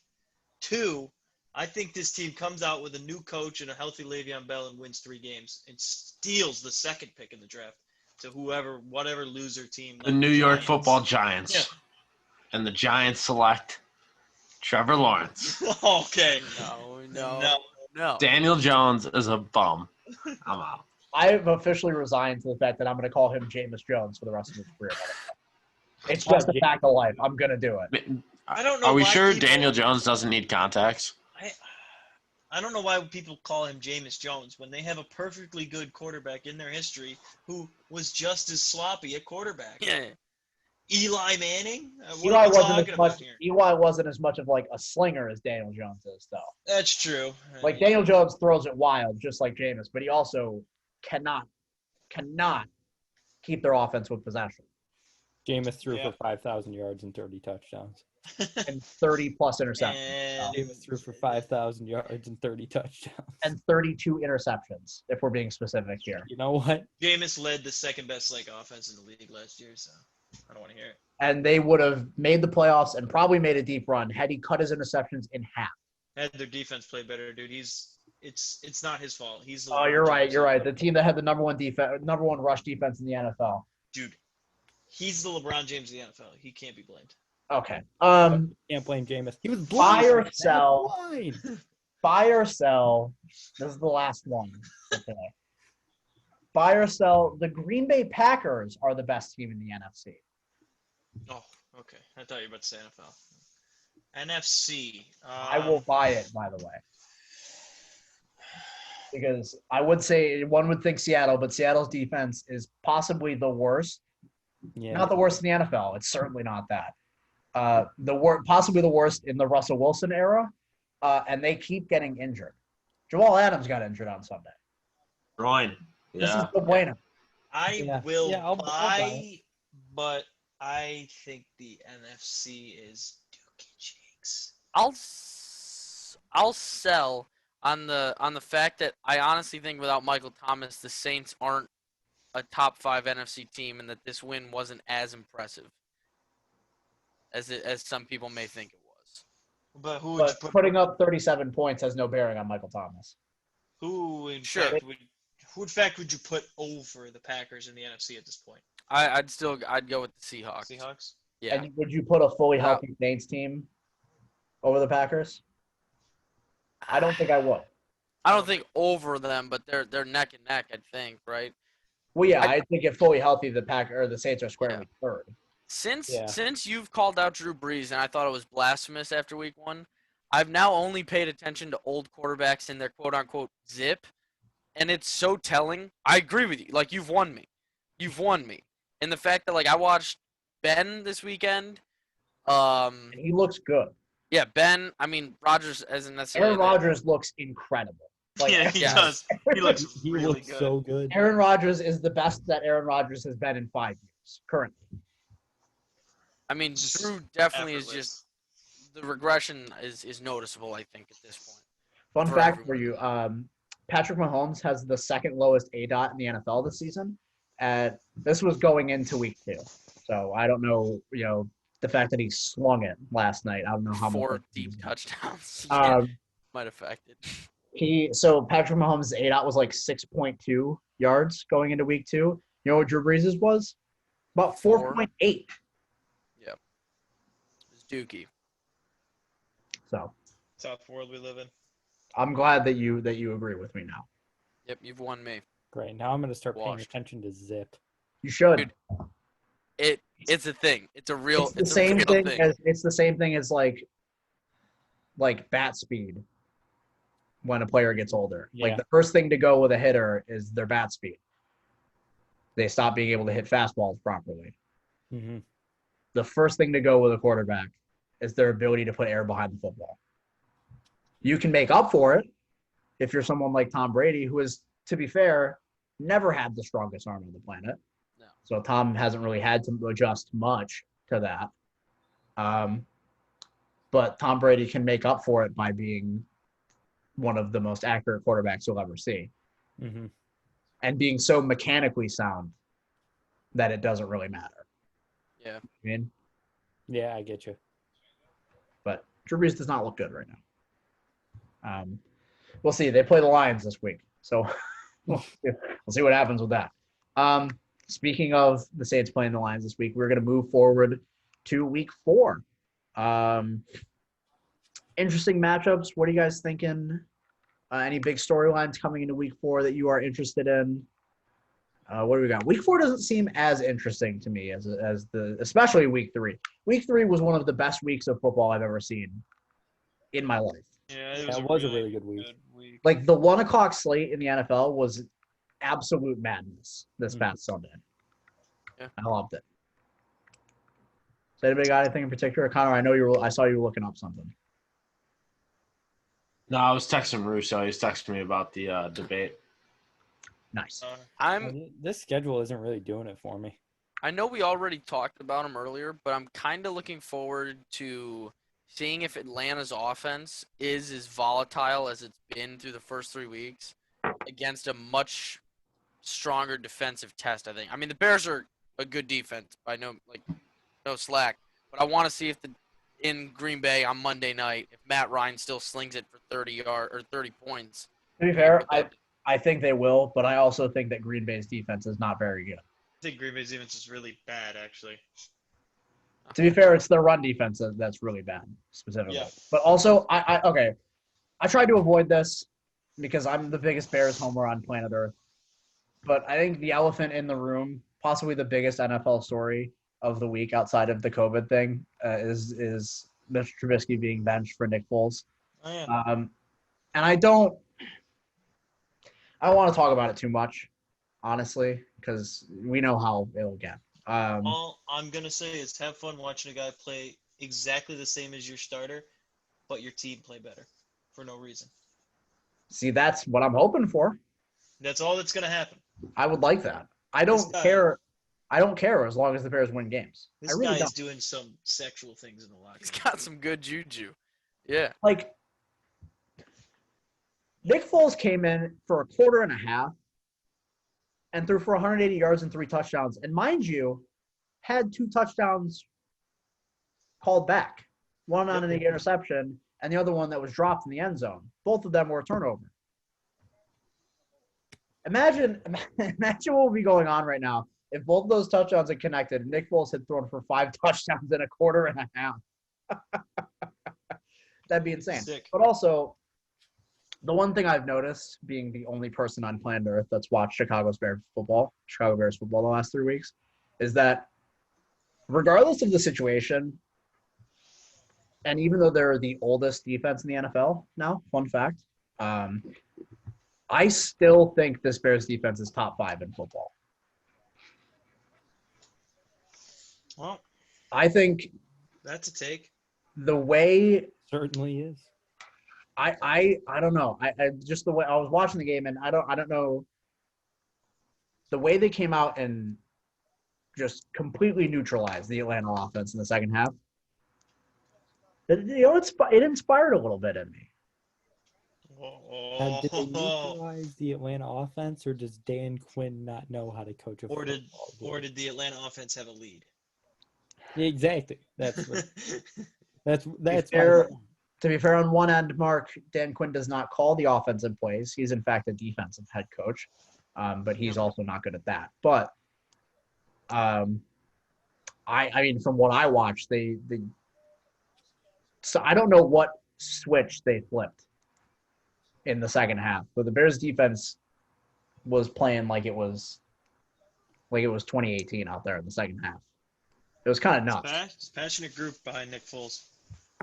Two, I think this team comes out with a new coach and a healthy Le'Veon Bell and wins 3 games and steals the second pick in the draft to whatever loser team. The like New York Giants. Football Giants. Yeah. And the Giants select Trevor Lawrence. Okay. No. Daniel Jones is a bum. I'm out. I've officially resigned to the fact that I'm going to call him Jameis Jones for the rest of his career. It's just a fact of life. I'm going to do it. I don't know. Are we why sure people- Daniel Jones doesn't need contacts? I don't know why people call him Jameis Jones when they have a perfectly good quarterback in their history who was just as sloppy at quarterback. Yeah. Eli Manning? What Eli are we wasn't talking as much. about here? Eli wasn't as much of like a slinger as Daniel Jones is, though. That's true. Like Daniel Jones throws it wild, just like Jameis, but he also cannot keep their offense with possession. Jameis threw Yeah. for 5,000 yards and 30 touchdowns. And 30-plus interceptions. And Jameis threw for 5,000 yards and 30 touchdowns. And 32 interceptions, if we're being specific here. You know what? Jameis led the second best offense in the league last year, so I don't want to hear it. And they would have made the playoffs and probably made a deep run had he cut his interceptions in half. Had their defense played better, dude. It's not his fault. He's the Oh, LeBron you're right. James You're of right. the- The team that had the number one rush defense in the NFL. Dude, he's the LeBron James of the NFL. He can't be blamed. Okay. Can't blame Jameis. He was blind. Buy or man. sell. Blind. Buy or sell. This is the last one for today. Buy or sell. The Green Bay Packers are the best team in the NFC. Oh, okay. I thought you were about to say NFL. NFC. I will buy it, by the way. Because I would say one would think Seattle, but Seattle's defense is possibly the worst. Yeah. Not the worst in the NFL. It's certainly not that. Possibly the worst in the Russell Wilson era, and they keep getting injured. Jamal Adams got injured on Sunday. Groin. This is Yeah. the bueno. I will I'll buy buy, but I think the NFC is Dookie Cheeks. I'll sell on the fact that I honestly think without Michael Thomas, the Saints aren't a top 5 NFC team, and that this win wasn't as impressive as some people may think it was. But who would you But put? putting up 37 points has no bearing on Michael Thomas. Who in Sure. fact would you put over the Packers in the NFC at this point? I'd go with the Seahawks. Seahawks. Yeah. And would you put a fully Without- healthy Saints team over the Packers? I don't think I would. I don't think over them, but they're neck and neck. I think, right? Well, yeah, I think if fully healthy, the Saints are squarely third. Since you've called out Drew Brees, and I thought it was blasphemous after week 1, I've now only paid attention to old quarterbacks in their quote-unquote zip, and it's so telling. I agree with you. Like, you've won me. And the fact that, like, I watched Ben this weekend. And he looks good. Yeah, Ben. I mean, Rodgers isn't necessarily. Aaron Rodgers looks incredible. Like, Yeah, he Yes. does. He looks He really looks good. so good. Aaron Rodgers is the best that Aaron Rodgers has been in 5 years currently. I mean, Just Drew definitely is effortless. just the regression is noticeable. I think at this point. Fun For fact everyone. for you: Patrick Mahomes has the second lowest ADOT in the NFL this season. And this was going into week 2, so I don't know. The fact that he swung it last night, I don't know how 4 much. deep touchdowns might affect it. So Patrick Mahomes' ADOT was like 6.2 yards going into week 2. You know what Drew Brees' was? About 4.8. It's Dookie. So South world we live in. I'm glad that you agree with me now. Yep, you've won me. Great. Now I'm going to start paying Washed. attention to zip. You should. Dude, It's a thing. It's a real. It's the same a real thing as it's the same thing as like bat speed when a player gets older. Yeah. Like the first thing to go with a hitter is their bat speed. They stop being able to hit fastballs properly. Mm-hmm. The first thing to go with a quarterback is their ability to put air behind the football. You can make up for it if you're someone like Tom Brady, who is, to be fair, never had the strongest arm on the planet. No. So Tom hasn't really had to adjust much to that. But Tom Brady can make up for it by being one of the most accurate quarterbacks you'll ever see. Mm-hmm. And being so mechanically sound that it doesn't really matter. Yeah. I mean, Yeah, I get you. but Drew Brees does not look good right now. We'll see. They play the Lions this week, so we'll see what happens with that. Speaking of the Saints playing the Lions this week, we're going to move forward to week 4. Interesting matchups. What are you guys thinking? Any big storylines coming into week 4 that you are interested in? What do we got? Week 4 doesn't seem as interesting to me as especially week 3. Week 3 was one of the best weeks of football I've ever seen in my life. Yeah, That was a really good week. Like the 1:00 slate in the NFL was absolute madness this past Sunday. Yeah. I loved it. So anybody got anything in particular? Connor, I saw you were looking up something. No, I was texting Russo. He was texting me about the debate. Nice. I'm This schedule isn't really doing it for me. I know we already talked about him earlier, but I'm kind of looking forward to seeing if Atlanta's offense is as volatile as it's been through the first 3 weeks against a much stronger defensive test, I think. I mean, the Bears are a good defense by no slack, but I want to see if in Green Bay on Monday night, if Matt Ryan still slings it for 30 points. To be fair, I think they will, but I also think that Green Bay's defense is not very good. I think Green Bay's defense is really bad, actually. To be fair, it's their run defense that's really bad, specifically. Yeah. But also, I tried to avoid this because I'm the biggest Bears homer on planet Earth. But I think the elephant in the room, possibly the biggest NFL story of the week outside of the COVID thing, is Mr. Trubisky being benched for Nick Foles. Oh, yeah. And I don't want to talk about it too much, honestly, because we know how it'll get. All I'm going to say is have fun watching a guy play exactly the same as your starter, but your team play better for no reason. See, that's what I'm hoping for. That's all that's going to happen. I would like that. I don't care. I don't care as long as the Bears win games. This I really guy's don't. doing some sexual things in the locker room. He's got some good juju. Yeah. Like, Nick Foles came in for a quarter and a half and threw for 180 yards and 3 touchdowns. And mind you, had 2 touchdowns called back. One on an interception and the other one that was dropped in the end zone. Both of them were a turnover. Imagine what would be going on right now if both of those touchdowns had connected and Nick Foles had thrown for 5 touchdowns in a quarter and a half. That'd be insane. Sick. But also, the one thing I've noticed, being the only person on planet Earth that's watched Chicago Bears football the last 3 weeks, is that regardless of the situation, and even though they're the oldest defense in the NFL now, fun fact, I still think this Bears defense is top 5 in football. Well, I think that's a take. the way Certainly is. I don't know. I just the way I was watching the game, and I don't know the way they came out and just completely neutralized the Atlanta offense in the second half. It inspired a little bit in me. Did they neutralize the Atlanta offense, or does Dan Quinn not know how to coach a Or football? did the Atlanta offense have a lead? Yeah, exactly. That's To be fair, on one end, Mark, Dan Quinn does not call the offensive plays. He's, in fact, a defensive head coach, but he's also not good at that. But, I mean, from what I watched, so I don't know what switch they flipped in the second half, but the Bears defense was playing like it was 2018 out there in the second half. It was kind of nuts. It's a passionate group behind Nick Foles.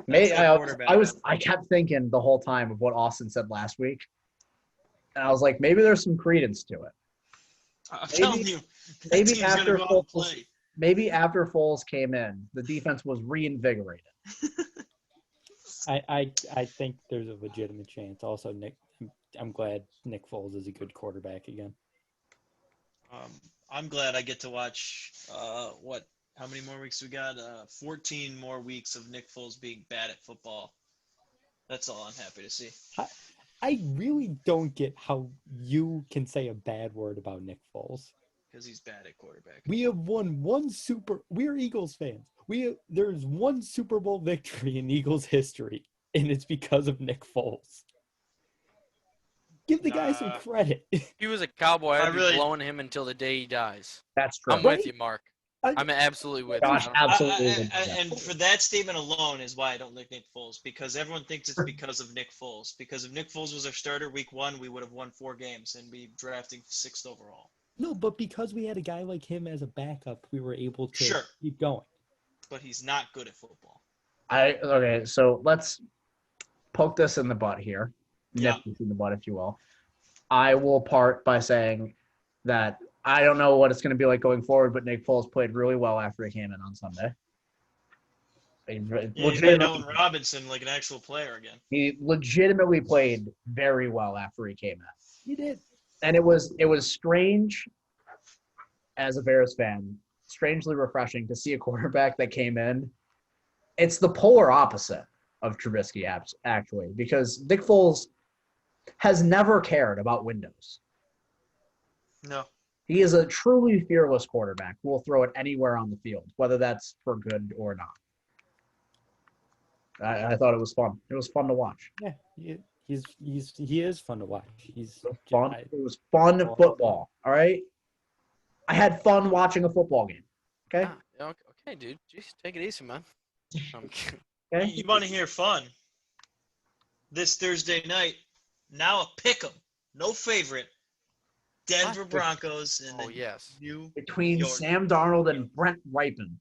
I kept thinking the whole time of what Austin said last week, and I was like, maybe there's some credence to it. I'm telling you, maybe after Foles came in, the defense was reinvigorated. I think there's a legitimate chance. Also, I'm glad Nick Foles is a good quarterback again. I'm glad I get to watch how many more weeks we got? 14 more weeks of Nick Foles being bad at football. That's all I'm happy to see. I really don't get how you can say a bad word about Nick Foles. Because he's bad at quarterback. We have won we're Eagles fans. There's one Super Bowl victory in Eagles history, and it's because of Nick Foles. Give the guy some credit. If he was a Cowboy, I'd be blowing him until the day he dies. That's true. I'm with you, Mark. I'm absolutely with you. Absolutely. And for that statement alone is why I don't like Nick Foles, because everyone thinks it's because of Nick Foles. Because if Nick Foles was our starter week 1, we would have won 4 games and be drafting 6th overall. No, but because we had a guy like him as a backup, we were able to keep going. But he's not good at football. Okay, so let's poke this in the butt here. Yeah. Nip this in the butt, if you will. I will part by saying that I don't know what it's going to be like going forward, but Nick Foles played really well after he came in on Sunday. He made Allen Robinson like an actual player again. He legitimately played very well after he came in. He did. And it was strange as a Bears fan strangely refreshing to see a quarterback that came in. It's the polar opposite of Trubisky, actually, because Nick Foles has never cared about windows. No. He is a truly fearless quarterback who will throw it anywhere on the field, whether that's for good or not. I thought it was fun. It was fun to watch. Yeah, he is fun to watch. He's Fun. It was fun football. All right. I had fun watching a football game. Okay. Okay, dude. Jeez, take it easy, man. Okay. You want to hear fun? This Thursday night, now a pick'em, no favorite. Denver Broncos and Oh yes. Between York. Sam Darnold and Brent Ripon.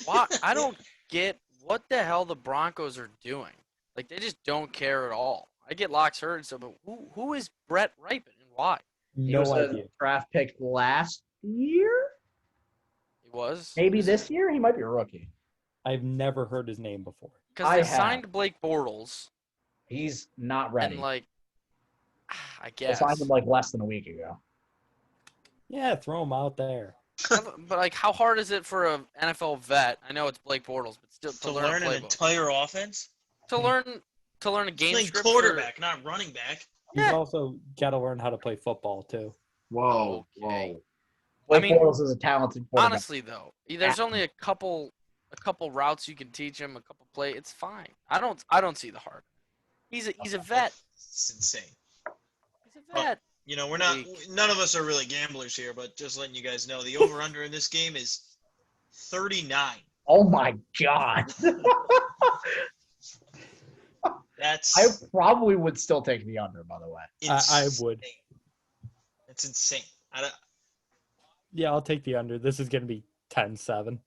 Why? I don't get what the hell the Broncos are doing. Like they just don't care at all. I get Locks hurt and stuff, but who is Brett Ripon and why? He was no a idea. draft pick last year. He was Maybe this year. He might be a rookie. I've never heard his name before. because I they have. signed Blake Bortles He's not ready. and like I They guess. signed him like less than a week ago. Yeah, throw him out there. But like, how hard is it for an NFL vet? I know it's Blake Bortles, but still to learn learn a an playbook. entire offense. To learn a game Playing script quarterback, not running back. He's Yeah. also got to learn how to play football too. Whoa, Okay. whoa. Blake mean, Bortles is a talented quarterback. Honestly, though, there's only a couple routes you can teach him, a couple play. It's fine. I don't see the hard. He's a vet. It's insane. He's a vet. You know, none of us are really gamblers here, but just letting you guys know, the over-under in this game is 39. Oh my god! That's I probably would still take the under. By the way, I would. It's insane. Yeah, I'll take the under. This is going to be 10-7.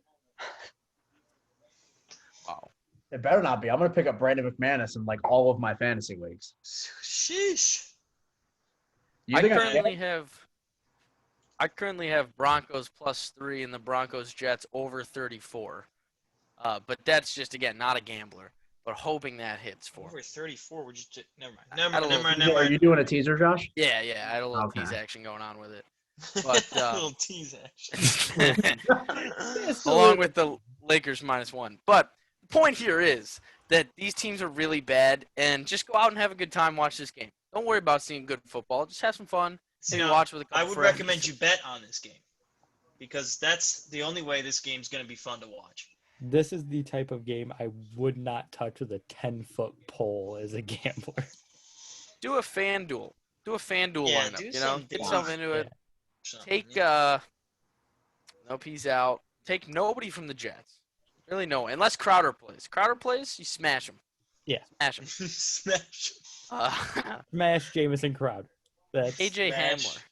Wow. it better not be. I'm gonna pick up Brandon McManus in like all of my fantasy leagues. Sheesh. You I think currently have Broncos +3 and the Broncos Jets over 34. But that's just again not a gambler, but hoping that hits for. Over 34. We're just never mind. I Never had a mind. little- Are you doing a teaser, Josh? Yeah, I had a little Okay. tease action going on with it. But A little tease action. along with the Lakers -1. But the point here is that these teams are really bad, and just go out and have a good time. Watch this game. Don't worry about seeing good football. Just have some fun. Maybe Now, watch with a couple I would friends. recommend you bet on this game because that's the only way this game's going to be fun to watch. This is the type of game I would not touch with a 10-foot pole as a gambler. Do a FanDuel. Do a FanDuel Yeah, lineup. do You know, something get big. yourself into it. Something, Take yeah. nope, he's out. Take nobody from the Jets. Really no one. Unless Crowder plays. Crowder plays, you smash him. Yeah. Smash him. Smash. Smash Jamison Crowder. That's AJ Smash. Hamler.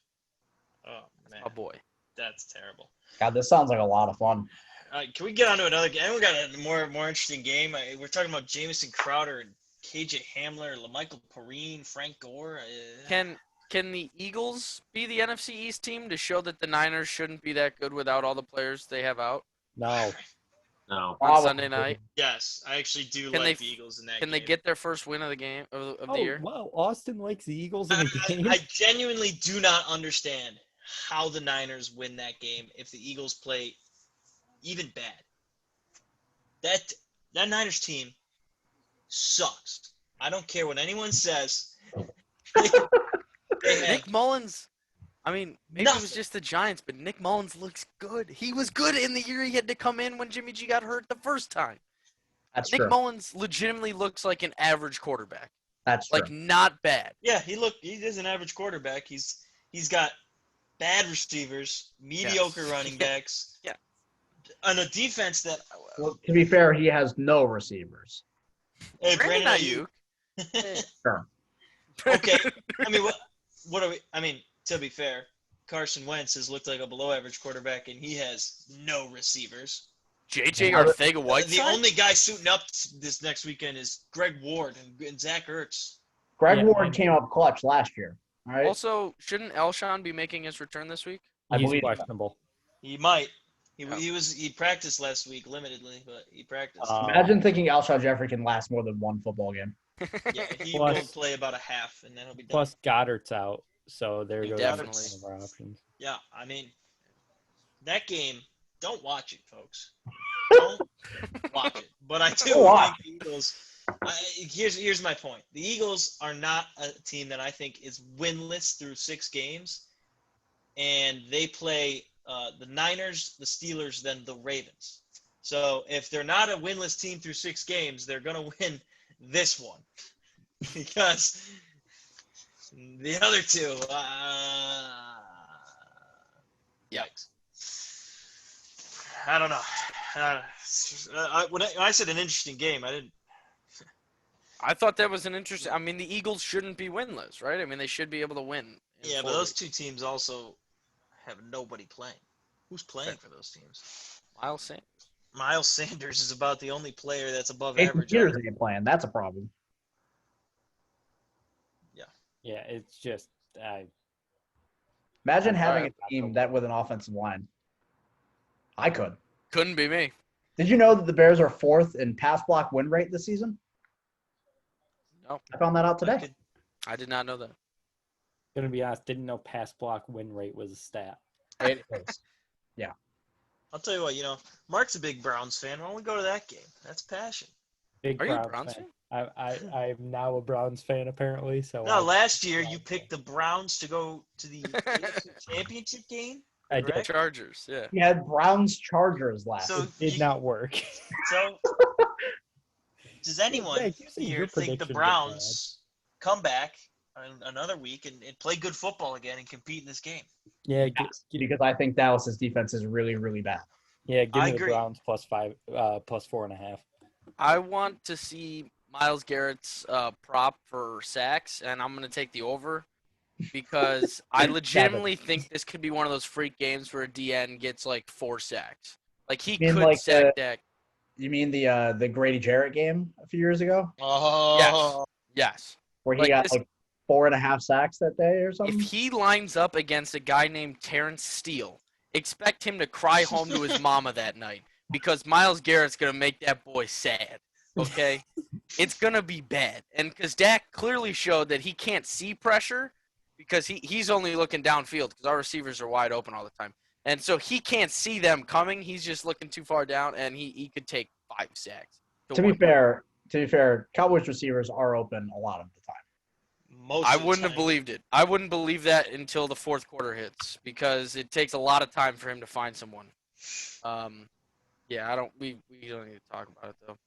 Oh man, Oh boy. that's terrible. God, this sounds like a lot of fun. All right, can we get on to another game? We got a more interesting game. We're talking about Jamison Crowder and KJ Hamler, LaMichael Perrine, Frank Gore. Can the Eagles be the NFC East team to show that the Niners shouldn't be that good without all the players they have out no. No. on Sunday night? Yes, I actually do Can like they- the Eagles in that Can game. they get their first win of the game of the year? Wow, Austin likes the Eagles in the game. I genuinely do not understand how the Niners win that game if the Eagles play even bad. That Niners team sucks. I don't care what anyone says. They have Nick Mullins. I mean, maybe it was Nothing. just the Giants, but Nick Mullins looks good. He was good in the year he had to come in when Jimmy G got hurt the first time. That's Nick true. Mullins legitimately looks like an average quarterback. That's true. Like, not bad. Yeah, he is an average quarterback. He's got bad receivers, mediocre Yes. running backs. Yeah. On a defense that Well, to be fair, he has no receivers. hey, Brandon Ayuk. Ayuk. Sure. Okay. I mean, what are we? I mean, to be fair, Carson Wentz has looked like a below-average quarterback, and he has no receivers. JJ Arcega-Whiteside? The only guy suiting up this next weekend is Greg Ward and Zach Ertz. Greg Yeah, Ward and- came up clutch last year. All right. Also, shouldn't Elshon be making his return this week? I He's believe so. questionable. He might. Yeah. He practiced last week limitedly, but he practiced. Imagine thinking Alshon Jeffrey can last more than one football game. Yeah, he Plus- will play about a half, and then he'll be done. Plus Goddard's out, so there goes Definitely. one of our options. Yeah, I mean, that game don't watch it, folks. Don't watch it. But I do Watch. think the Eagles. Here's my point. The Eagles are not a team that I think is winless through 6 games, and they play the Niners, the Steelers, then the Ravens. So if they're not a winless team through 6 games, they're gonna win this one because the other 2. Yikes. I don't know. When I said an interesting game, I didn't. I thought that was an interesting. I mean, the Eagles shouldn't be winless, right? I mean, they should be able to win. Yeah, but those 2 teams also have nobody playing. Who's playing for those teams? Miles Sanders. Miles Sanders is about the only player that's above Jason average. Peters ain't playing. That's a problem. Yeah, it's just Imagine I'm having sorry. a team that with an offensive line. I could. Couldn't be me. Did you know that the Bears are 4th in pass block win rate this season? No, I found that out today. I did not know that. gonna be honest. Didn't know pass block win rate was a stat. It is. I'll tell you what, Mark's a big Browns fan. Why don't we go to that game? That's passion. Big Are you a Browns Browns fan. fan? I'm now a Browns fan apparently. So No, last year you picked the Browns to go to the AFC Championship game. I did. correct? Chargers, yeah. He had Browns Chargers last. So It did not work. So, does anyone Jake, you said here your think the predictions were Browns come back another week and play good football again and compete in this game? Yeah, because I think Dallas's defense is really, really bad. give I me the agree. Browns plus 4.5. I want to see Myles Garrett's prop for sacks, and I'm going to take the over because I legitimately think this could be one of those freak games where a DN gets like 4 sacks. Like he mean could like sack Dak. You mean the Grady Jarrett game a few years ago Oh, Yes. where he Like got this- like 4.5 sacks that day or If something? he lines up against a guy named Terrence Steele, expect him to cry home to his mama that night because Myles Garrett's going to make that boy sad, okay? It's going to be bad. And because Dak clearly showed that he can't see pressure because he's only looking downfield because our receivers are wide open all the time. And so he can't see them coming. He's just looking too far down, and he could take 5 sacks. To be fair, Cowboys receivers are open a lot of the time. I wouldn't have believed it. I wouldn't believe that until the 4th quarter hits because it takes a lot of time for him to find someone. Yeah, we don't need to talk about it though.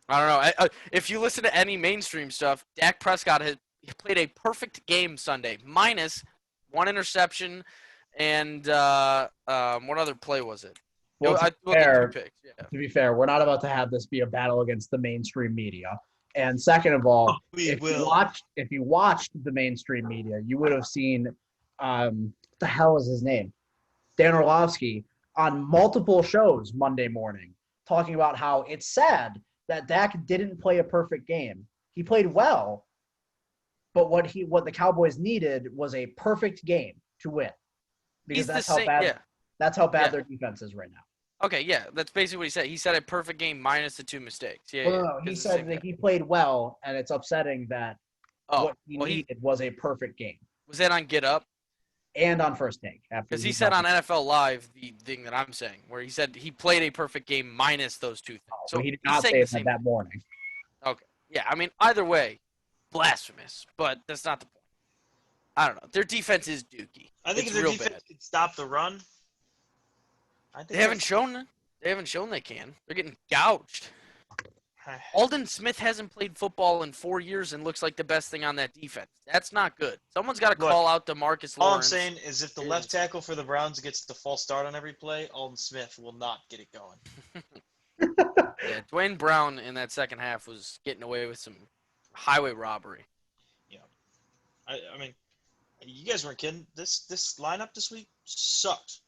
I don't know. If you listen to any mainstream stuff, Dak Prescott has played a perfect game Sunday, minus 1 interception and what other play was it? Well, I to looked at 2 picks. Yeah. be fair, we're not about to have this be a battle against the mainstream media. And second of all, if you watched the mainstream media, you would have seen what the hell is his name? Dan Orlovsky on multiple shows Monday morning talking about how it's sad that Dak didn't play a perfect game. He played well, but what the Cowboys needed was a perfect game to win. Because that's how bad their defense is right now. Okay, yeah, that's basically what he said. He said a perfect game minus the 2 mistakes. Yeah, No, he said that he played well, and it's upsetting that what he needed was a perfect game. Was that on Get Up? And on First Take. Because he said on NFL Live the thing that I'm saying, where he said he played a perfect game minus those 2 things. So he did not say that morning. Okay. Yeah, I mean, either way, blasphemous, but that's not the point. I don't know. Their defense is dookie. I think it's if their real defense bad. could stop the run, I think They haven't shown they can. They're getting gouged. Aldon Smith hasn't played football in 4 years and looks like the best thing on that defense. That's not good. Someone's got to call out DeMarcus Lawrence. All I'm saying is if the left tackle for the Browns gets the false start on every play, Aldon Smith will not get it going. Yeah, Dwayne Brown in that second half was getting away with some highway robbery. Yeah. I mean, you guys weren't kidding. This lineup this week sucked.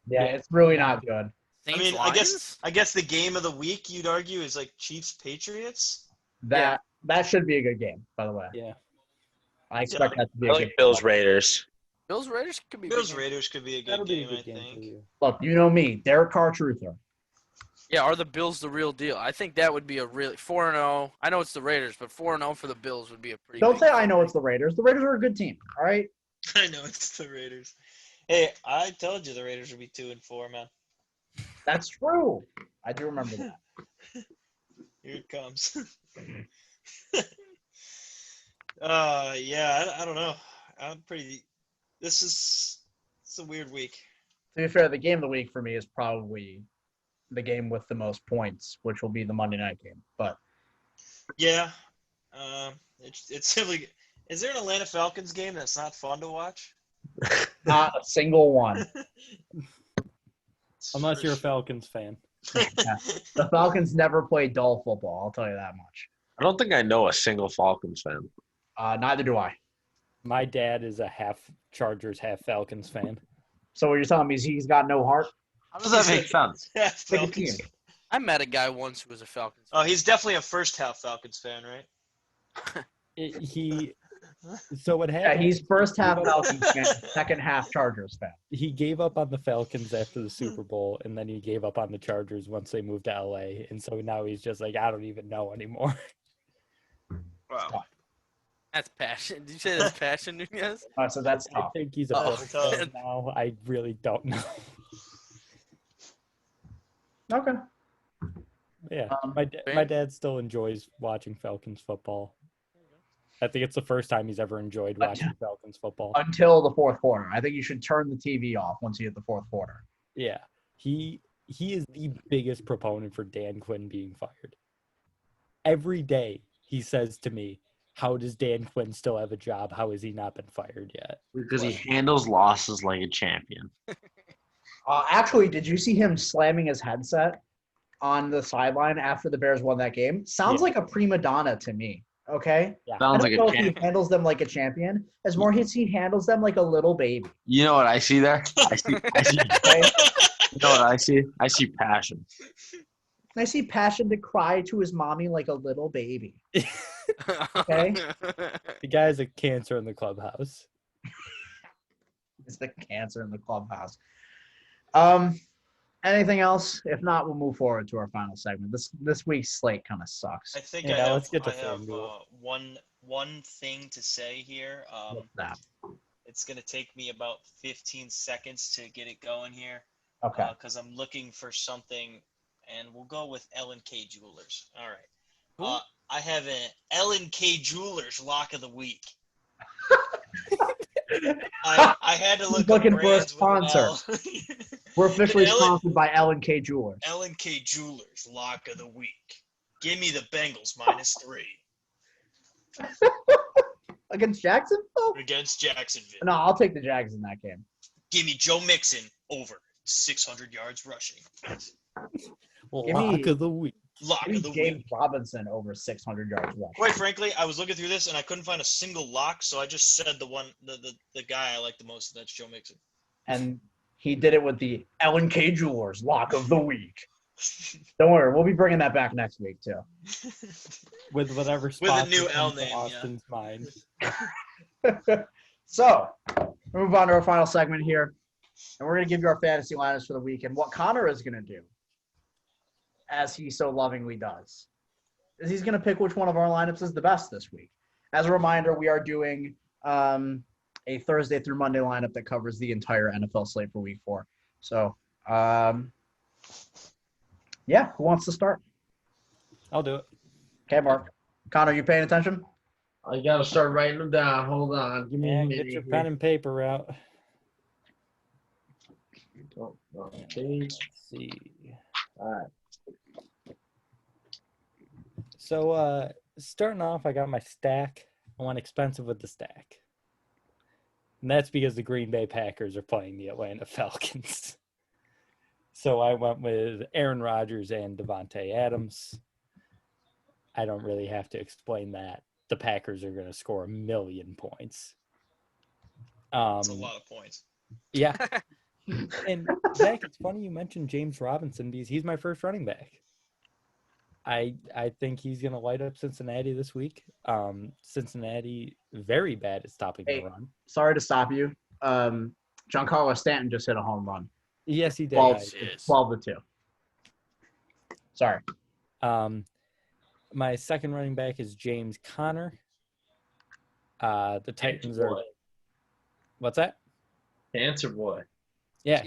Yeah, it's really not good. Saints, I mean, Lions? I guess the game of the week you'd argue is like Chiefs Patriots. That should be a good game, by the way. Yeah. I expect that to be I like Bills Raiders. Bills Raiders could be. Bills Raiders could be a good That'll be game, a good I game for think. you. Look, you know me, Derek Carr truther. Yeah, are the Bills the real deal? I think that would be a really 4-0. I know it's the Raiders, but 4-0 for the Bills would be a pretty. Don't big say I deal. know it's the Raiders. The Raiders are a good team. All right. I know it's the Raiders. Hey, I told you the Raiders would be 2-4, man. That's true. I do remember that. Here it comes. I don't know. It's a weird week. To be fair, the game of the week for me is probably the game with the most points, which will be the Monday night game. But Yeah. It's simply. Is there an Atlanta Falcons game that's not fun to watch? not a single one. Unless you're a Falcons fan. The Falcons never play dull football. I'll tell you that much. I don't think I know a single Falcons fan. Neither do I. My dad is a half Chargers, half Falcons fan. So what you're telling me is he's got no heart? How does that make sense? Yeah, Like a Falcons. team. I met a guy once who was a Falcons. Oh, he's definitely a first half Falcons fan, right? So what Yeah, happened? he's first half Falcons fan, second half Chargers fan. He gave up on the Falcons after the Super Bowl, and then he gave up on the Chargers once they moved to LA. And so now he's just like, I don't even know anymore. Wow. That's passion. Did you say that's passion, Nunez? So that's I tough. think he's a Oh. Bills fan now. I really don't know. Okay. Yeah, Um, my dad still enjoys watching Falcons football. I think it's the first time he's ever enjoyed watching Falcons football. Until the fourth quarter. I think you should turn the TV off once you hit the fourth quarter. Yeah, he is the biggest proponent for Dan Quinn being fired. Every day he says to me, how does Dan Quinn still have a job? How has he not been fired yet? Because he handles losses like a champion. Actually, did you see him slamming his headset on the sideline after the Bears won that game? Sounds Yeah. like a prima donna to me. Okay? Yeah. I Sounds don't like know a if he champion. handles them like a champion. As more he handles them like a little baby. You know what I see there? I see. Okay? You know what I see? I see passion. I see passion to cry to his mommy like a little baby. Okay. The guy's a cancer in the clubhouse. It's the cancer in the clubhouse. Anything else? If not, we'll move forward to our final segment. This week's slate kind of sucks. I think Yeah, I let's have, get to I have FanDuel. one thing to say here. What's that? It's going to take me about 15 seconds to get it going here Okay. because I'm looking for something, and we'll go with L&K Jewelers. All right. Who? I have an L&K Jewelers lock of the week. I had to look Looking up for a brands with an sponsor. L. We're officially Ellen- sponsored by L&K Jewelers. L&K Jewelers lock of the week. Give me the Bengals -3 Against Jacksonville? against Jacksonville. No, I'll take the Jags in that game. Give me Joe Mixon over 600 yards rushing. Lock of the week. Lock Give me of the James week. Robinson over 600 yards rushing. Quite frankly, I was looking through this and I couldn't find a single lock, so I just said the guy I like the most, and that's Joe Mixon. And he did it with the L&K Jewelers lock of the week. Don't worry, we'll be bringing that back next week too. With whatever With a sponsor new L comes to name, yeah. Austin's mind. So, we'll move on to our final segment here. And we're going to give you our fantasy lineups for the week. And what Connor is going to do, as he so lovingly does, is he's going to pick which one of our lineups is the best this week. As a reminder, we are doing a Thursday through Monday lineup that covers the entire NFL slate for week 4. So, yeah, who wants to start? I'll do it. Okay, Mark. Connor, you paying attention? I gotta start writing them down. Hold on. Give me a And minute get your here. pen and paper out. Okay. Let's see. All right. So, starting off, I got my stack. I went expensive with the stack. And that's because the Green Bay Packers are playing the Atlanta Falcons. So I went with Aaron Rodgers and Devontae Adams. I don't really have to explain that. The Packers are going to score 1 million points. That's a lot of points. Yeah. And Zach, it's funny you mentioned James Robinson because he's my first running back. I think he's going to light up Cincinnati this week. Cincinnati, very bad at stopping the run. Sorry to stop you. Giancarlo Stanton just hit a home run. Yes, he did. 12 to 2. Sorry. My second running back is James Conner. The Titans are. What's that? Answer boy. Yeah.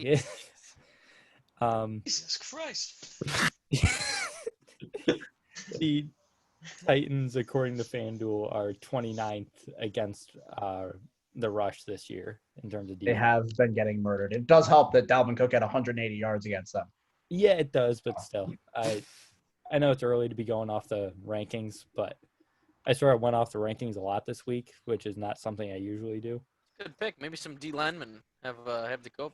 Jesus Christ. The Titans, according to FanDuel, are 29th against the rush this year in terms of They defense. have been getting murdered. It does help that Dalvin Cook had 180 yards against them. Yeah, it does, but still. I know it's early to be going off the rankings, but I swear I went off the rankings a lot this week, which is not something I usually do. Good pick. Maybe some D linemen have the COVID.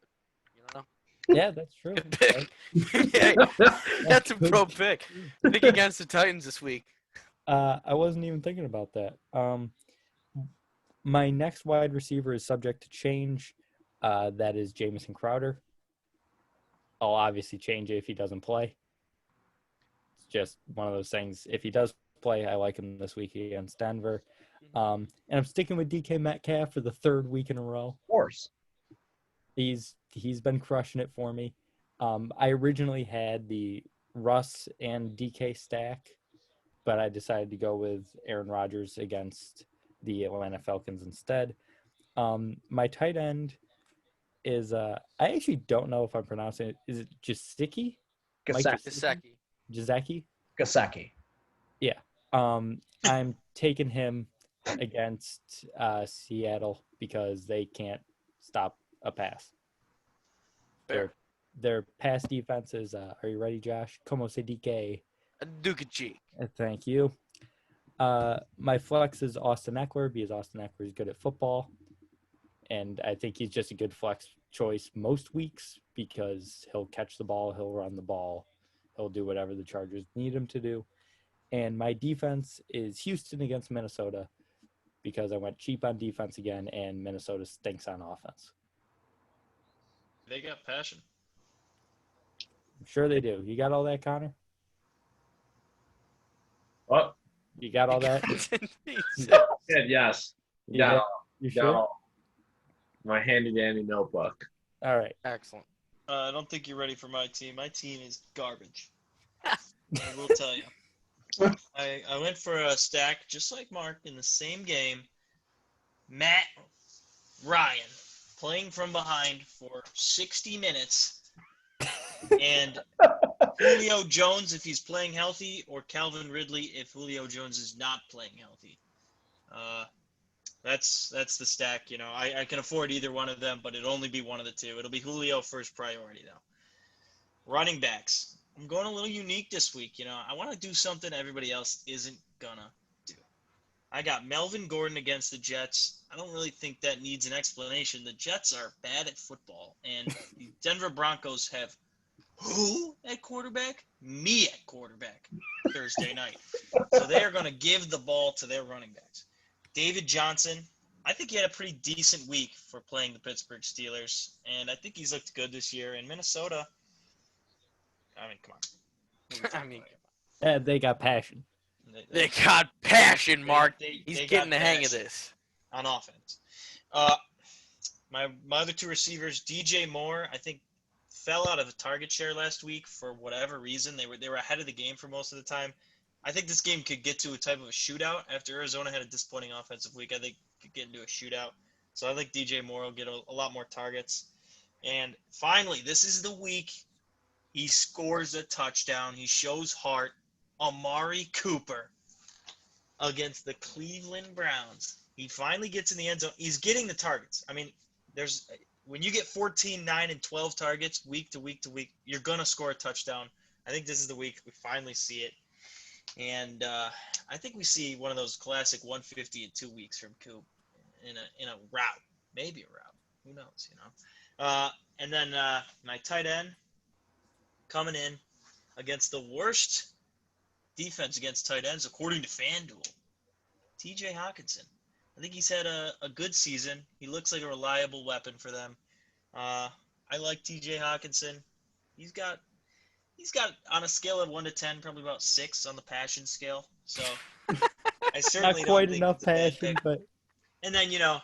You don't know. Yeah, that's true. Good pick. Yeah, that's a pro pick. Pick against the Titans this week. I wasn't even thinking about that. My next wide receiver is subject to change. That is Jamison Crowder. I'll obviously change it if he doesn't play. It's just one of those things. If he does play, I like him this week against Denver. And I'm sticking with DK Metcalf for the third week in a row. Of course. He's been crushing it for me. I originally had the Russ and DK stack, but I decided to go with Aaron Rodgers against the Atlanta Falcons instead. My tight end is I actually don't know if I'm pronouncing it. Is it Gesicki? Gasecki. Gesicki. Gesicki. Gasecki. I'm taking him against Seattle because they can't stop a pass. Fair. Their pass defense is, are you ready, Josh? Como se DK. Dukachi. Thank you. My flex is Austin Eckler because Austin Eckler is good at football. And I think he's just a good flex choice most weeks because he'll catch the ball, he'll run the ball, he'll do whatever the Chargers need him to do. And my defense is Houston against Minnesota because I went cheap on defense again and Minnesota stinks on offense. They got passion. I'm sure they do. You got all that, Connor? What? You got all that? Yeah, yes. You Yeah. You Got sure? all. My handy dandy notebook. All right. Excellent. I don't think you're ready for my team. My team is garbage. I will tell you. I went for a stack just like Mark in the same game. Matt Ryan playing from behind for 60 minutes. And Julio Jones if he's playing healthy, or Calvin Ridley if Julio Jones is not playing healthy. That's the stack. You know, I can afford either one of them, but it'll only be one of the two. It'll be Julio first priority, though. Running backs. I'm going a little unique this week. You know, I want to do something everybody else isn't going to do. I got Melvin Gordon against the Jets. I don't really think that needs an explanation. The Jets are bad at football, and the Denver Broncos have who at quarterback? Me at quarterback Thursday night. So they are going to give the ball to their running backs. David Johnson, I think he had a pretty decent week for playing the Pittsburgh Steelers, and I think he's looked good this year. In Minnesota, I mean, come on. I mean, They got passion. they got passion, Mark. They He's got getting the hang of passion this. on offense. My other two receivers, DJ Moore, I think fell out of a target share last week for whatever reason. They were ahead of the game for most of the time. I think this game could get to a type of a shootout. After Arizona had a disappointing offensive week, I think it could get into a shootout. So I think DJ Moore will get a lot more targets. And finally, this is the week he scores a touchdown. He shows heart. Amari Cooper against the Cleveland Browns. He finally gets in the end zone. He's getting the targets. I mean, when you get 14, 9, and 12 targets week to week to week, you're going to score a touchdown. I think this is the week we finally see it. And I think we see one of those classic 150 in 2 weeks from Coop in a route, maybe a route. Who knows, you know? And then my tight end coming in against the worst defense against tight ends, according to FanDuel, T.J. Hawkinson. I think he's had a good season. He looks like a reliable weapon for them. I like T.J. Hawkinson. He's got on a scale of 1 to 10, probably about 6 on the passion scale. So I certainly Not quite don't think enough it's a bad passion, pick. but And then, you know,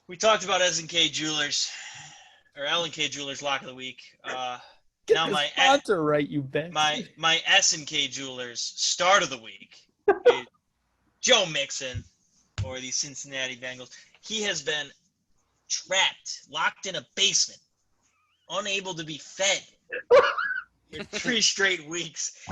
we talked about S&K Jewelers, or L&K Jewelers Lock of the Week. get Now the my sponsor right, you bet. my S&K Jewelers Start of the Week is Joe Mixon, or the Cincinnati Bengals. He has been trapped, locked in a basement unable to be fed in 3 straight weeks.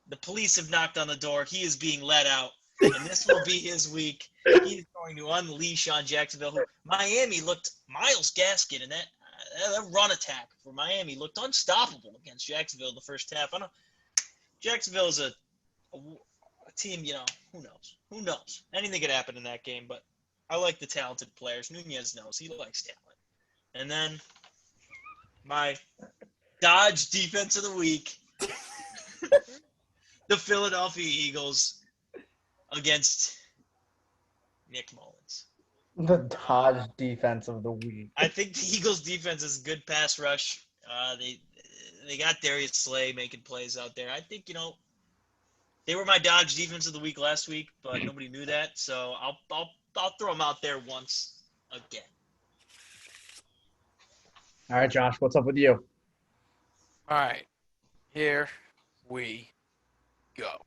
The police have knocked on the door. He is being let out, and this will be his week. He's going to unleash on Jacksonville. Miami looked Myles Gaskin, and that run attack for Miami looked unstoppable against Jacksonville the first half. Jacksonville is a team, who knows? Who knows? Anything could happen in that game, but I like the talented players. Nunez knows he likes talent. And then my Dodge defense of the week, the Philadelphia Eagles against Nick Mullins. The Dodge defense of the week. I think the Eagles defense is a good pass rush. They got Darius Slay making plays out there. I think, they were my Dodge defense of the week last week, but nobody knew that. So I'll throw them out there once again. All right, Josh, what's up with you? All right, here we go.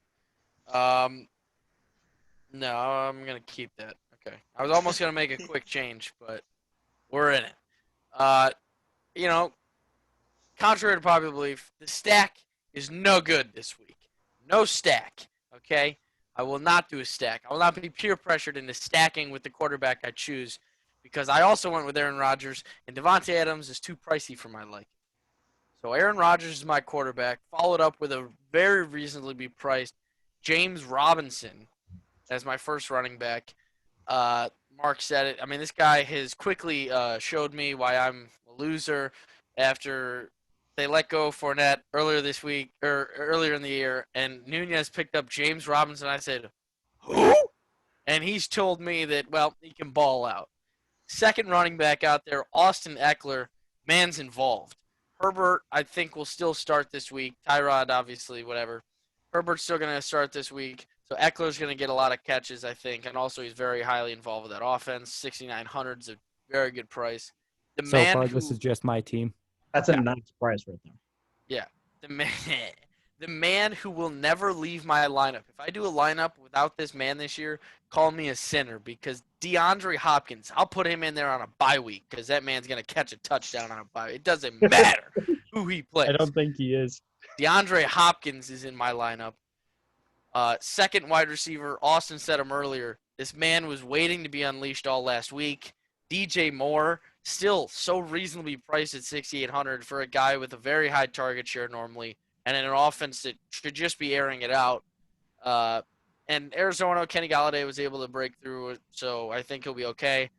No, I'm gonna keep that. Okay, I was almost gonna make a quick change, but we're in it. Contrary to popular belief, the stack is no good this week. No stack. Okay, I will not do a stack. I will not be peer pressured into stacking with the quarterback I choose, because I also went with Aaron Rodgers, and Devontae Adams is too pricey for my liking. So Aaron Rodgers is my quarterback, followed up with a very reasonably priced James Robinson as my first running back. Mark said it. I mean, this guy has quickly showed me why I'm a loser after they let go of Fournette earlier this week, or earlier in the year, and Nunez picked up James Robinson. I said, who? And he's told me that, well, he can ball out. Second running back out there, Austin Eckler, man's involved. Herbert, I think, will still start this week. Tyrod, obviously, whatever. Herbert's still going to start this week. So Eckler's going to get a lot of catches, I think. And also he's very highly involved with that offense. 6,900 is a very good price. This is just my team. That's a nice price right there. Yeah. The man who will never leave my lineup. If I do a lineup without this man this year, call me a sinner, because DeAndre Hopkins, I'll put him in there on a bye week because that man's going to catch a touchdown on a bye. It doesn't matter who he plays. I don't think he is. DeAndre Hopkins is in my lineup. Second wide receiver, Austin said him earlier. This man was waiting to be unleashed all last week. DJ Moore, still so reasonably priced at 6,800 for a guy with a very high target share normally, and in an offense that should just be airing it out. And Arizona, Kenny Golladay was able to break through, so I think he'll be okay.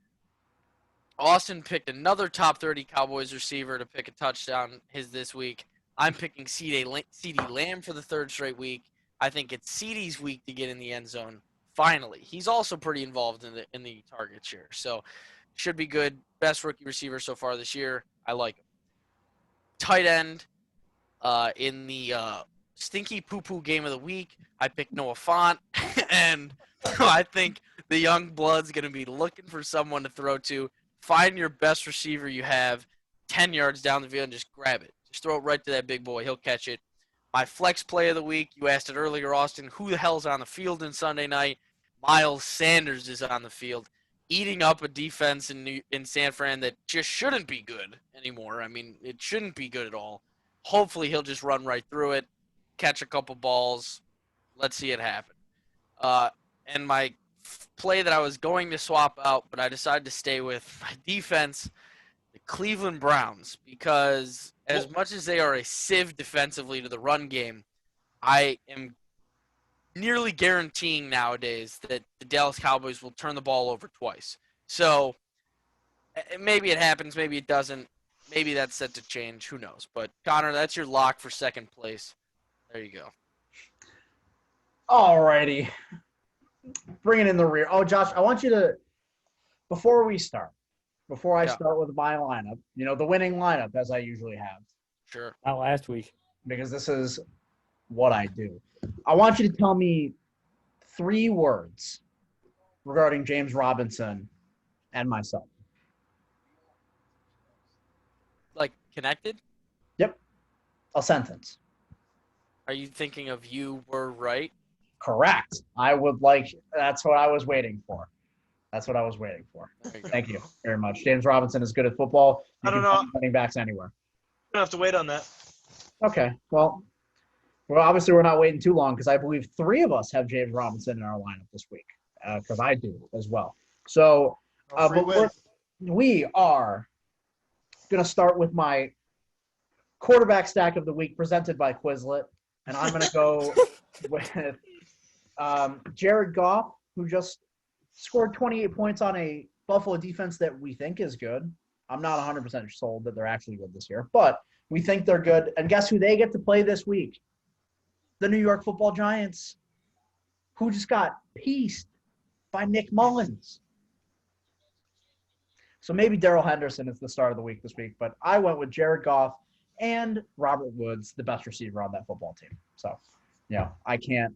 Austin picked another top 30 Cowboys receiver to pick a touchdown this week. I'm picking CeeDee Lamb for the third straight week. I think it's CeeDee's week to get in the end zone. Finally, he's also pretty involved in the target share, so should be good. Best rookie receiver so far this year. I like him. Tight end, in the stinky poo-poo game of the week, I picked Noah Fant, and I think the young blood's going to be looking for someone to throw to. Find your best receiver you have 10 yards down the field and just grab it. Just throw it right to that big boy. He'll catch it. My flex play of the week, you asked it earlier, Austin, who the hell's on the field on Sunday night? Miles Sanders is on the field, eating up a defense in San Fran that just shouldn't be good anymore. I mean, it shouldn't be good at all. Hopefully he'll just run right through it, catch a couple balls. Let's see it happen. And my play that I was going to swap out, but I decided to stay with my defense, the Cleveland Browns, because as much as they are a sieve defensively to the run game, I am nearly guaranteeing nowadays that the Dallas Cowboys will turn the ball over twice. So maybe it happens, maybe it doesn't. Maybe that's set to change. Who knows? But, Connor, that's your lock for second place. There you go. All righty. Bringing in the rear. Oh, Josh, I want you to, before I start with my lineup, the winning lineup, as I usually have. Sure. Not last week. Because this is what I do. I want you to tell me 3 words regarding James Robinson and myself. Like, connected? Yep. A sentence. Are you thinking of you were right? Correct. That's what I was waiting for. That's what I was waiting for. There you go. Thank you very much. James Robinson is good at football. You I don't can know. find running backs anywhere. don't have to wait on that. Okay. Well, obviously we're not waiting too long because I believe 3 of us have James Robinson in our lineup this week because I do as well. So Free win. we are going to start with my quarterback stack of the week presented by Quizlet. And I'm going to go with Jared Goff, who just scored 28 points on a Buffalo defense that we think is good. I'm not 100% sold that they're actually good this year, but we think they're good. And guess who they get to play this week? The New York Football Giants, who just got pieced by Nick Mullins. So maybe Darrell Henderson is the start of the week this week, but I went with Jared Goff and Robert Woods, the best receiver on that football team. So, I can't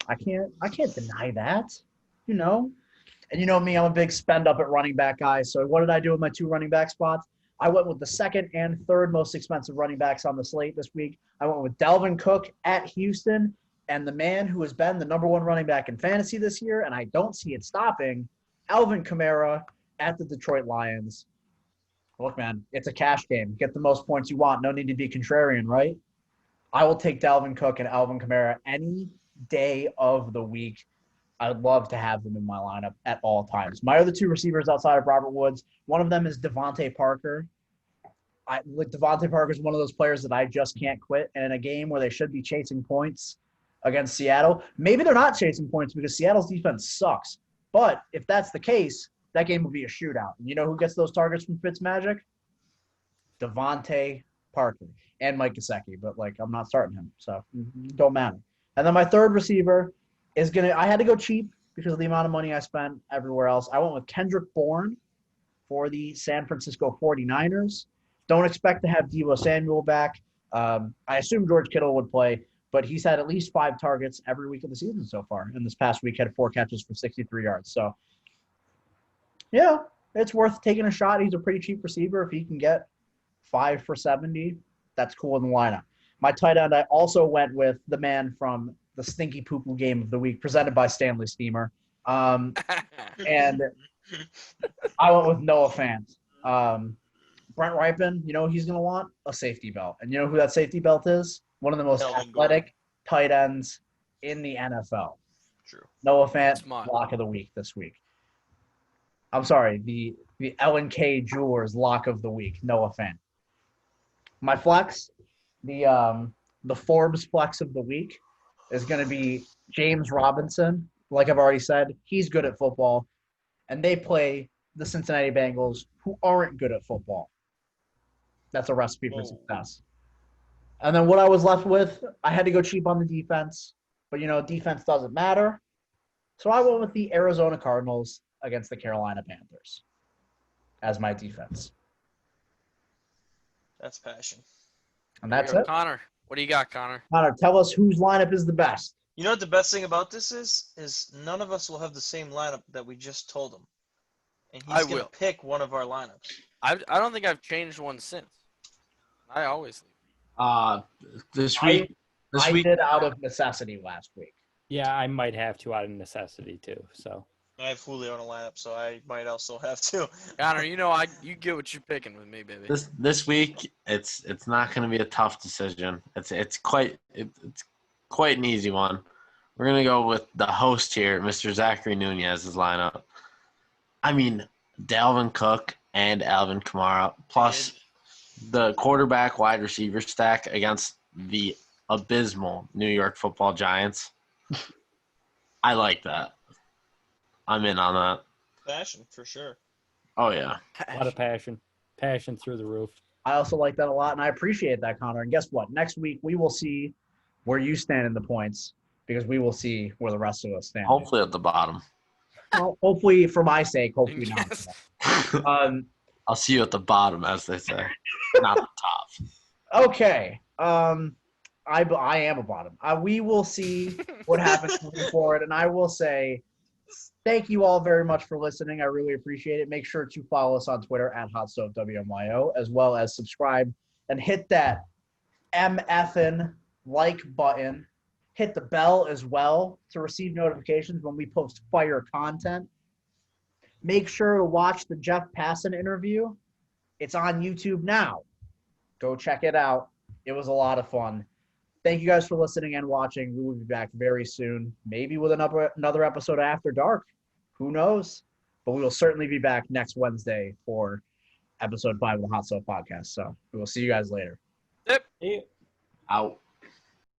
deny that, And you know me, I'm a big spend up at running back guy. So what did I do with my 2 running back spots? I went with the 2nd and 3rd most expensive running backs on the slate this week. I went with Dalvin Cook at Houston and the man who has been the number 1 running back in fantasy this year, and I don't see it stopping, Alvin Kamara at the Detroit Lions. Look, man, it's a cash game. Get the most points you want. No need to be contrarian, right? I will take Dalvin Cook and Alvin Kamara any day of the week. I'd love to have them in my lineup at all times. My other 2 receivers outside of Robert Woods, one of them is Devontae Parker. Devontae Parker is one of those players that I just can't quit. And in a game where they should be chasing points against Seattle, maybe they're not chasing points because Seattle's defense sucks. But if that's the case, that game will be a shootout. And you know who gets those targets from Fitzmagic? Devontae Parker and Mike Gesicki. But, I'm not starting him, so don't matter. And then my 3rd receiver is I had to go cheap because of the amount of money I spent everywhere else. I went with Kendrick Bourne for the San Francisco 49ers. Don't expect to have Deebo Samuel back. I assume George Kittle would play, but he's had at least 5 targets every week of the season so far. And this past week had 4 catches for 63 yards. So, yeah, it's worth taking a shot. He's a pretty cheap receiver. If he can get 5 for 70, that's cool in the lineup. My tight end, I also went with the man from the Stinky Poo-Poo game of the week presented by Stanley Steamer. And I went with Noah Fant. Brent Ripon, you know what he's going to want? A safety belt. And you know who that safety belt is? One of the most athletic tight ends in the NFL. True. Noah Fant, lock of the week this week. I'm sorry, the L&K Jewelers lock of the week, Noah Fant. My flex, the Forbes flex of the week is going to be James Robinson. Like I've already said, he's good at football, and they play the Cincinnati Bengals, who aren't good at football. That's a recipe for success. And then what I was left with, I had to go cheap on the defense, but, defense doesn't matter. So I went with the Arizona Cardinals against the Carolina Panthers as my defense. That's passion. And that's it. Connor, what do you got, Connor? Connor, tell us whose lineup is the best. You know what the best thing about this is none of us will have the same lineup that we just told him. And he's going to pick one of our lineups. I don't think I've changed one since. I always This week I did out of necessity last week. Yeah, I might have to out of necessity too. So I have Julio in a lineup, so I might also have to. Connor, you get what you're picking with me, baby. This week it's not going to be a tough decision. It's quite an easy one. We're going to go with the host here, Mr. Zachary Nunez's lineup. I mean, Dalvin Cook and Alvin Kamara, plus the quarterback wide receiver stack against the abysmal New York Football Giants. I like that. I'm in on that. Passion, for sure. Oh, yeah. a lot of passion. Passion through the roof. I also like that a lot, and I appreciate that, Connor. And guess what? Next week, we will see where you stand in the points because we will see where the rest of us stand. Hopefully at the bottom. Well, hopefully, for my sake, hopefully not. I'll see you at the bottom, as they say, not the top. Okay. I am a bottom. We will see what happens moving forward, and I will say thank you all very much for listening. I really appreciate it. Make sure to follow us on Twitter at HotStoveWMYO, as well as subscribe and hit that MFN like button. Hit the bell as well to receive notifications when we post fire content. make sure to watch the Jeff Passan interview. It's on YouTube now. Go check it out. It was a lot of fun. Thank you guys for listening and watching. We will be back very soon, maybe with another episode After Dark. Who knows? But we will certainly be back next Wednesday for episode 5 of the Hot Stuff Podcast. So we will see you guys later. Yep. Yeah. Out.